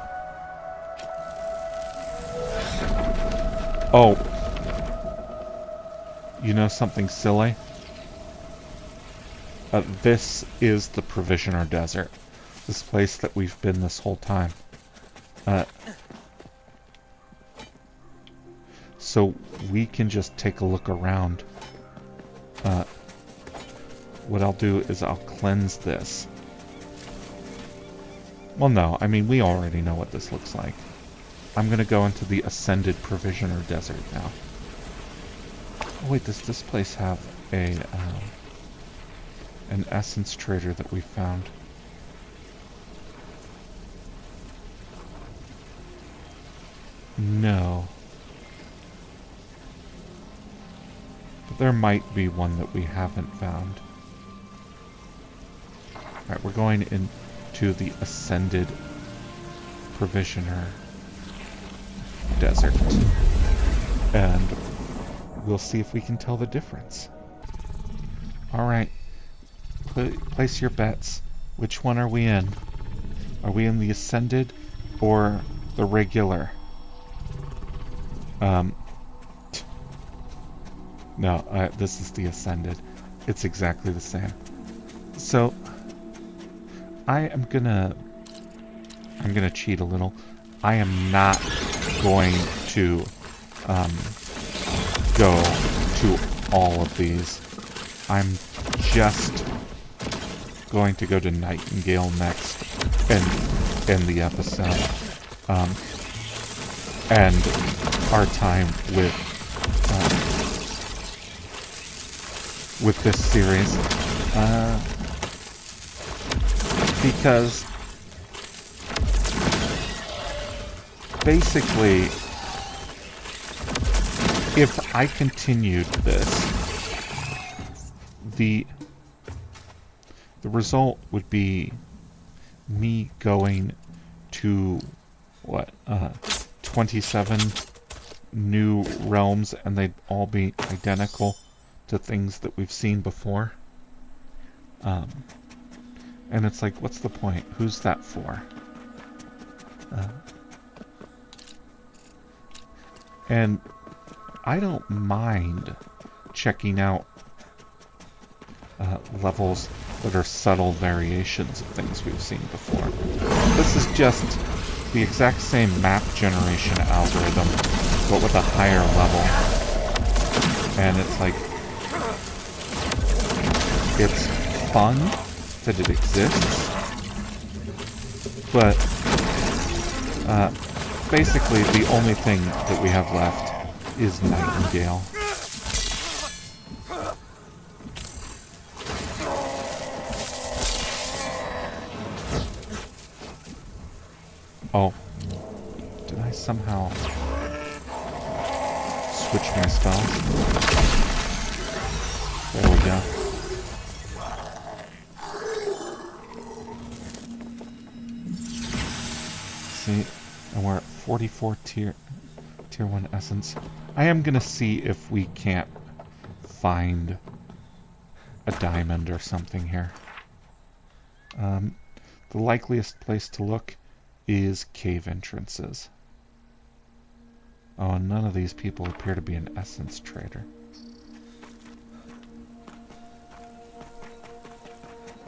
oh, you know something silly? This is the Provisioner Desert. This place that we've been this whole time. So we can just take a look around. What I'll do is I'll cleanse this. Well, no, I mean, we already know what this looks like. I'm going to go into the Ascended Provisioner Desert now. Oh, wait, does this place have a an essence trader that we found? No. But there might be one that we haven't found. Alright, we're going into the Ascended Provisioner Desert. And we'll see if we can tell the difference. Alright. Place your bets. Which one are we in? Are we in the Ascended or the regular? No, this is the Ascended. It's exactly the same. So, I'm gonna cheat a little. I am not going to go to all of these. I'm just going to go to Nightingale next and end the episode. And our time with this series, because basically, if I continued this, the result would be me going to what 27 new realms and they'd all be identical to things that we've seen before. And it's like, what's the point? Who's that for? And I don't mind checking out levels that are subtle variations of things we've seen before. This is just the exact same map generation algorithm, but with a higher level. And it's like, it's fun that it exists, but basically the only thing that we have left is Nightingale. Oh, did I somehow switch my spells? There we go. See, and we're at 44 tier 1 essence. I am gonna see if we can't find a diamond or something here. The likeliest place to look is cave entrances. Oh, and none of these people appear to be an essence trader.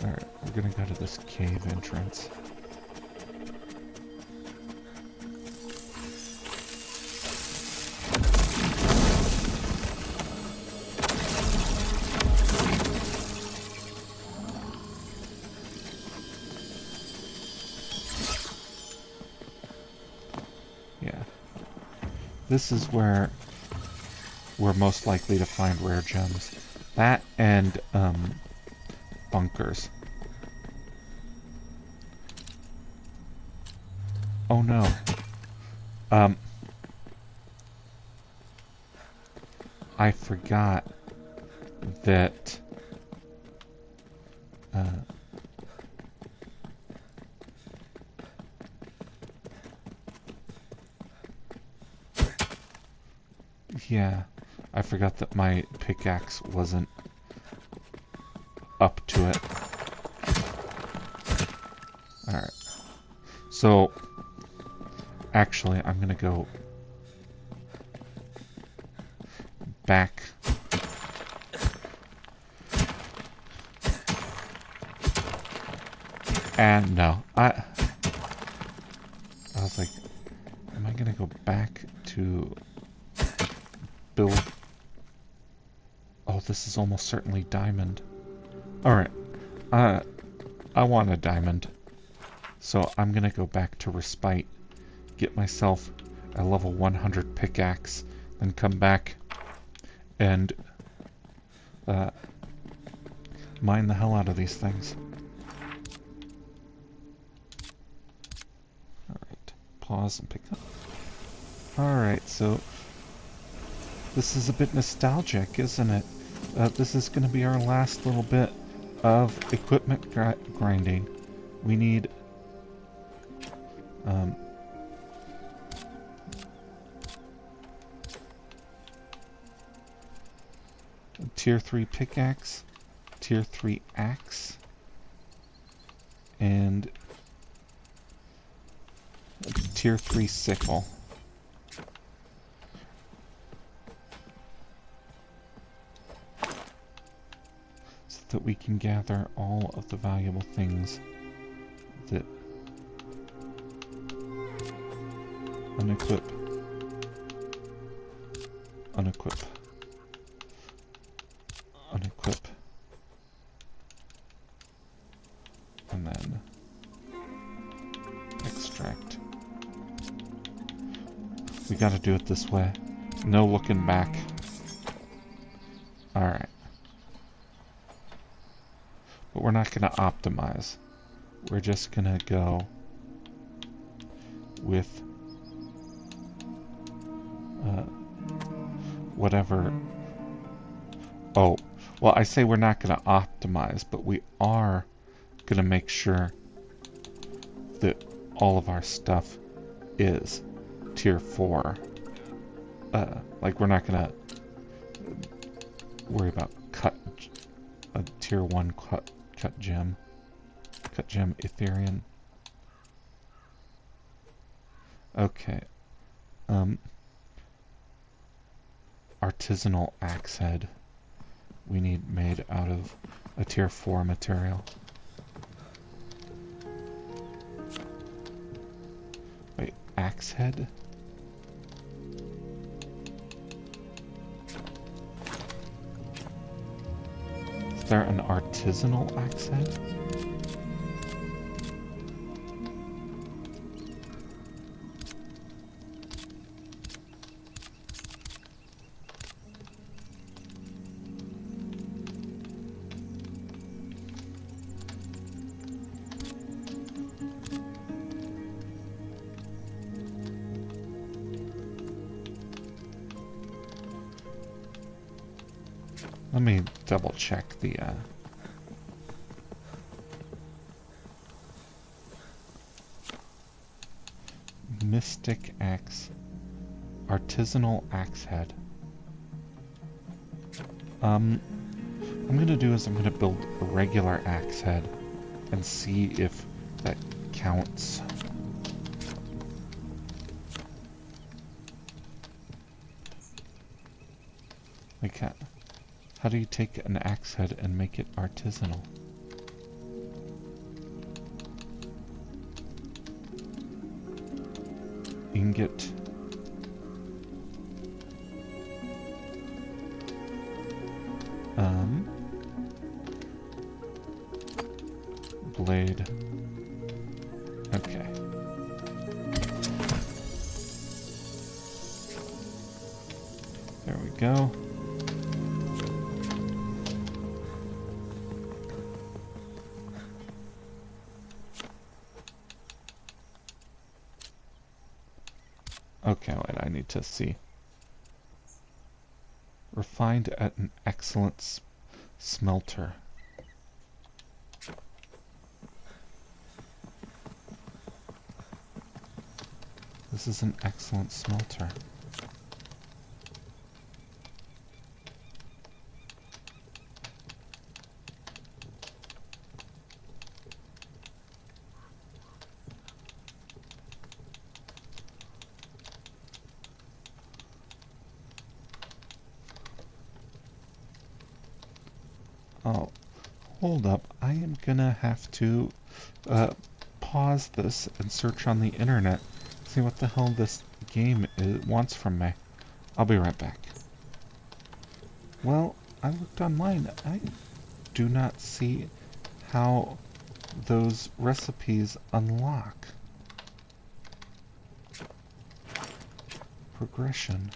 Alright, we're gonna go to this cave entrance. This is where we're most likely to find rare gems. That and bunkers. Oh no. I forgot that yeah, I forgot that my pickaxe wasn't up to it. Alright. So, actually, I'm gonna go back. And no, I was like, am I gonna go back to build? Oh, this is almost certainly diamond. Alright, I want a diamond. So I'm gonna go back to Respite, get myself a level 100 pickaxe, then come back and mine the hell out of these things. Alright, pause and pick up. Alright, so this is a bit nostalgic, isn't it? This is going to be our last little bit of equipment grinding. We need a tier 3 pickaxe, tier 3 axe, and a tier 3 sickle. That we can gather all of the valuable things that unequip, unequip, unequip, and then extract. We gotta do it this way. No looking back. Alright. But we're not going to optimize. We're just going to go with whatever. Oh, well, I say we're not going to optimize, but we are going to make sure that all of our stuff is tier 4. like we're not gonna worry about a tier 1 cut gem. Cut gem Ethereum. Okay. Artisanal axe head. We need made out of a tier 4 material. Wait, axe head? Is there an artisanal axe head? Let me double check the Mystic Axe. Artisanal axe head. I'm gonna do is I'm gonna build a regular axe head and see if that counts. Like, how do you take an axe head and make it artisanal? Ingot. Blade. Okay. There we go. Okay, wait, I need to see. Refined at an excellent smelter. This is an excellent smelter. Oh, hold up. I am gonna have to pause this and search on the internet, see what the hell this game wants from me. I'll be right back. Well, I looked online. I do not see how those recipes unlock. Progression.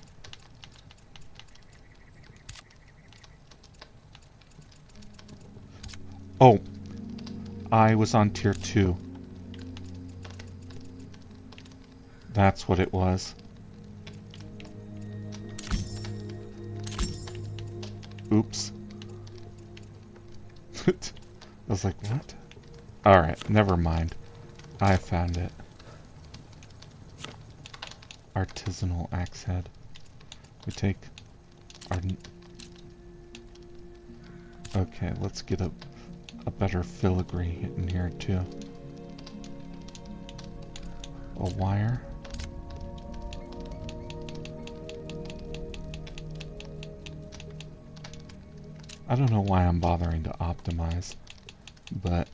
Oh, I was on tier 2. That's what it was. Oops. I was like, what? Alright, never mind. I found it. Artisanal axe head. We take our... Okay, let's get a better filigree in here too. A wire. I don't know why I'm bothering to optimize, but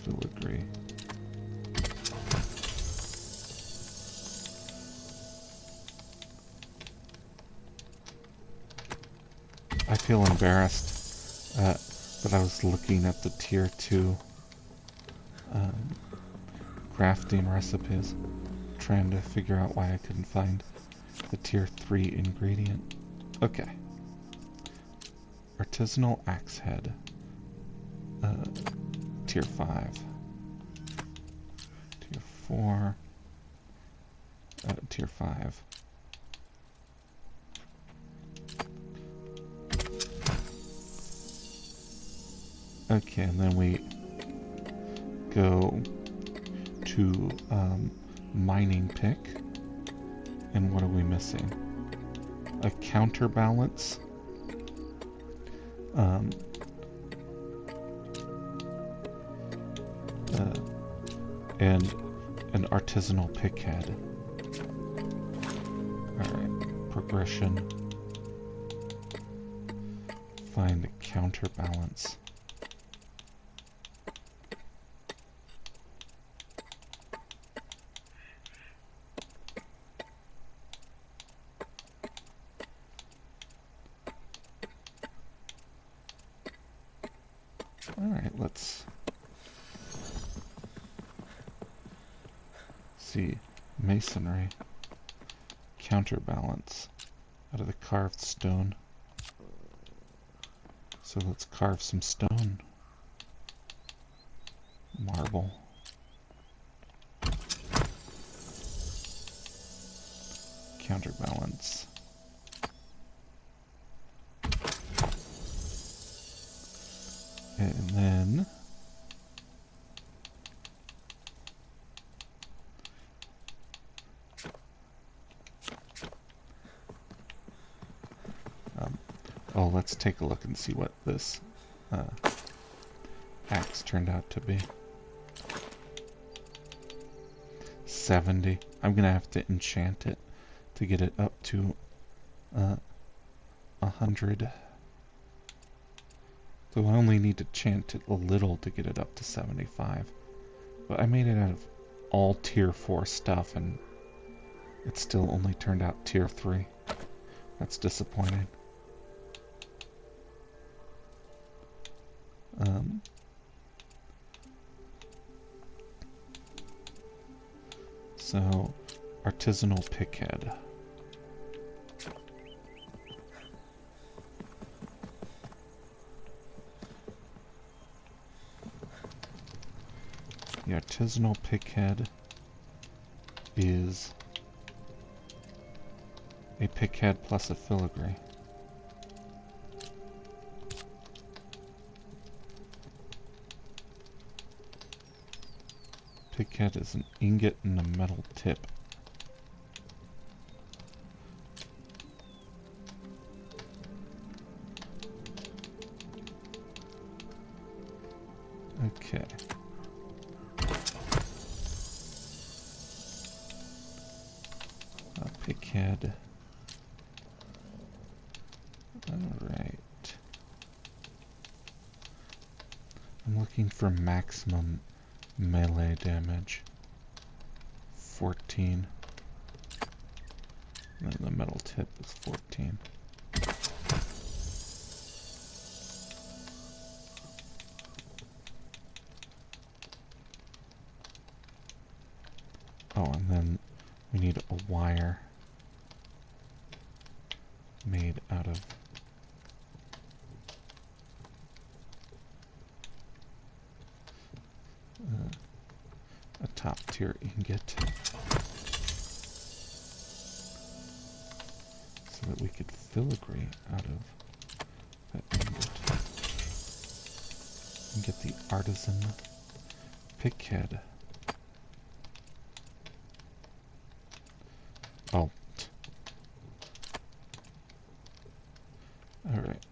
filigree. I feel embarrassed that I was looking at the tier 2 crafting recipes, trying to figure out why I couldn't find the tier 3 ingredient. Okay. Artisanal axe head. Tier 5. Tier 4. Tier 5. Okay, and then we go to mining pick. And what are we missing? A counterbalance. And an artisanal pick head. Alright, progression. Find a counterbalance. Alright, let's see. Masonry. Counterbalance. Out of the carved stone. So let's carve some stone. Marble. Counterbalance. And then oh, let's take a look and see what this axe turned out to be. 70. I'm gonna have to enchant it to get it up to 100. So I only need to enchant it a little to get it up to 75. But I made it out of all tier 4 stuff and it still only turned out tier 3. That's disappointing. So, artisanal pickhead. The artisanal pickhead is a pickhead plus a filigree. Pickhead is an ingot and a metal tip. Okay. A pickhead. Alright. I'm looking for maximum melee damage. 14. And the metal tip is 14. Oh, and then we need a wire made out of a top tier ingot so that we could filigree out of that ingot and get the artisan pickhead. Oh. Alright.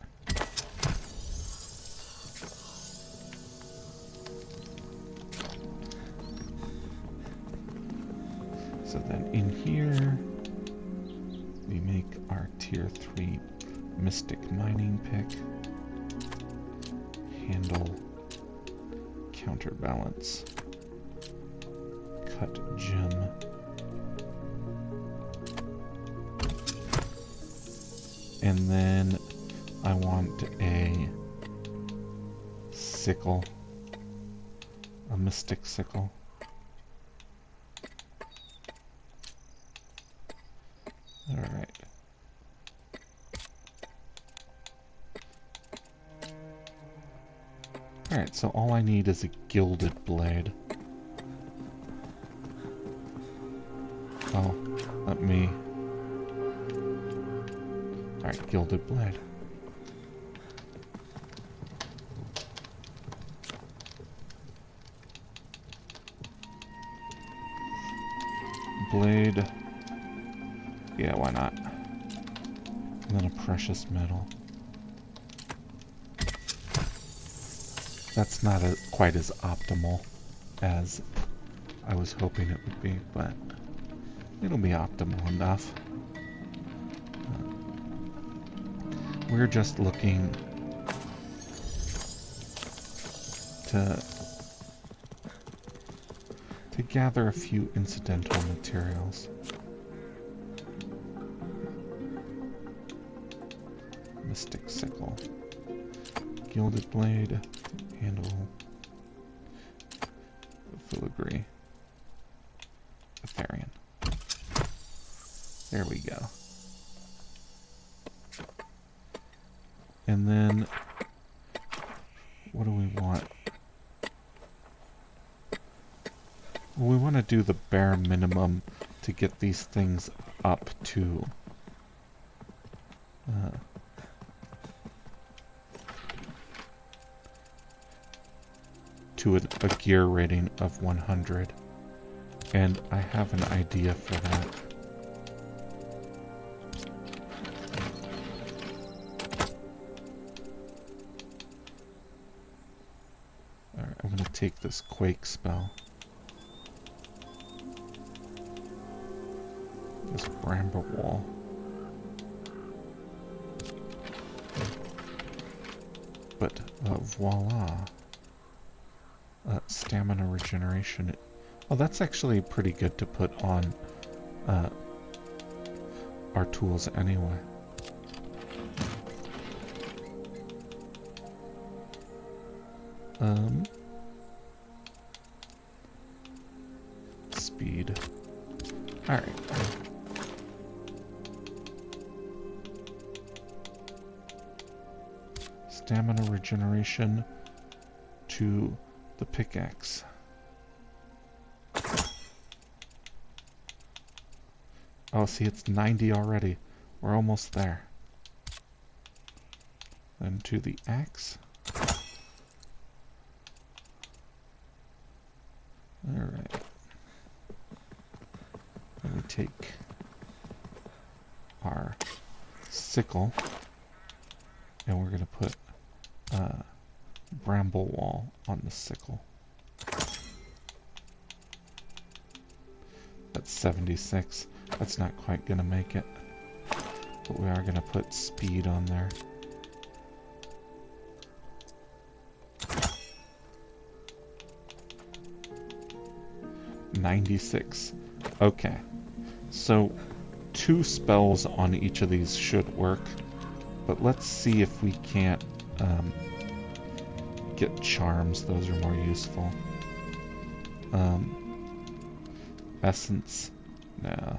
So then in here, we make our tier 3 mystic mining pick. Handle, counterbalance, cut gem. And then I want a sickle, a mystic sickle. Alright. Alright, so all I need is a gilded blade. Oh, let me... Alright, gilded blade. blade. Yeah, why not? And then a precious metal. That's not quite as optimal as I was hoping it would be, but it'll be optimal enough. We're just looking to gather a few incidental materials. Mystic sickle, gilded blade, handle, filigree, Etherian. There we go. And then, what do we want? Well, we want to do the bare minimum to get these things up to a gear rating of 100. And I have an idea for that. Alright, I'm going to take this quake spell. This bramble wall. But voila. Stamina regeneration. Oh, that's actually pretty good to put on our tools anyway. Speed. Alright. Stamina regeneration to the pickaxe. Oh, see, it's 90 already. We're almost there. Then to the axe. Alright. Then we take our sickle and we're going to put bramble wall on the sickle. That's 76. That's not quite going to make it. But we are going to put speed on there. $96. Okay. So 2 spells on each of these should work. But let's see if we can't get charms. Those are more useful. Essence. No.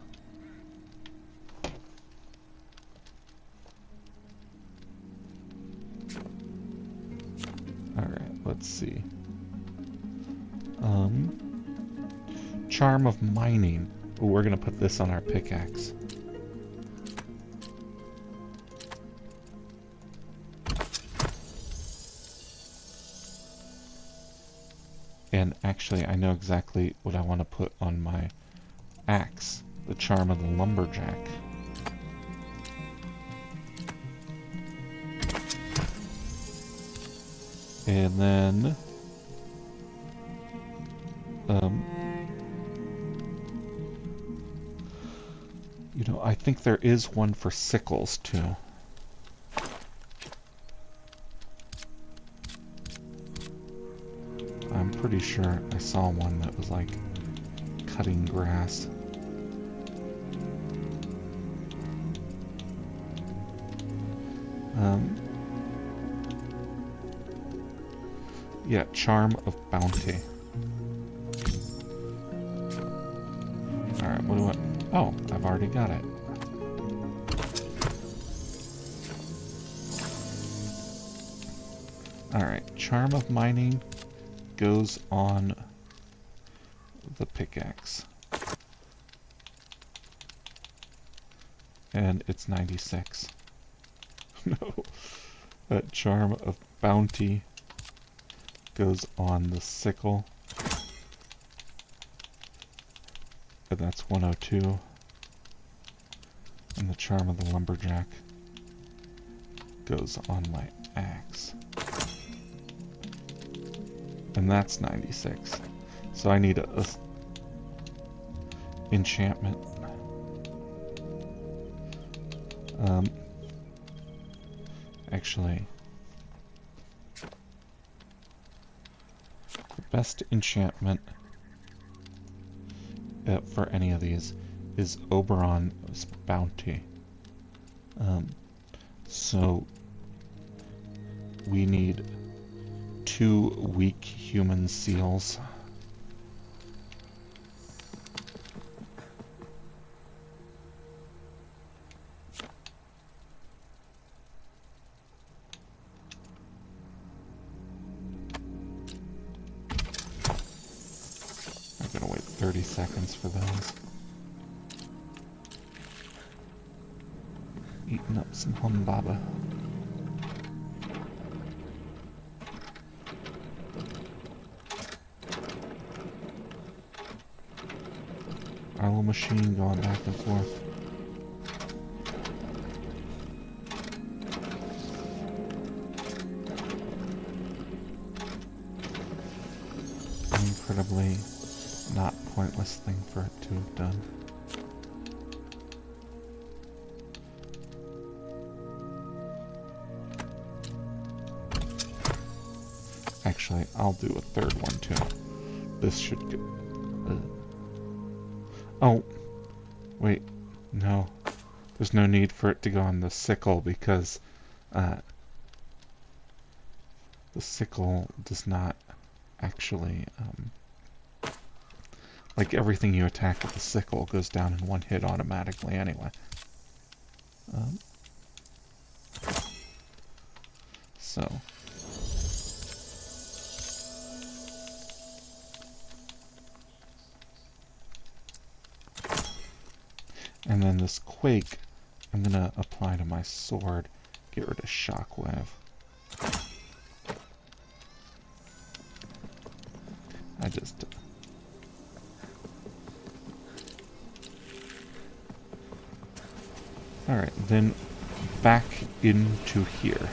Alright, let's see. Charm of mining. Ooh, we're gonna put this on our pickaxe. And actually, I know exactly what I want to put on my axe. The charm of the lumberjack. And then you know, I think there is one for sickles too. I'm pretty sure I saw one that was like cutting grass. Yeah, charm of bounty. Alright, what do I... Oh, I've already got it. Alright, charm of mining goes on the pickaxe. And it's 96. No. That charm of bounty goes on the sickle. But that's 102. And the charm of the lumberjack goes on my axe. And that's 96. So I need a enchantment. Actually, the best enchantment for any of these is Oberon's Bounty. So we need 2 weak human seals. I'm gonna wait 30 seconds for those. Eating up some humbaba. Our little machine going back and forth. Incredibly not pointless thing for it to have done. Actually, I'll do a third one too. This should get... Oh! Wait, no. There's no need for it to go on the sickle because the sickle does not actually... like everything you attack with the sickle goes down in one hit automatically anyway. So... And then this quake, I'm gonna apply to my sword, get rid of shockwave. I just... Alright, then back into here.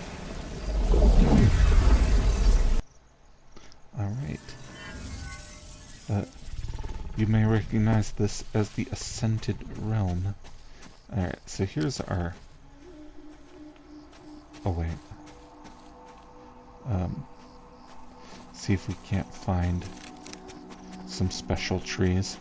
Alright. You may recognize this as the Ascended Realm. Alright, so here's our... Oh wait. See if we can't find some special trees.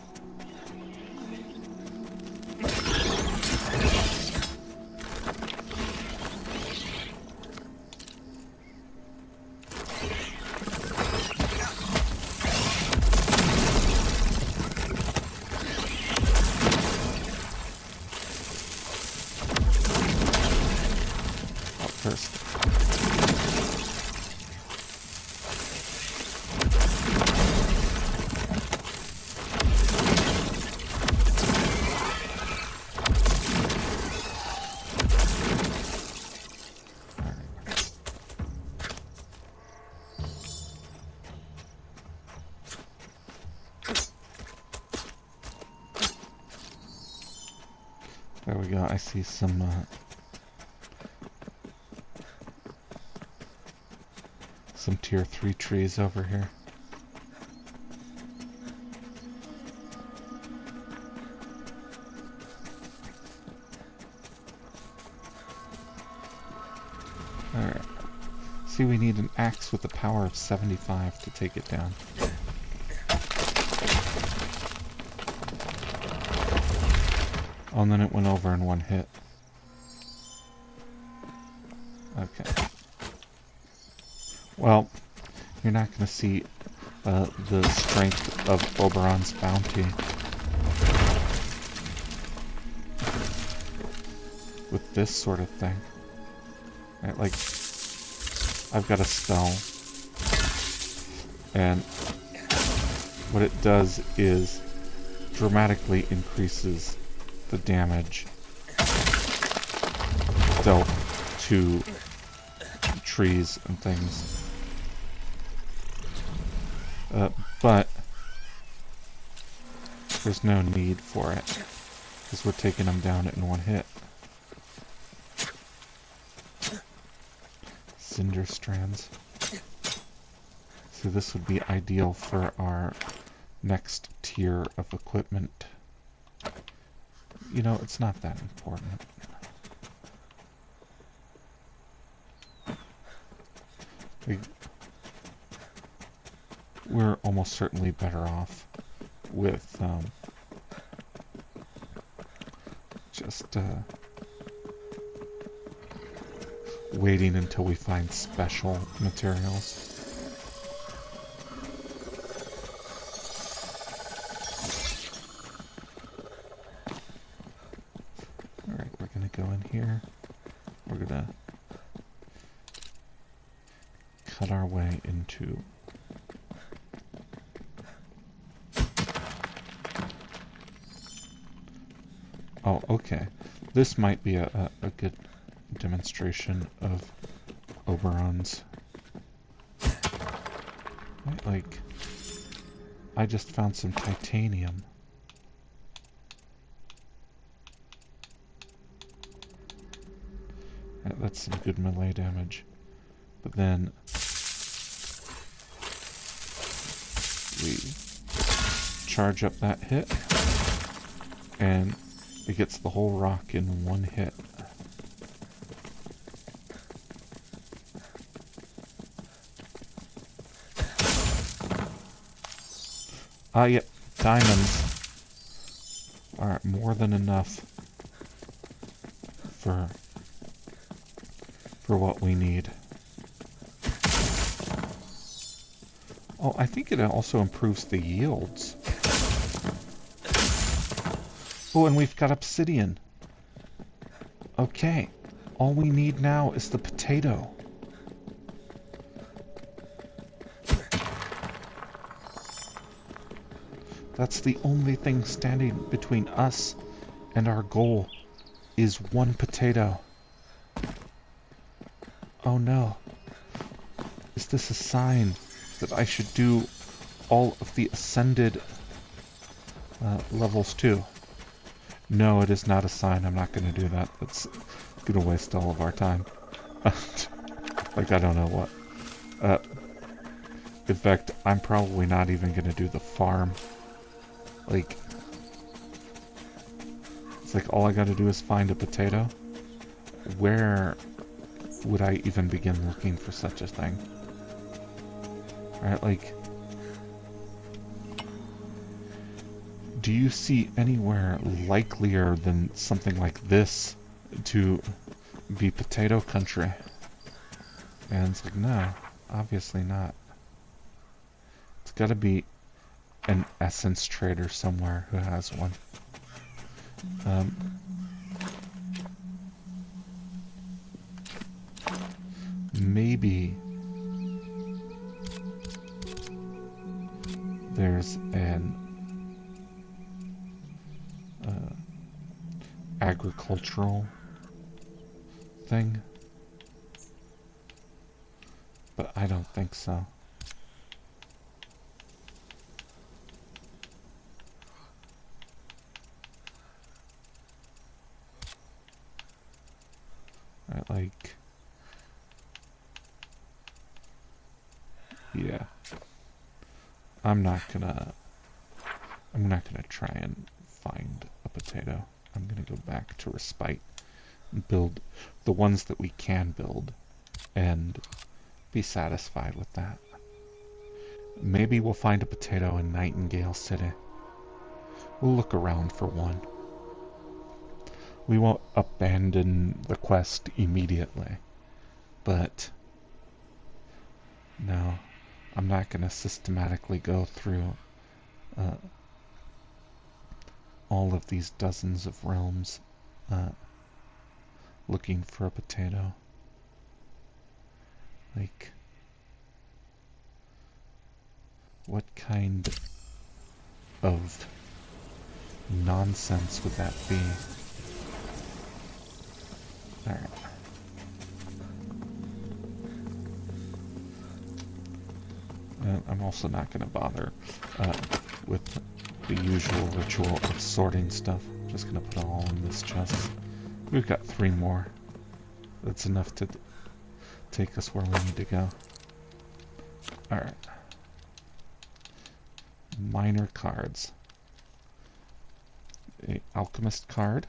There we go, I see some tier 3 trees over here. Alright. See, we need an axe with a power of 75 to take it down. Oh, and then it went over in one hit. Okay. Well, you're not going to see the strength of Oberon's Bounty with this sort of thing. Right, like, I've got a spell, and what it does is dramatically increases the damage dealt to trees and things. There's no need for it, because we're taking them down in one hit. Cinder strands. So this would be ideal for our next tier of equipment. You know, it's not that important. We're almost certainly better off with just waiting until we find special materials. Alright, we're gonna go in here. We're gonna cut our way into oh, okay. This might be a good demonstration of Oberon's. Right, like, I just found some titanium. Right, that's some good melee damage. But then we charge up that hit, and it gets the whole rock in one hit. Ah, yep, diamonds are more than enough for what we need. Oh, I think it also improves the yields. Oh, and we've got obsidian. Okay, all we need now is the potato. That's the only thing standing between us and our goal, is one potato. Oh no. Is this a sign that I should do all of the ascended levels too? No, it is not a sign. I'm not going to do that. That's going to waste all of our time. Like, I don't know what. In fact, I'm probably not even going to do the farm. Like, it's like all I got to do is find a potato. Where would I even begin looking for such a thing? Right, like, do you see anywhere likelier than something like this to be potato country? And it's like, no, obviously not. It's got to be an essence trader somewhere who has one. Maybe there's an agricultural thing, but I don't think so. Right, like, yeah, I'm not gonna try and find a potato. I'm gonna go back to Respite and build the ones that we can build and be satisfied with that. Maybe we'll find a potato in Nightingale City. We'll look around for one. We won't abandon the quest immediately, but no, I'm not going to systematically go through all of these dozens of realms looking for a potato. Like, what kind of nonsense would that be? Alright. I'm also not going to bother with the usual ritual of sorting stuff. Just gonna put it all in this chest. We've got 3 more. That's enough to take us where we need to go. Alright. Minor cards. A alchemist card.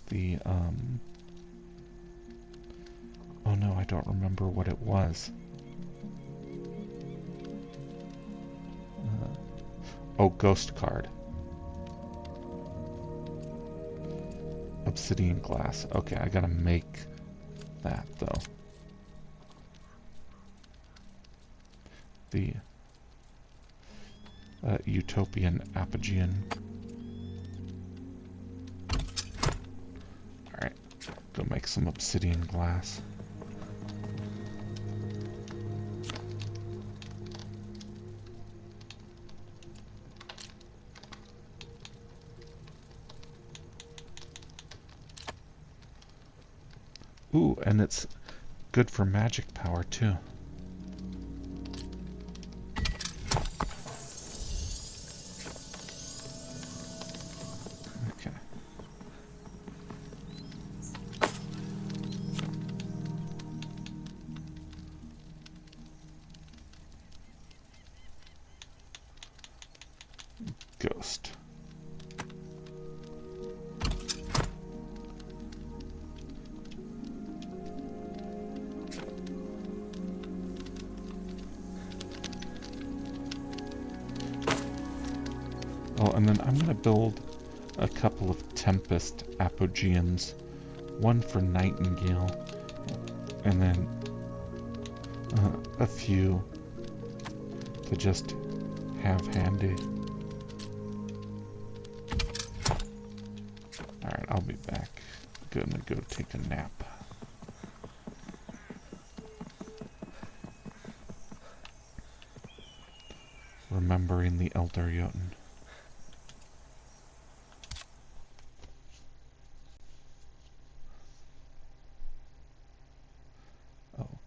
The, oh no, I don't remember what it was. Oh, ghost card. Obsidian glass. Okay, I gotta make that, though. The utopian apogean. Alright, go make some obsidian glass. Ooh, and it's good for magic power, too. Okay. Ghost. Oh, and then I'm going to build a couple of Tempest Apogeans. One for Nightingale, and then a few to just have handy. Alright, I'll be back. Gonna go take a nap. Remembering the Elder Jotun.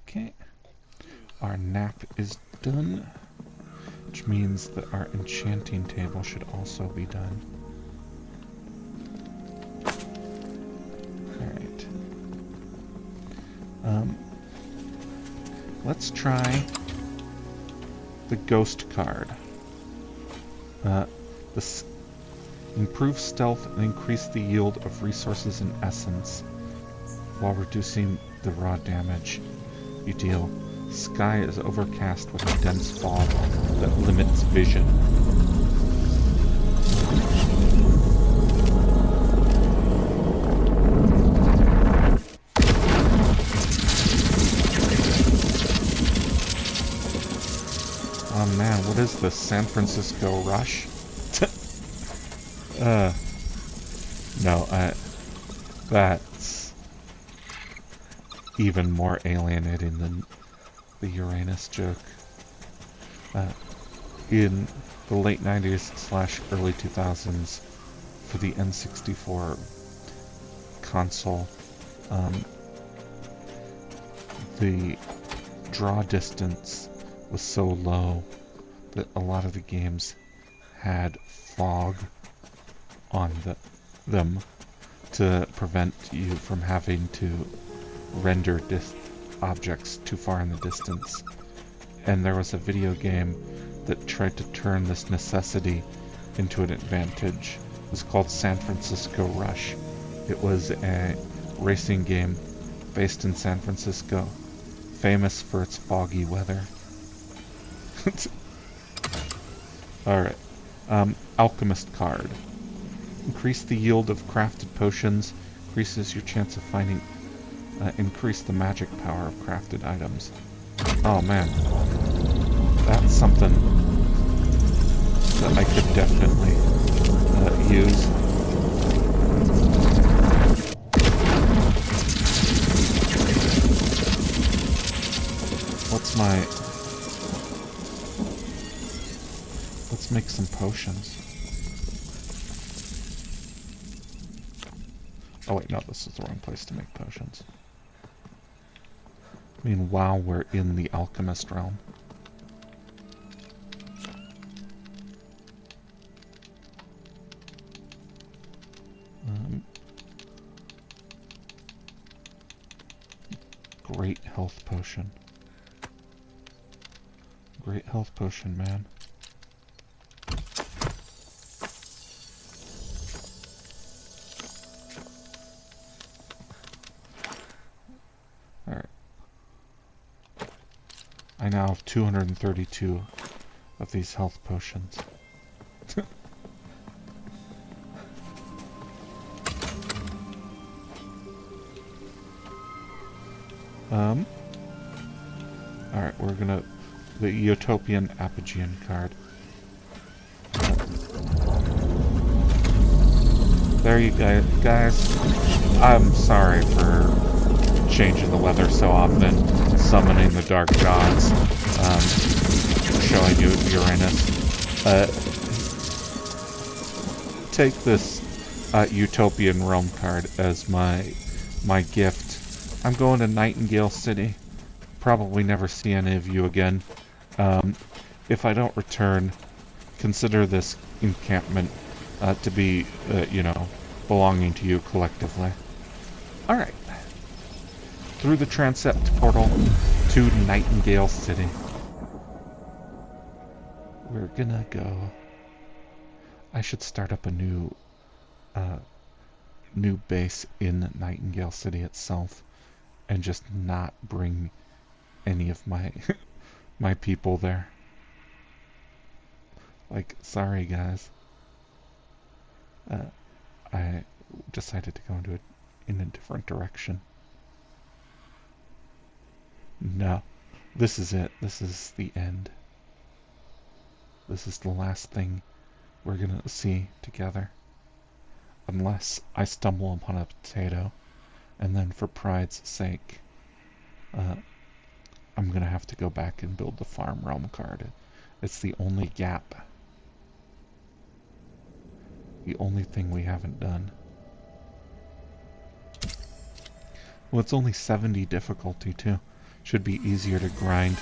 Okay, our nap is done, which means that our enchanting table should also be done. Alright. Let's try the ghost card. This improves stealth and increase the yield of resources and essence while reducing the raw damage you deal. Sky is overcast with a dense fog that limits vision. Oh man, what is this? San Francisco Rush? No, that's even more alienating than the Uranus joke. In the late 90s / early 2000s, for the N64 console, the draw distance was so low that a lot of the games had fog on them to prevent you from having to render objects too far in the distance. And there was a video game that tried to turn this necessity into an advantage. It was called San Francisco Rush. It was a racing game based in San Francisco, famous for its foggy weather. Alright. Alchemist card. Increase the yield of crafted potions. Increases your chance of finding... increase the magic power of crafted items. Oh man. That's something that I could definitely use. What's my... Let's make some potions. Oh wait, no, this is the wrong place to make potions. I mean, while we're in the alchemist realm. Great health potion. Great health potion, man. Alright. I now have 232 of these health potions. Alright, we're gonna... The Utopian Apogean card. There you go, guys. I'm sorry for changing the weather so often, summoning the dark gods, showing you Uranus. Take this Utopian Realm card as my gift. I'm going to Nightingale City. Probably never see any of you again. If I don't return, consider this encampment to be, belonging to you collectively. Alright. Through the transept portal to Nightingale City. We're gonna go... I should start up a new base in Nightingale City itself and just not bring any of my my people there. Like, sorry guys. I decided to go in a different direction. No. This is it. This is the end. This is the last thing we're gonna see together. Unless I stumble upon a potato, and then for pride's sake, I'm gonna have to go back and build the farm realm card. It's the only gap. The only thing we haven't done. Well, it's only 70 difficulty too. Should be easier to grind.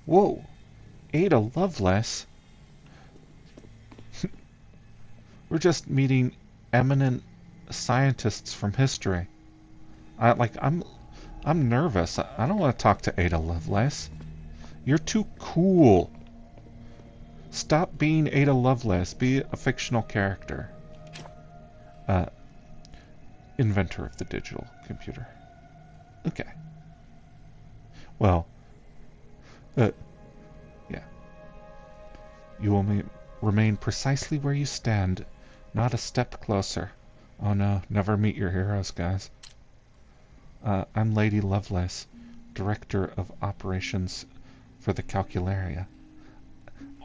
Whoa! Ada Lovelace? We're just meeting eminent scientists from history. I'm nervous. I don't want to talk to Ada Lovelace. You're too cool. Stop being Ada Lovelace. Be a fictional character. Inventor of the digital computer. Okay. Well, yeah. You will remain precisely where you stand, not a step closer. Oh no, never meet your heroes, guys. I'm Lady Lovelace, Director of Operations for the Calcularia.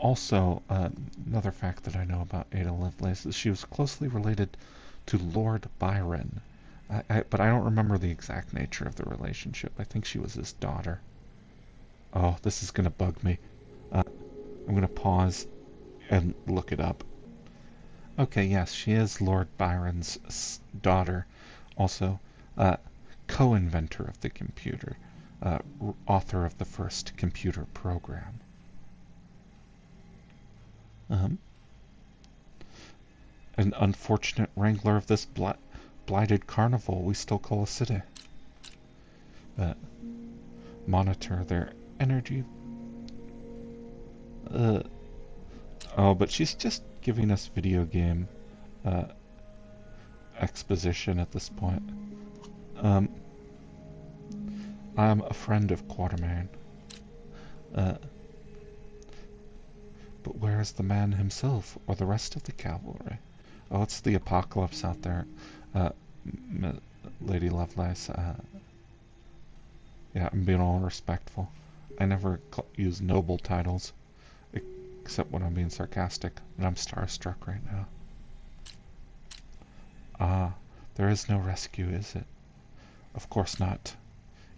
Also, another fact that I know about Ada Lovelace is she was closely related to Lord Byron. But I don't remember the exact nature of the relationship. I think she was his daughter. Oh, this is going to bug me. I'm going to pause and look it up. Okay, yes, she is Lord Byron's daughter. Also, co-inventor of the computer. Author of the first computer program. An unfortunate wrangler of this blighted carnival we still call a city. Monitor their energy. Oh, but she's just giving us video game exposition at this point. I'm a friend of Quatermain. But where is the man himself, or the rest of the cavalry? Oh, it's the apocalypse out there. Lady Lovelace, yeah, I'm being all respectful. I never use noble titles, except when I'm being sarcastic, and I'm starstruck right now. Ah, there is no rescue, is it? Of course not.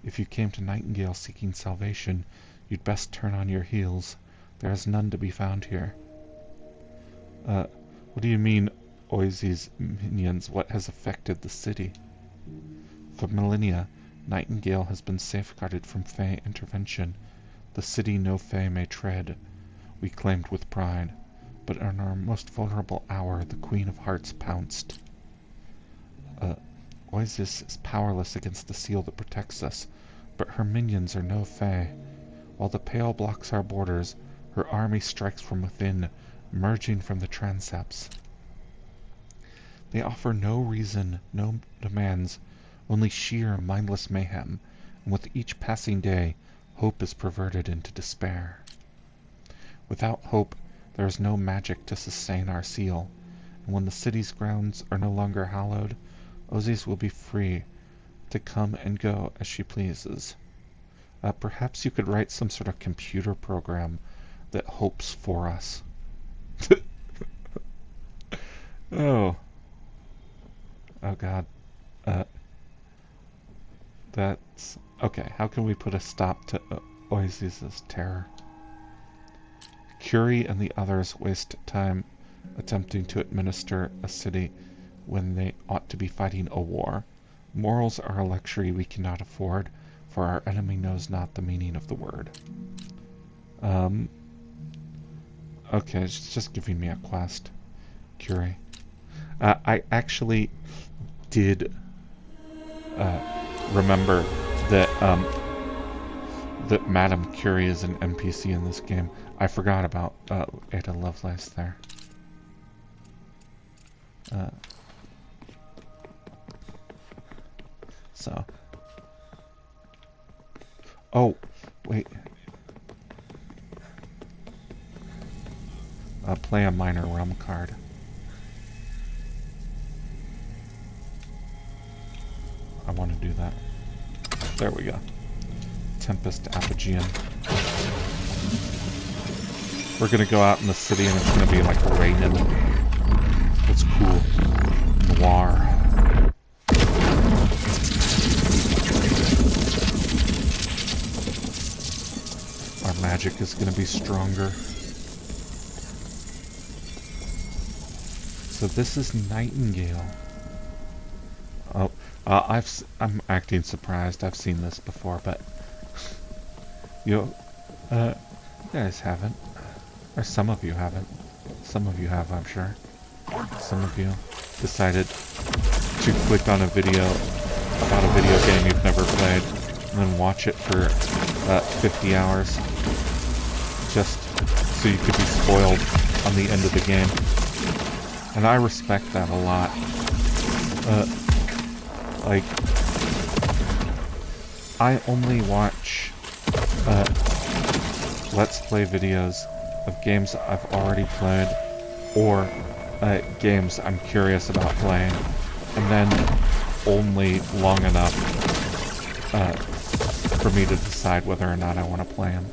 If you came to Nightingale seeking salvation, you'd best turn on your heels. There is none to be found here. What do you mean, Oizi's minions? What has affected the city? For millennia, Nightingale has been safeguarded from Fey intervention. The city no Fey may tread, we claimed with pride. But in our most vulnerable hour, the Queen of Hearts pounced. Oasis is powerless against the seal that protects us, but her minions are no Fey. While the Pale blocks our borders, her army strikes from within, emerging from the transepts. They offer no reason, no demands, only sheer, mindless mayhem, and with each passing day, hope is perverted into despair. Without hope, there is no magic to sustain our seal, and when the city's grounds are no longer hallowed, Oasis will be free to come and go as she pleases. Perhaps you could write some sort of computer program that hopes for us. Oh. Oh god. That's... Okay, how can we put a stop to Oasis's terror? Curie and the others waste time attempting to administer a city when they ought to be fighting a war. Morals are a luxury we cannot afford, for our enemy knows not the meaning of the word. Okay, it's just giving me a quest. Curie. I actually did remember that that Madame Curie is an NPC in this game. I forgot about Ada Lovelace there. So. Oh, wait. Play a minor realm card. I want to do that. There we go. Tempest Apogean. We're gonna go out in the city and it's gonna be like raining. It's cool. Noir. Our magic is gonna be stronger. So this is Nightingale. Oh, I'm acting surprised. I've seen this before, but you guys haven't, or some of you haven't. Some of you have, I'm sure. Some of you decided to click on a video about a video game you've never played and then watch it for 50 hours just so you could be spoiled on the end of the game. And I respect that a lot. Like, I only watch Let's Play videos of games I've already played or games I'm curious about playing, and then only long enough for me to decide whether or not I want to play them.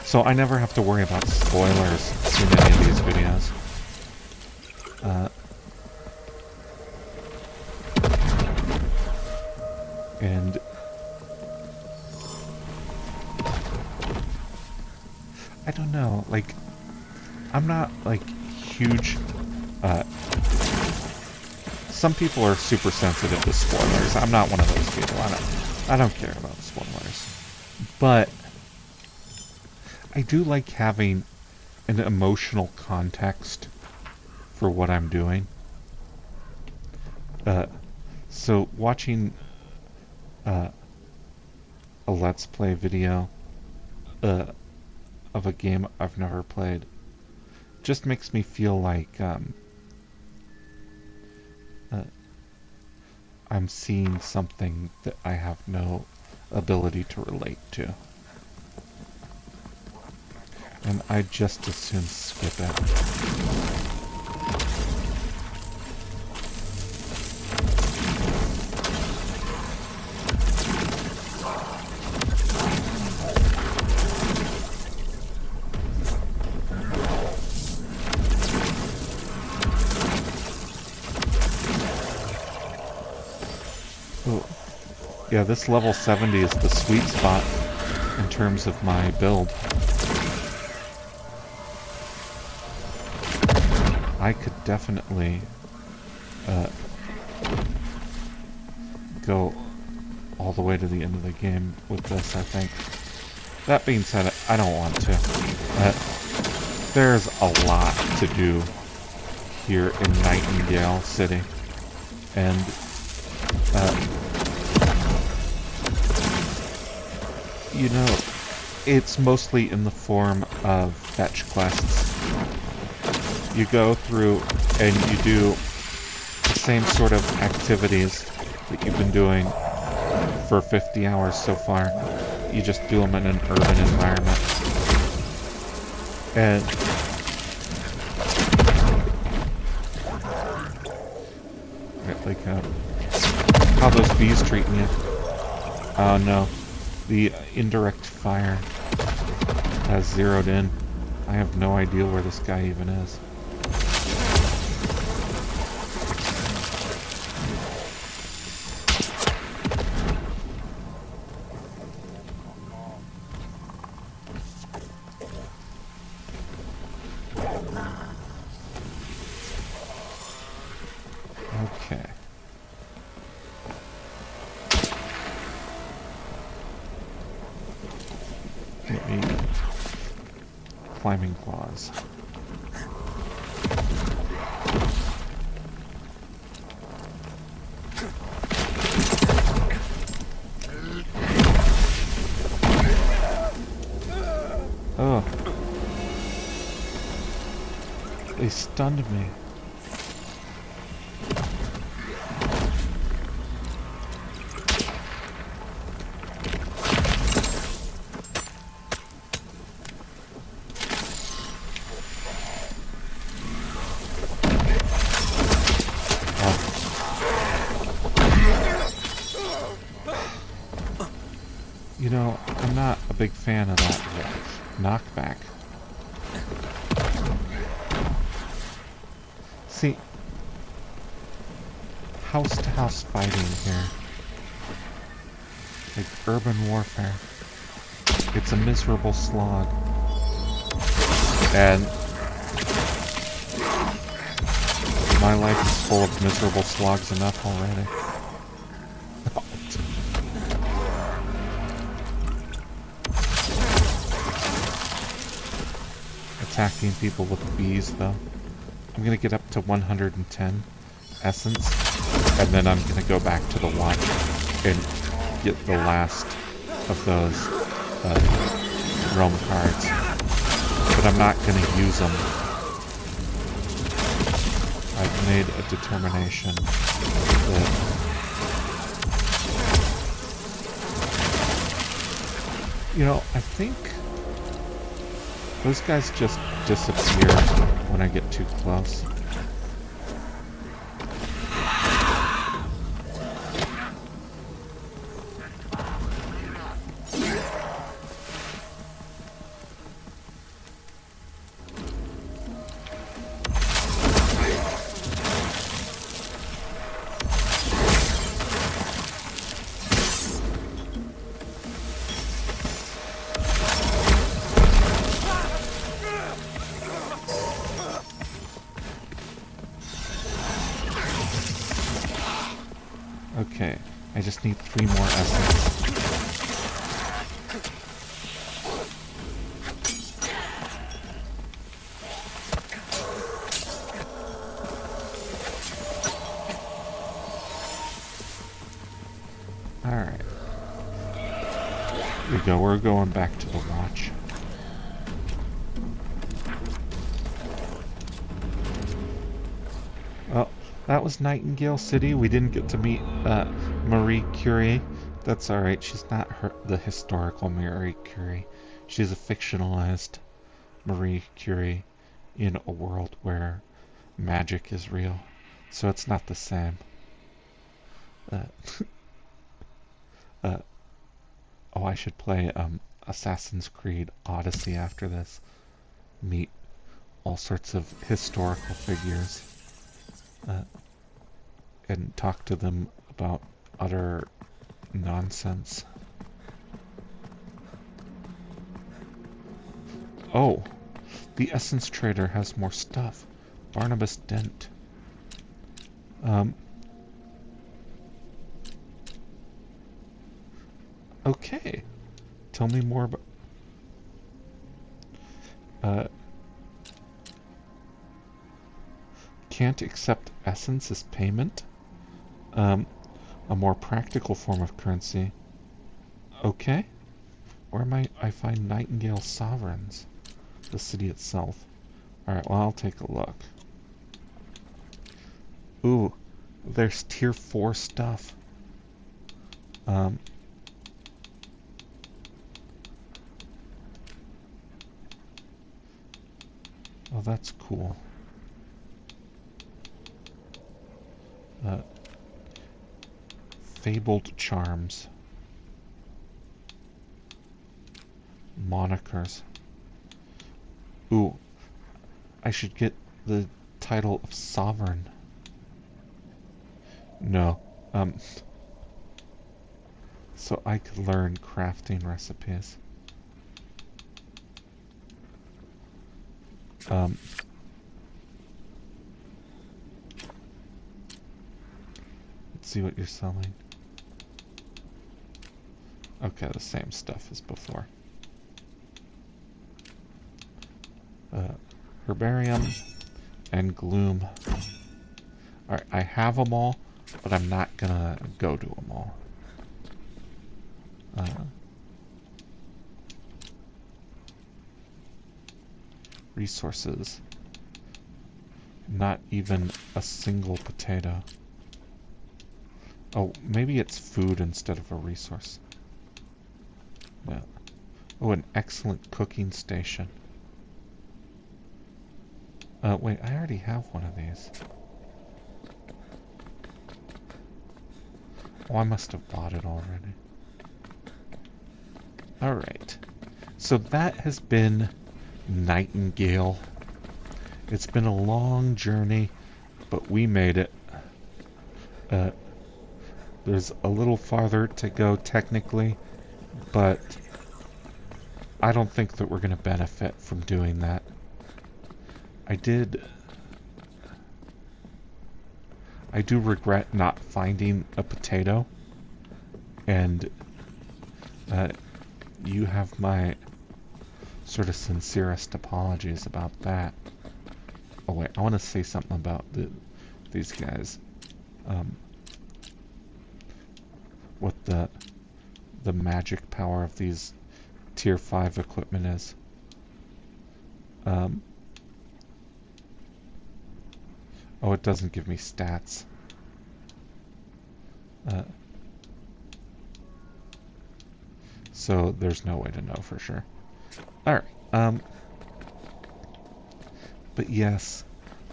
So I never have to worry about spoilers in any of these videos. And I don't know, like, I'm not, like, huge, some people are super sensitive to spoilers. I'm not one of those people. I don't care about spoilers. But I do like having an emotional context for what I'm doing. So watching a Let's Play video of a game I've never played just makes me feel like I'm seeing something that I have no ability to relate to. And I'd just as soon skip it. Yeah, this level 70 is the sweet spot in terms of my build. I could definitely go all the way to the end of the game with this, I think. That being said, I don't want to. There's a lot to do here in Nightingale City. And you know, it's mostly in the form of fetch quests. You go through and you do the same sort of activities that you've been doing for 50 hours so far. You just do them in an urban environment. And like how those bees treating you. Oh no, the indirect fire has zeroed in. I have no idea where this guy even is. Okay. Maybe climbing claws. Oh. They stunned me. You know, I'm not a big fan of that knockback. See, house-to-house fighting here. Like urban warfare. It's a miserable slog. And my life is full of miserable slogs enough already. Attacking people with bees, though. I'm gonna get up to 110 essence, and then I'm gonna go back to the watch and get the last of those realm cards. But I'm not gonna use them. I've made a determination that you know, I think those guys just disappear when I get too close. Okay, I just need 3 more essence. Alright. Here we go, we're going back to the watch. Well, that was Nightingale City. We didn't get to meet Marie Curie. That's alright, she's not the historical Marie Curie. She's a fictionalized Marie Curie in a world where magic is real. So it's not the same. Oh, I should play Assassin's Creed Odyssey after this. Meet all sorts of historical figures. And talk to them about utter nonsense. Oh, the Essence Trader has more stuff. Barnabas Dent. Okay. Tell me more about... Can't accept essence as payment? A more practical form of currency. Okay. Where might I find Nightingale sovereigns? The city itself. Alright, well, I'll take a look. Ooh, there's tier 4 stuff. Oh, that's cool. Fabled charms. Monikers. Ooh, I should get the title of sovereign. No. So I could learn crafting recipes. Let's see what you're selling. Okay, the same stuff as before. Herbarium and gloom. Alright, I have them all, but I'm not gonna go to them all. Resources. Not even a single potato. Oh, maybe it's food instead of a resource. Yeah. Oh, an excellent cooking station. Wait, I already have one of these. Oh, I must have bought it already. Alright. So that has been Nightingale. It's been a long journey, but we made it. There's a little farther to go technically, but I don't think that we're going to benefit from doing that. I do regret not finding a potato, and you have my sort of sincerest apologies about that. Oh wait, I want to say something about these guys. What the magic power of these tier 5 equipment is. Oh, it doesn't give me stats. So there's no way to know for sure. Alright, but yes,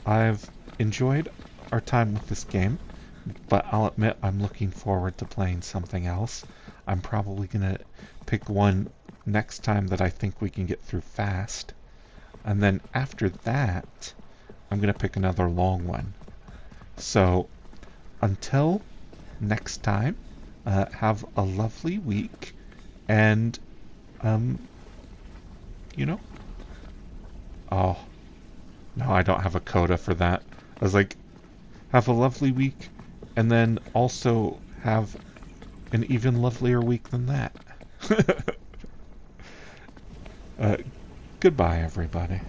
I've enjoyed our time with this game, but I'll admit I'm looking forward to playing something else. I'm probably gonna pick one next time that I think we can get through fast, and then after that I'm gonna pick another long one. So until next time, have a lovely week, and you know, oh no, I don't have a coda for that. I was like, have a lovely week, and then also have an even lovelier week than that. Goodbye, everybody.